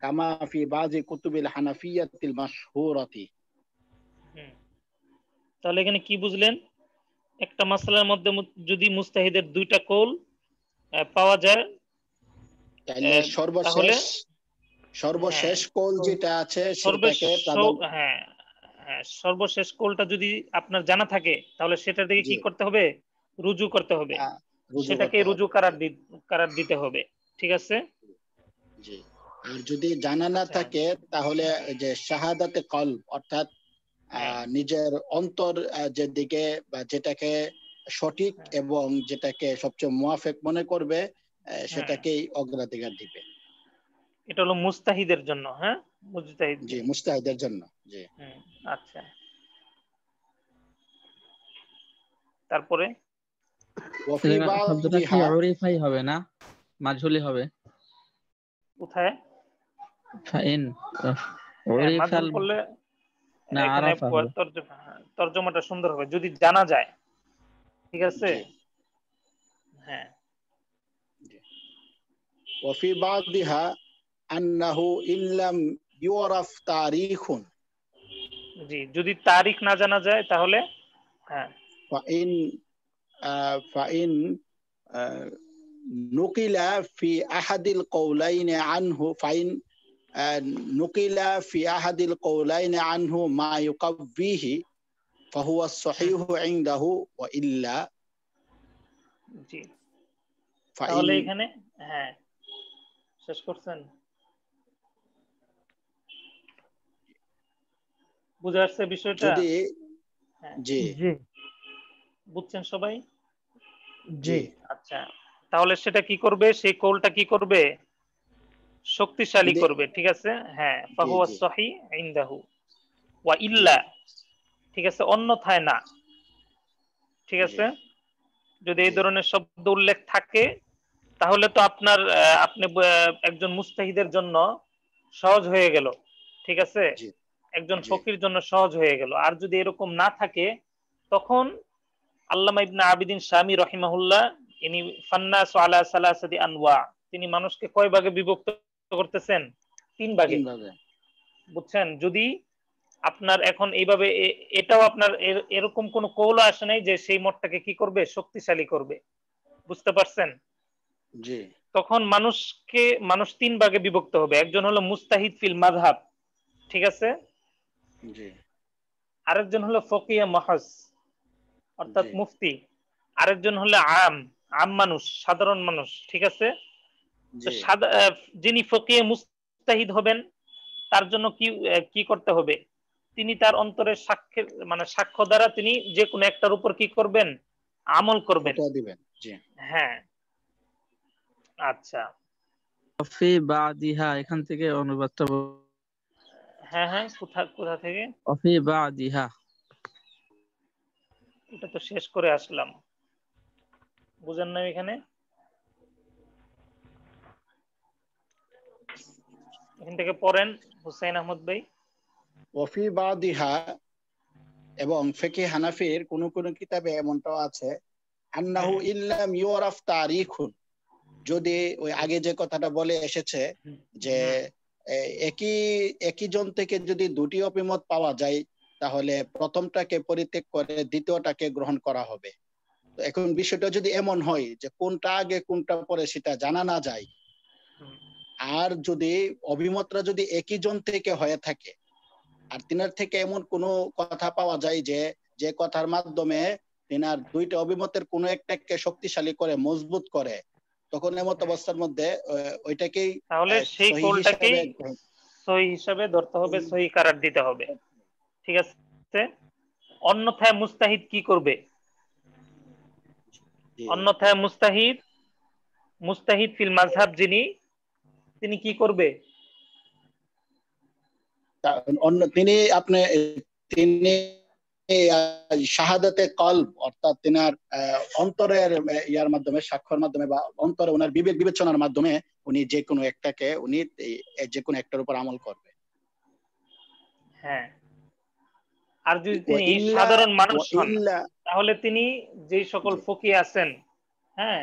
কামা ফি বাযি কুতুবিল হানাফিয়্যাতিল মাশহুরাতি। তাহলে এখানে কি বুঝলেন? একটা মাসলার মধ্যে যদি মুস্তাহিদের দুইটা কৌল পাওয়া যায় তাহলে সর্বশেষ কৌল যেটা আছে সেটাকে হ্যাঁ হ্যাঁ সর্বশেষ কৌলটা যদি আপনার জানা থাকে তাহলে সেটার দিকে কি করতে হবে? রুজু করতে হবে, সেটাকে রুজু কারার দিতে হবে। ঠিক আছে? জি। আর যদি জানা না থাকে তাহলে যে শাহাদাতে কলব অর্থাৎ নিজের অন্তর যেদিকে বা যেটাকে সঠিক এবং যেটাকে সবচেয়ে মুয়াফেক মনে করবে সেটাকেই অগ্রাধিকার দিবে। এটা হলো মুস্তাহিদের জন্য। হ্যাঁ মুস্তাহিদ, জি মুস্তাহিদের জন্য। জি আচ্ছা তারপরে শব্দটা কি উরিফাই হবে না মাজহুলি হবে? কোথায় ফাইন উরিফাল বললে না আরাফা হবে? তরজমাটা সুন্দর হবে যদি জানা যায়। ঠিক আছে? হ্যাঁ وفي بعضها أنه إن لم يعرف تاريخ জি যদি তারিখ না জানা যায় তাহলে হ্যাঁ فإن نقل في أحد القولين عنه فإن نقل في أحد القولين عنه ما يقويه فهو الصحيح عنده وإلا জি তাহলে এখানে হ্যাঁ শেষ করছেন? বুঝে আসছে বিষয়টা? জি জি বুঝছেন সবাই? জি আচ্ছা তাহলে সেটা কি করবে? সেই কৌলটা কি করবে? শক্তিশালী করবে। ঠিক আছে? হ্যাঁ ফাহুয়া সহিহ ইনদাহু ওয়া ইল্লা, ঠিক আছে, অন্যথায় না। ঠিক আছে? যদি এই ধরনের শব্দ উল্লেখ থাকে তাহলে তো আপনি একজন মুস্তাহিদের জন্য সহজ হয়ে গেল। ঠিক আছে? একজন ফকির জন্য সহজ হয়ে গেল। আর যদি এরকম না থাকে তখন আল্লামা ইবনে আবিদিন শামী রাহিমাহুল্লাহ ইনি ফান্নাসু আলা সালাসাতি আনওয়া, তিনি মানুষকে কয় ভাগে বিভক্ত করতেছেন? 3 ভাগে। বুঝছেন? যদি আপনার এখন এইভাবে এটাও আপনার এরকম কোন কৌল আসে নাই যে সেই মতটাকে কি করবে? শক্তিশালী করবে। বুঝতে পারছেন? জি। তখন মানুষ 3 ভাগে বিভক্ত হবে। একজন হলো মুস্তাহিদ ফিল মাযহাব। ঠিক আছে? জি। আরেকজন হলো ফকিহ মাহজ অর্থাৎ মুফতি, আরেকজন হলো আম মানুষ, সাধারণ মানুষ। ঠিক আছে? তো যিনি ফকিহ মুস্তাহিদ হবেন তার জন্য কি করতে হবে? তিনি তার অন্তরের সাক্ষ্য দ্বারা তিনি যে কোনো একটার উপর কি করবেন? আমল করবেন। হ্যাঁ আচ্ছা ফি বাদিহা এখান থেকে অনুবাদটা হ্যাঁ হ্যাঁ কোথা থেকে? ফি বাদিহা এটা তো শেষ করে আসলাম, বুঝেন না? এখানে এখান থেকে পড়েন হুসাইন আহমদ ভাই। ওফি বাদিহা এবং ফিকহ হানাফির কোন কোন কিতাবে এমনটাও আছে আন্নাহু ইল্লাম ইউরাফ তারিখুন, যদি ওই আগে যে কথাটা বলে এসেছে যে একই জন থেকে যদি দুটি অভিমত পাওয়া যায় তাহলে প্রথমটাকে পরিত্যাগ করে দ্বিতীয়টাকে গ্রহণ করা হবে। তো এখন বিষয়টা যদি এমন হয় যে কোনটা আগে কোনটা পরে সেটা জানা না যায়, আর যদি অভিমতটা যদি একই জন থেকে হয়ে থাকে আর তিনার থেকে এমন কোনো কথা পাওয়া যায় যে কথার মাধ্যমে তিনার দুইটা অভিমতের কোনো একটাকে শক্তিশালী করে মজবুত করে, তখন এমত অবস্থার মধ্যে ওইটাকেই তাহলে সেই কৌলটাকেই সহি হিসাবে ধরতে হবে, সহি কারার দিতে হবে। ঠিক আছে? অন্যথায় মুস্তাহিদ কি করবে? অন্যথায় মুস্তাহিদ ফিল মাযহাব তিনি কি করবে? তিনি শাহাদাতে কলব অর্থাৎ তিনার অন্তরের ইয়ার মাধ্যমে, সাক্ষ্যের মাধ্যমে বা অন্তরে ওনার বিবেক বিবেচনার মাধ্যমে উনি যে কোনো একটাকে উনি যে কোনো একটার উপর আমল করবে। হ্যাঁ, আর যদি তিনি সাধারণ মানুষ হন তাহলে তিনি যেই সকল ফকি আছেন, হ্যাঁ,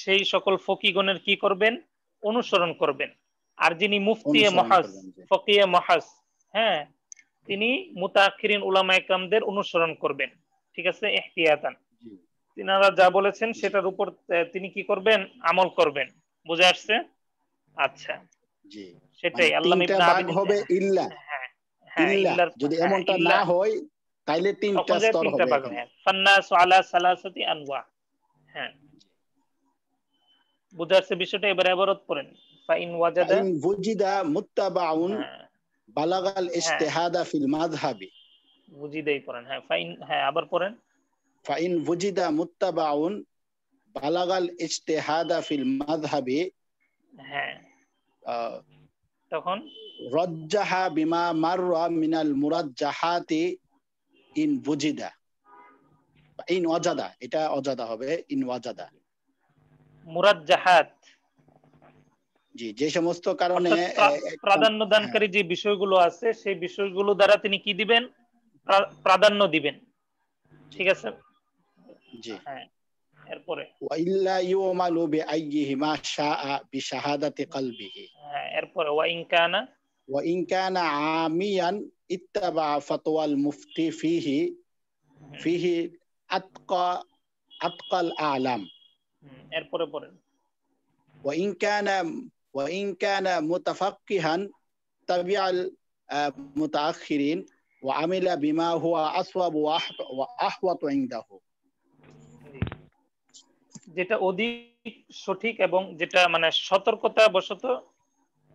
সেই সকল ফকিগণের কি করবেন? অনুসরণ করবেন। আর যিনি মুফতিয়ে মহাজ, ফকিয়ে মহাজ, হ্যাঁ, তিনি মুতাআখিরিন উলামায়ে কেরামদের অনুসরণ করবেন। ঠিক আছে, ইহতিয়াতান। তিনারা যা বলেছেন সেটার উপর তিনি কি করবেন? আমল করবেন। বুঝে আসছে? আচ্ছা, জি, সেটাই আল্লাহ ইবনে আবিদিন হবে ইল্লা। হ্যাঁ, ইল্লা যদি এমনটা না হয় তাইলে তিনটা স্তর হবে। ফান্নাসু আলা সালাসাতি আনওয়া। হ্যাঁ, বুঝে আসছে বিষয়টা? এবারে ইবারত পড়েন। ফাইন ওয়াজাদা, ফাইন ওয়াজিদা মুত্তাবাউন বালাগাল ইজতিহাদা ফিল মাযহাবি। বুঝিদাই পড়েন। হ্যাঁ, ফাইন, হ্যাঁ আবার পড়েন। ফাইন ওয়াজিদা মুত্তাবাউন বালাগাল ইজতিহাদা ফিল মাযহাবি। হ্যাঁ, তখন রাজ্জাহা বিমা মাররা মিনাল মুরাজ্জাহাতি ইন ওয়াজিদা। ইন ওয়াজাদা, এটা ওয়াজাদা হবে, ইন ওয়াজাদা। মুরাজ্জাহাত, জি, যে সমস্ত কারণে প্রাধান্য দানকারী যে বিষয়গুলো আছে সেই বিষয়গুলো দ্বারা তিনি কি দিবেন? প্রাধান্য দিবেন। ঠিক আছে, জি। হ্যাঁ, এরপরে ওয়া ইল্লা ইউমালু বিআইয়িহিমা শাআ বিশাহাদাতি কলবিহি। হ্যাঁ, এরপরে ওয়া ইন কানা আমিয়ান ইত্তাবা ফাতওয়াল মুফতি ফিহি আতকাল আলাম। এরপরে পড়েন। ওয়া ইন কানা মুতাফাক্কিহান তাবিআল মুতাআখিরিন ওয়া আমিলা বিমা হুয়া আসওয়াব ওয়া আহওয়াতু ইনদাহু। যেটা অধিক সঠিক এবং যেটা মানে সতর্কতা বশত,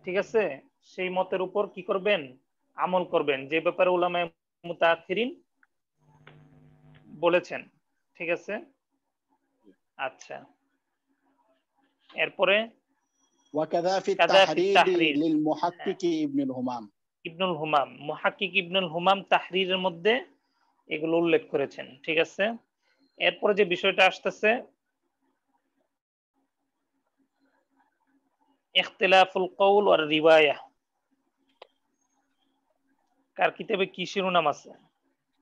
ঠিক আছে, সেই মতের উপর কি করবেন? আমল করবেন, যে ব্যাপারে উলামায়ে মুতাআখিরিন বলেছেন। ঠিক আছে, আচ্ছা, এরপরে ওয়াকাযা ফি তাহরীর লিল মুহাক্কিক ইবনুল হুমাম। মুহাক্কিক ইবনুল হুমাম তাহরীরের মধ্যে এগুলো উল্লেখ করেছেন। ঠিক আছে, এরপরে যে বিষয়টা আসতেছে ইখতিলাফুল কওল ওয়ার রিওয়ায়া। কার কিতাবে কি শিরোনাম আছে?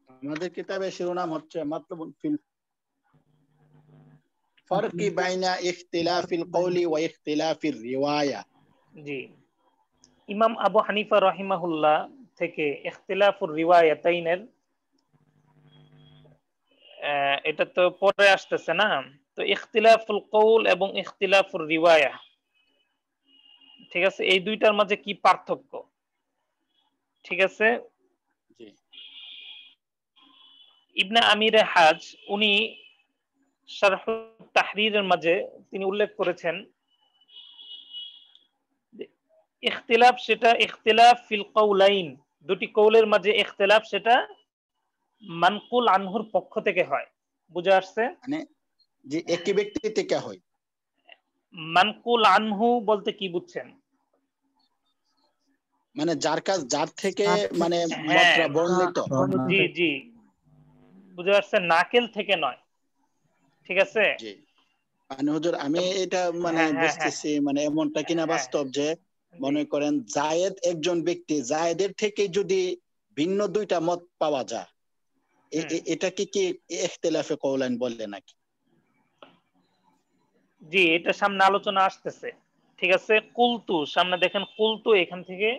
আমাদের কিতাবে শিরোনাম হচ্ছে মাতলুবুন ফিল ফারকি বাইনা ইখতিলাফিল কওলি ওয়া ইখতিলাফির রিওয়ায়া। জি, ইমাম আবু হানিফা রাহিমাহুল্লাহ থেকে ইখতিলাফুর রিওয়ায়াতাইনের, এটা তো পরে আসতেছে না, তো ইখতিলাফুল কওল এবং ইখতিলাফুর রিওয়ায়া, ঠিক আছে, এই দুইটার মাঝে কি পার্থক্য? ঠিক আছে, ইবনে আমিরে হাজ উনি শারহুত তাহরীরের মাঝে তিনি উল্লেখ করেছেন ইখতিলাফ, সেটা ইখতিলাফ ফিল কওলাইন, দুটি কওলের মাঝে ইখতিলাফ, সেটা মানকুল আনহুর পক্ষ থেকে হয়। বুঝে আসছে? মানে যে একই ব্যক্তি থেকে হয়। মানকুল আনহু বলতে কি বুঝছেন? মানে যার থেকে মানে মাত্রা বর্ণিত। জি জি, বুঝে আসছে, নাকেল থেকে নয়। ঠিক আছে, জি, মানে হুজুর আমি এটা মানে বুঝতেছি, মানে এমনটা কিনা বাস্তব যে মনে করেন জায়েদ একজন ব্যক্তি, জায়েদের থেকে যদি ভিন্ন দুইটা মত পাওয়া যায়, এটাকে কি ইখতিলাফে কওলাইন বলে নাকি? জি, এটা সামনে আলোচনা আসতেছে। ঠিক আছে, কুলতু, সামনে দেখেন কুলতু, এখান থেকে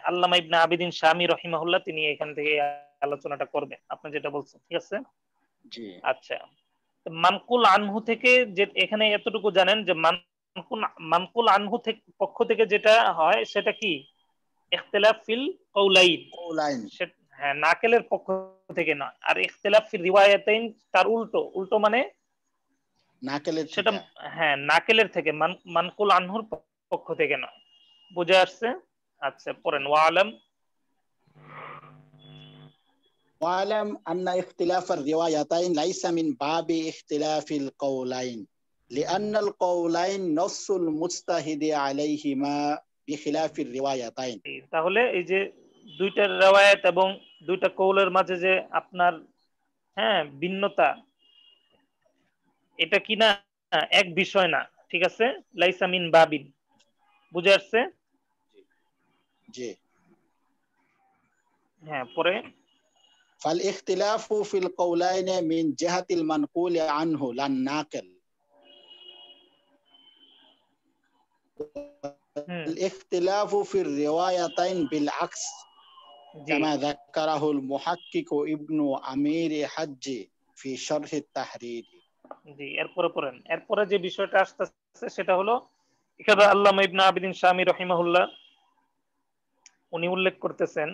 আল্লামা ইবনে আবিদিন শামী রাহিমাহুল্লাহ তিনি এখান থেকে আলোচনাটা করবেন আপনি যেটা বলছেন। ঠিক আছে, জি, আচ্ছা, মানকুল আনহু থেকে যে এখানে এতটুকু জানেন যে মানকুল আনহু থেকে পক্ষ থেকে যেটা হয় সেটা কি ইখতিলাফ ফিল কওলাইন, হ্যাঁ, নাকেলের পক্ষ থেকে নয়। আর ইখতিলাফ ফিল রিওয়ায়াতাইন তার উল্টো মানে নাকেলের, সেটা হ্যাঁ নাকেলের থেকে, মানকুল আনহুর পক্ষ থেকে নয়। বুঝে আসছে? আচ্ছা, পড়েন। ওয়ালাম আন্না ইখতিলাফার রিওয়ায়াতাইন লাইসা মিন বাবি ইখতিলাফিল কওলাইন লিআন্নাল কওলাইন নসসুল মুজতাহিদি আলাইহিমা বিখিলাফির রিওয়ায়াতাইন। তাহলে এই যে দুইটার রিওয়ায়াত এবং দুইটা কৌলের মাঝে যে আপনার ভিন্নতা, এটা কি না এক বিষয় না, ঠিক আছে? লাইসা মিন বাবিন, বুঝে আসছে? জি। হ্যাঁ, পরে فالاختلاف في القولين من جهة المنقول عنه لا الناقل. الاختلاف في الروايتين بالعكس كما ذكره المحقق ابن أمير حج في شرح التحرير. জি, এরপরে যে বিষয়টা আসতেছে সেটা হলো এখানে আল্লামা ইবনে আবিদিন শামী রাহিমাহুল্লাহ উনি উল্লেখ করতেছেন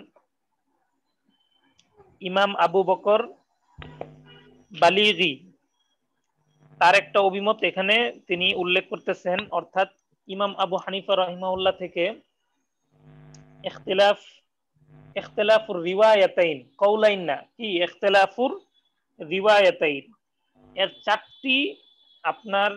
ইমাম আবু বকর বালিগি তার একটা অভিমত এখানে তিনি উল্লেখ করতেছেন, অর্থাৎ ইমাম আবু হানিফা রাহিমাহুল্লাহ থেকে ইখতিলাফুর রিওয়ায়াতাইন, কওলাইন না, কি ইখতিলাফুর রিওয়ায়াতাইন, এর 4টি আপনার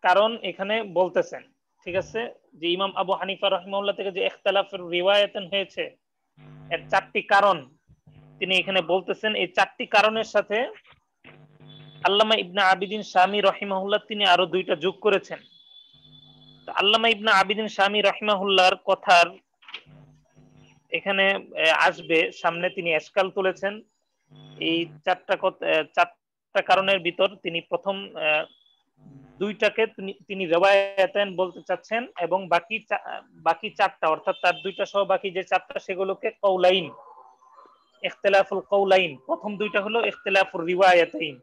কারণ এখানে বলতেছেন, ঠিক আছে? যে ইমাম আবু হানিফা রাহিমাহুল্লাহ থেকে যে ইখতিলাফুর রিওয়ায়াতান হয়েছে এর 4টি কারণ তিনি এখানে বলতেছেন। এই 4টি কারণের সাথে আল্লামা ইবনে আবিদিন শামী রাহিমাহুল্লাহ তিনি আরো 2টা যোগ করেছেন। তো আল্লামা ইবনে আবিদিন শামী রাহিমাহুল্লাহর কথার এখানে আসবে সামনে, তিনি এশকাল তুলেছেন এই 4টা কারণের ভিতর তিনি প্রথম 2টাকে তিনি রিওয়ায়াতান বলতে চাচ্ছেন এবং বাকি 4টা অর্থাৎ তার 2টা সহ বাকি যে 4টা সেগুলোকে কওলাইন, ইখতিলাফুল কওলাইন, প্রথম 2টা হলো ইখতিলাফুর রিওয়ায়াতাইন,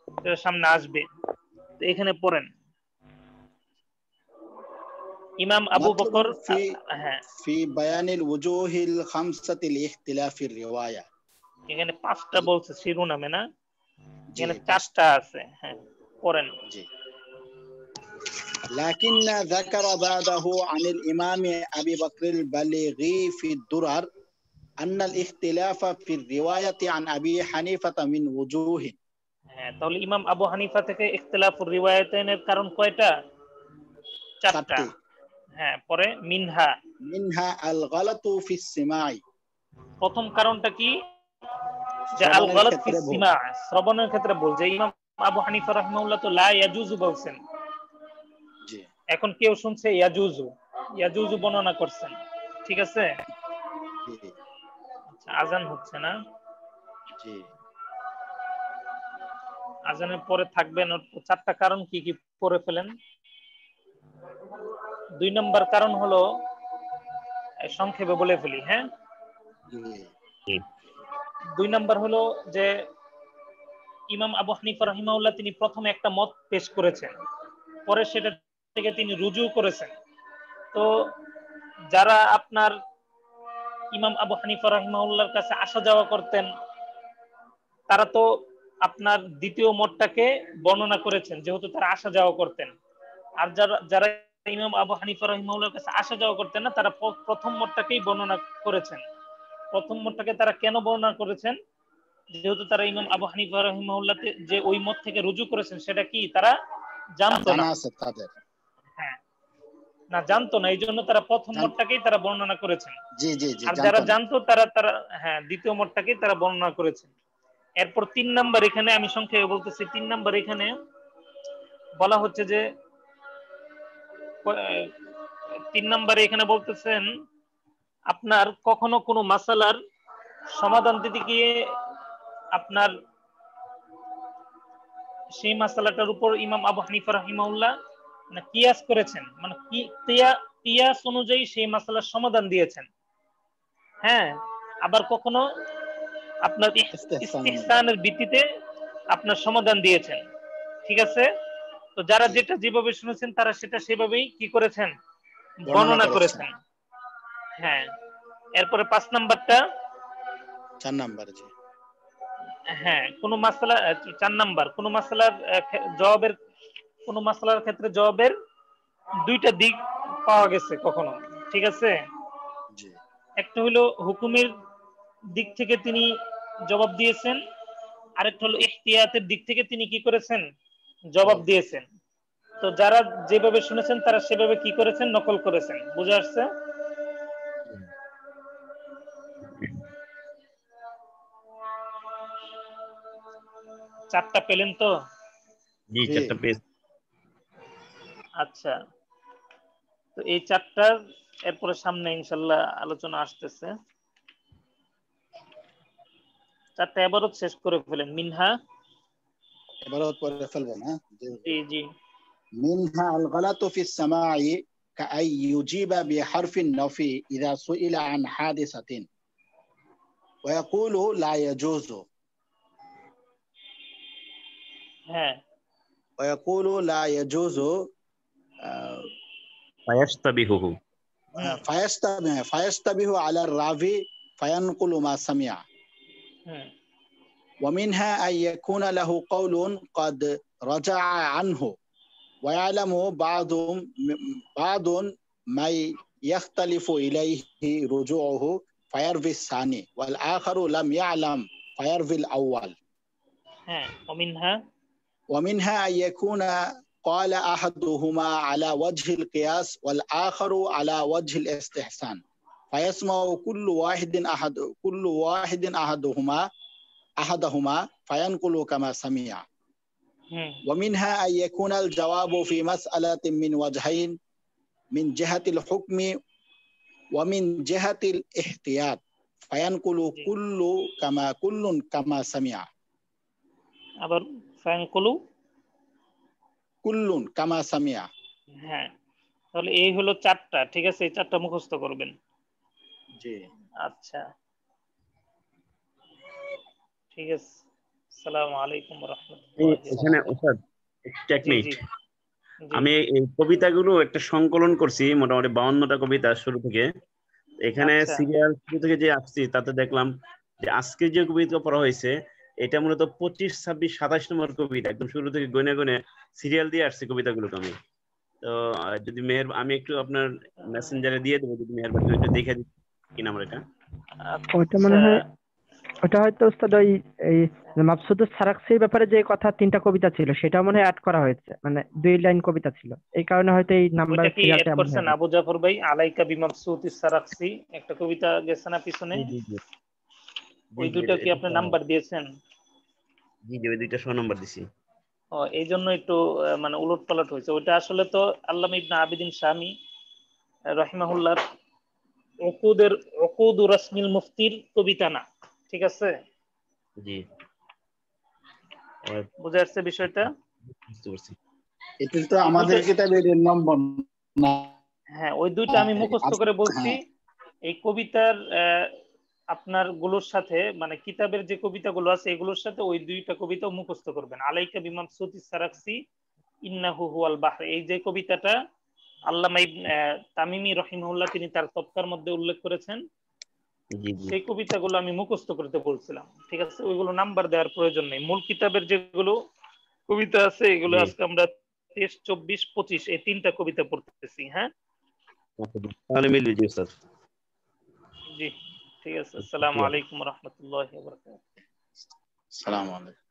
এটা সামনে আসবে। তো এখানে পড়েন ইমাম আবু বকর في بيان الوجوه الخمسة لاختلاف الرواية, এখানে 5টা বলছে শিরোনামে না, এখানে 4টা আছে। হ্যাঁ, পড়েন। জি। لكن ذكر بعده عن الإمام أبي بكر البليغي في الدرر أن الاختلاف في الرواية عن أبي حنيفة من وجوه. হ্যাঁ, তাহলে ইমাম আবু হানিফা থেকে ইখতিলাফুর রিওয়ায়াতাইনের কারণ কয়টা? 4টা। হ্যাঁ, পরে মিনহা আল গালাতু ফিস সিমাই, প্রথম কারণটা কি? যে আল গালাত ফিস সিমা, শ্রবণের ক্ষেত্রে ভুল। যে ইমাম আবু হানিফা রাহিমাহুল্লাহ তো লা ইয়াজুজু বলছেন, জি, এখন কেউ শুনছে ইয়াজুজু বর্ণনা করছেন, ঠিক আছে? আচ্ছা, আজান হচ্ছে না? জি, আজানের পরে থাকবেন 4টা কারণ কি কি পড়ে ফেলেন। 2 নম্বর কারণ হলো, সংক্ষেপে বলে ফেলি, হ্যাঁ। 2 নম্বর হলো যে ইমাম আবু হানিফা রাহিমাহুল্লাহ তিনি প্রথমে একটা মত পেশ করেছেন, পরে সেটা থেকে তিনি রুজু করেছেন। তো যারা আপনার ইমাম আবু হানিফা রাহিমাহুল্লাহর কাছে আসা যাওয়া করতেন তারা তো আপনার দ্বিতীয় মতটাকে বর্ণনা করেছেন, যেহেতু তারা আসা যাওয়া করতেন। আর যারা ইমাম আবু হানিফা রাহিমাহুল্লাহর কাছে আসা যাওয়া করতেন না, তারা প্রথম মতটাকেই বর্ণনা করেছেন। প্রথম মতটাকে তারা কেন বর্ণনা করেছেন? যেহেতু তারা ইমাম আবু হানিফা রাহিমাহুল্লাহ যে ওই মত থেকে রুজু করেছেন সেটা কি তারা জানতো না। হ্যাঁ, না জানতো না, এই জন্য তারা প্রথম মতটাকেই তারা বর্ণনা করেছেন। আর যারা জানতো তারা দ্বিতীয় মতটাকেই তারা বর্ণনা করেছেন। এরপর 3 নাম্বার, এখানে আমি সংক্ষেপে বলতেছি। 3 নাম্বার এখানে বলা হচ্ছে যে 3 নম্বরে এখানে বলতেছেন আপনার কখনো কোনো মাসালার সমাধান দিতে গিয়ে আপনার সেই মাসালাটার উপর ইমাম আবু হানিফা রাহিমাহুল্লাহ মানে কিয়াস করেছেন, মানে কিয়াস অনুযায়ী সেই মাসালার সমাধান দিয়েছেন। হ্যাঁ, আবার কখনো আপনার ইস্তিহসানের ভিত্তিতে আপনার সমাধান দিয়েছেন, ঠিক আছে? তো যারা যেটা যেভাবে শুনেছেন তারা সেটা সেভাবেই কি করেছেন, বর্ণনা করেছেন। হ্যাঁ, এরপরে 5 নাম্বারটা 4 নাম্বার, জি, হ্যাঁ, কোন মাসআলা 4 নাম্বার, কোন মাসআলার ক্ষেত্রে জবাবের 2টা দিক পাওয়া গেছে কখনো, ঠিক আছে? জি, একটা হলো হুকুমের দিক থেকে তিনি জবাব দিয়েছেন, আরেকটা হলো ইহতিয়াতের দিক থেকে তিনি কি করেছেন, জবাব দিয়েছেন। তো যারা যেভাবে শুনেছেন তারা সেভাবে কি করেছেন, নকল করেছেন। বুঝে আসছে? চারটা পেলেন তো? জি, চারটা পেজ। আচ্ছা, তো এই চারটার এরপরে সামনে ইনশাল্লাহ আলোচনা আসতেছে। চারটা এবারও শেষ করে ফেলেন। মিনহা, এবারও পড়ে ফেলবেন। হ্যাঁ, জি জি। মিনহা আল গালাতু ফিস সামাই কাআই ইউজিবা বিহারফিন নফি ইযা সুইলা আন হাদিসাতিন ওয়া ইয়াকুলু লা ইয়াজুজু। হ্যাঁ, ওয়া ইয়াকুলু লা ইয়াজুজু ফায়াশতাবিহুহু, ফায়াশতাবিহু আলা রাভি ফায়ানকুলু মা সামিআ। ومنها أن يكون له قول قد رجع عنه ويعلم بعض ما يختلف إليه رجوعه فيروي الثاني والآخر لم يعلم فيروي الأول. ومنها أن يكون قال أحدهما على وجه القياس والآخر على وجه الاستحسان فيسمع كل واحد أحدهما فينقل كما سمع. ومنها أن يكون الجواب في مسألة من وجهين من جهة الحكم ومن جهة الاحتياط فينقل كل كما سمع. আবার ফায়ানকুলু কুল্লুন কামা সামিয়া। হ্যাঁ, তাহলে এই হলো চারটা। ঠিক আছে, এই চারটা মুখস্থ করবেন। জি, আচ্ছা, ঠিক আছে। আসসালামু আলাইকুম ওয়া রাহমাতুল্লাহি। এখানে ওস্তাদ এক মিনিট, আমি এই কবিতাগুলো একটা সংকলন করছি, মোটামুটি 52টা কবিতা শুরু থেকে। এখানে সিরিয়াল শুরু থেকে যে আসছি তাতে দেখলাম যে আজকে যে কবিতা পড়া হয়েছে এটা মূলত 25, 26, 27 নম্বর কবিতা, একদম শুরু থেকে গনে গনে সিরিয়াল দিয়ে আসছে কবিতাগুলোকে আমি। তো যদি আমি একটু আপনার মেসেঞ্জারে দিয়ে দেবো, যদি মেহেরবানি একটু দেখে দিন কি নাম এটা। ওটা মনে হয় ওটা হয়তো উস্তাদ ওই এই মাবসুদুস সারাকসির ব্যাপারে যে কথা 3টা কবিতা ছিল সেটা মনে হয় অ্যাড করা হয়েছে, মানে 2 লাইন কবিতা ছিল, এই কারণে হয়তো এই নাম্বার সিরিয়ালটা এমন করছেন। আবু জাফর ভাই আলাইকা বিমাবসুতিস সারাকসি একটা কবিতা গেছে না পিছনে, ওই দুটো কি আপনি নাম্বার দিয়েছেন? জি জি, ওই দুইটা 100 নাম্বার দিছি। ও, এই জন্য একটু মানে উলটপালট হয়েছে। ওইটা আসলে তো আল্লামা ইবনে আবিদিন শামী রাহিমাহুল্লাহ উকুদ রাসমিল মুফতির কবিতা না। ঠিক আছে, জি, বুঝা যাচ্ছে বিষয়টা? বুঝতে পারছি। এটা তো আমাদের কিতাবের নম্বর না। হ্যাঁ, ওই দুইটা আমি মুখস্থ করে বলছি। এই কবিতার আপনার গুলোর সাথে, মানে কিতাবের যে কবিতাগুলো আছে এগুলোর সাথে ওই দুইটা কবিতাও মুখস্থ করবেন। আলাইকা বিমাবসুতিস সারাকসি ইন্নাহু হুয়াল বাহর, এই যে কবিতাটা আল্লামা তামিমি রাহিমাহুল্লাহ তিনি তার তফকার মধ্যে উল্লেখ করেছেন, সেই কবিতাগুলো আমি মুখস্থ করতে বলছিলাম। ঠিক আছে, ওইগুলো নাম্বার দেওয়ার প্রয়োজন নেই। মূল কিতাবের যেগুলো কবিতা আছে এগুলো আজকে আমরা 23, 24, 25 এই 3টা কবিতা পড়তেছি। হ্যাঁ, তাহলে মিলবে জি স্যার। জি, ঠিক আছে। আসসালামু আলাইকুম ওয়া রাহমাতুল্লাহি ওয়া বারাকাতুহু। আসসালামু আলাইকুম।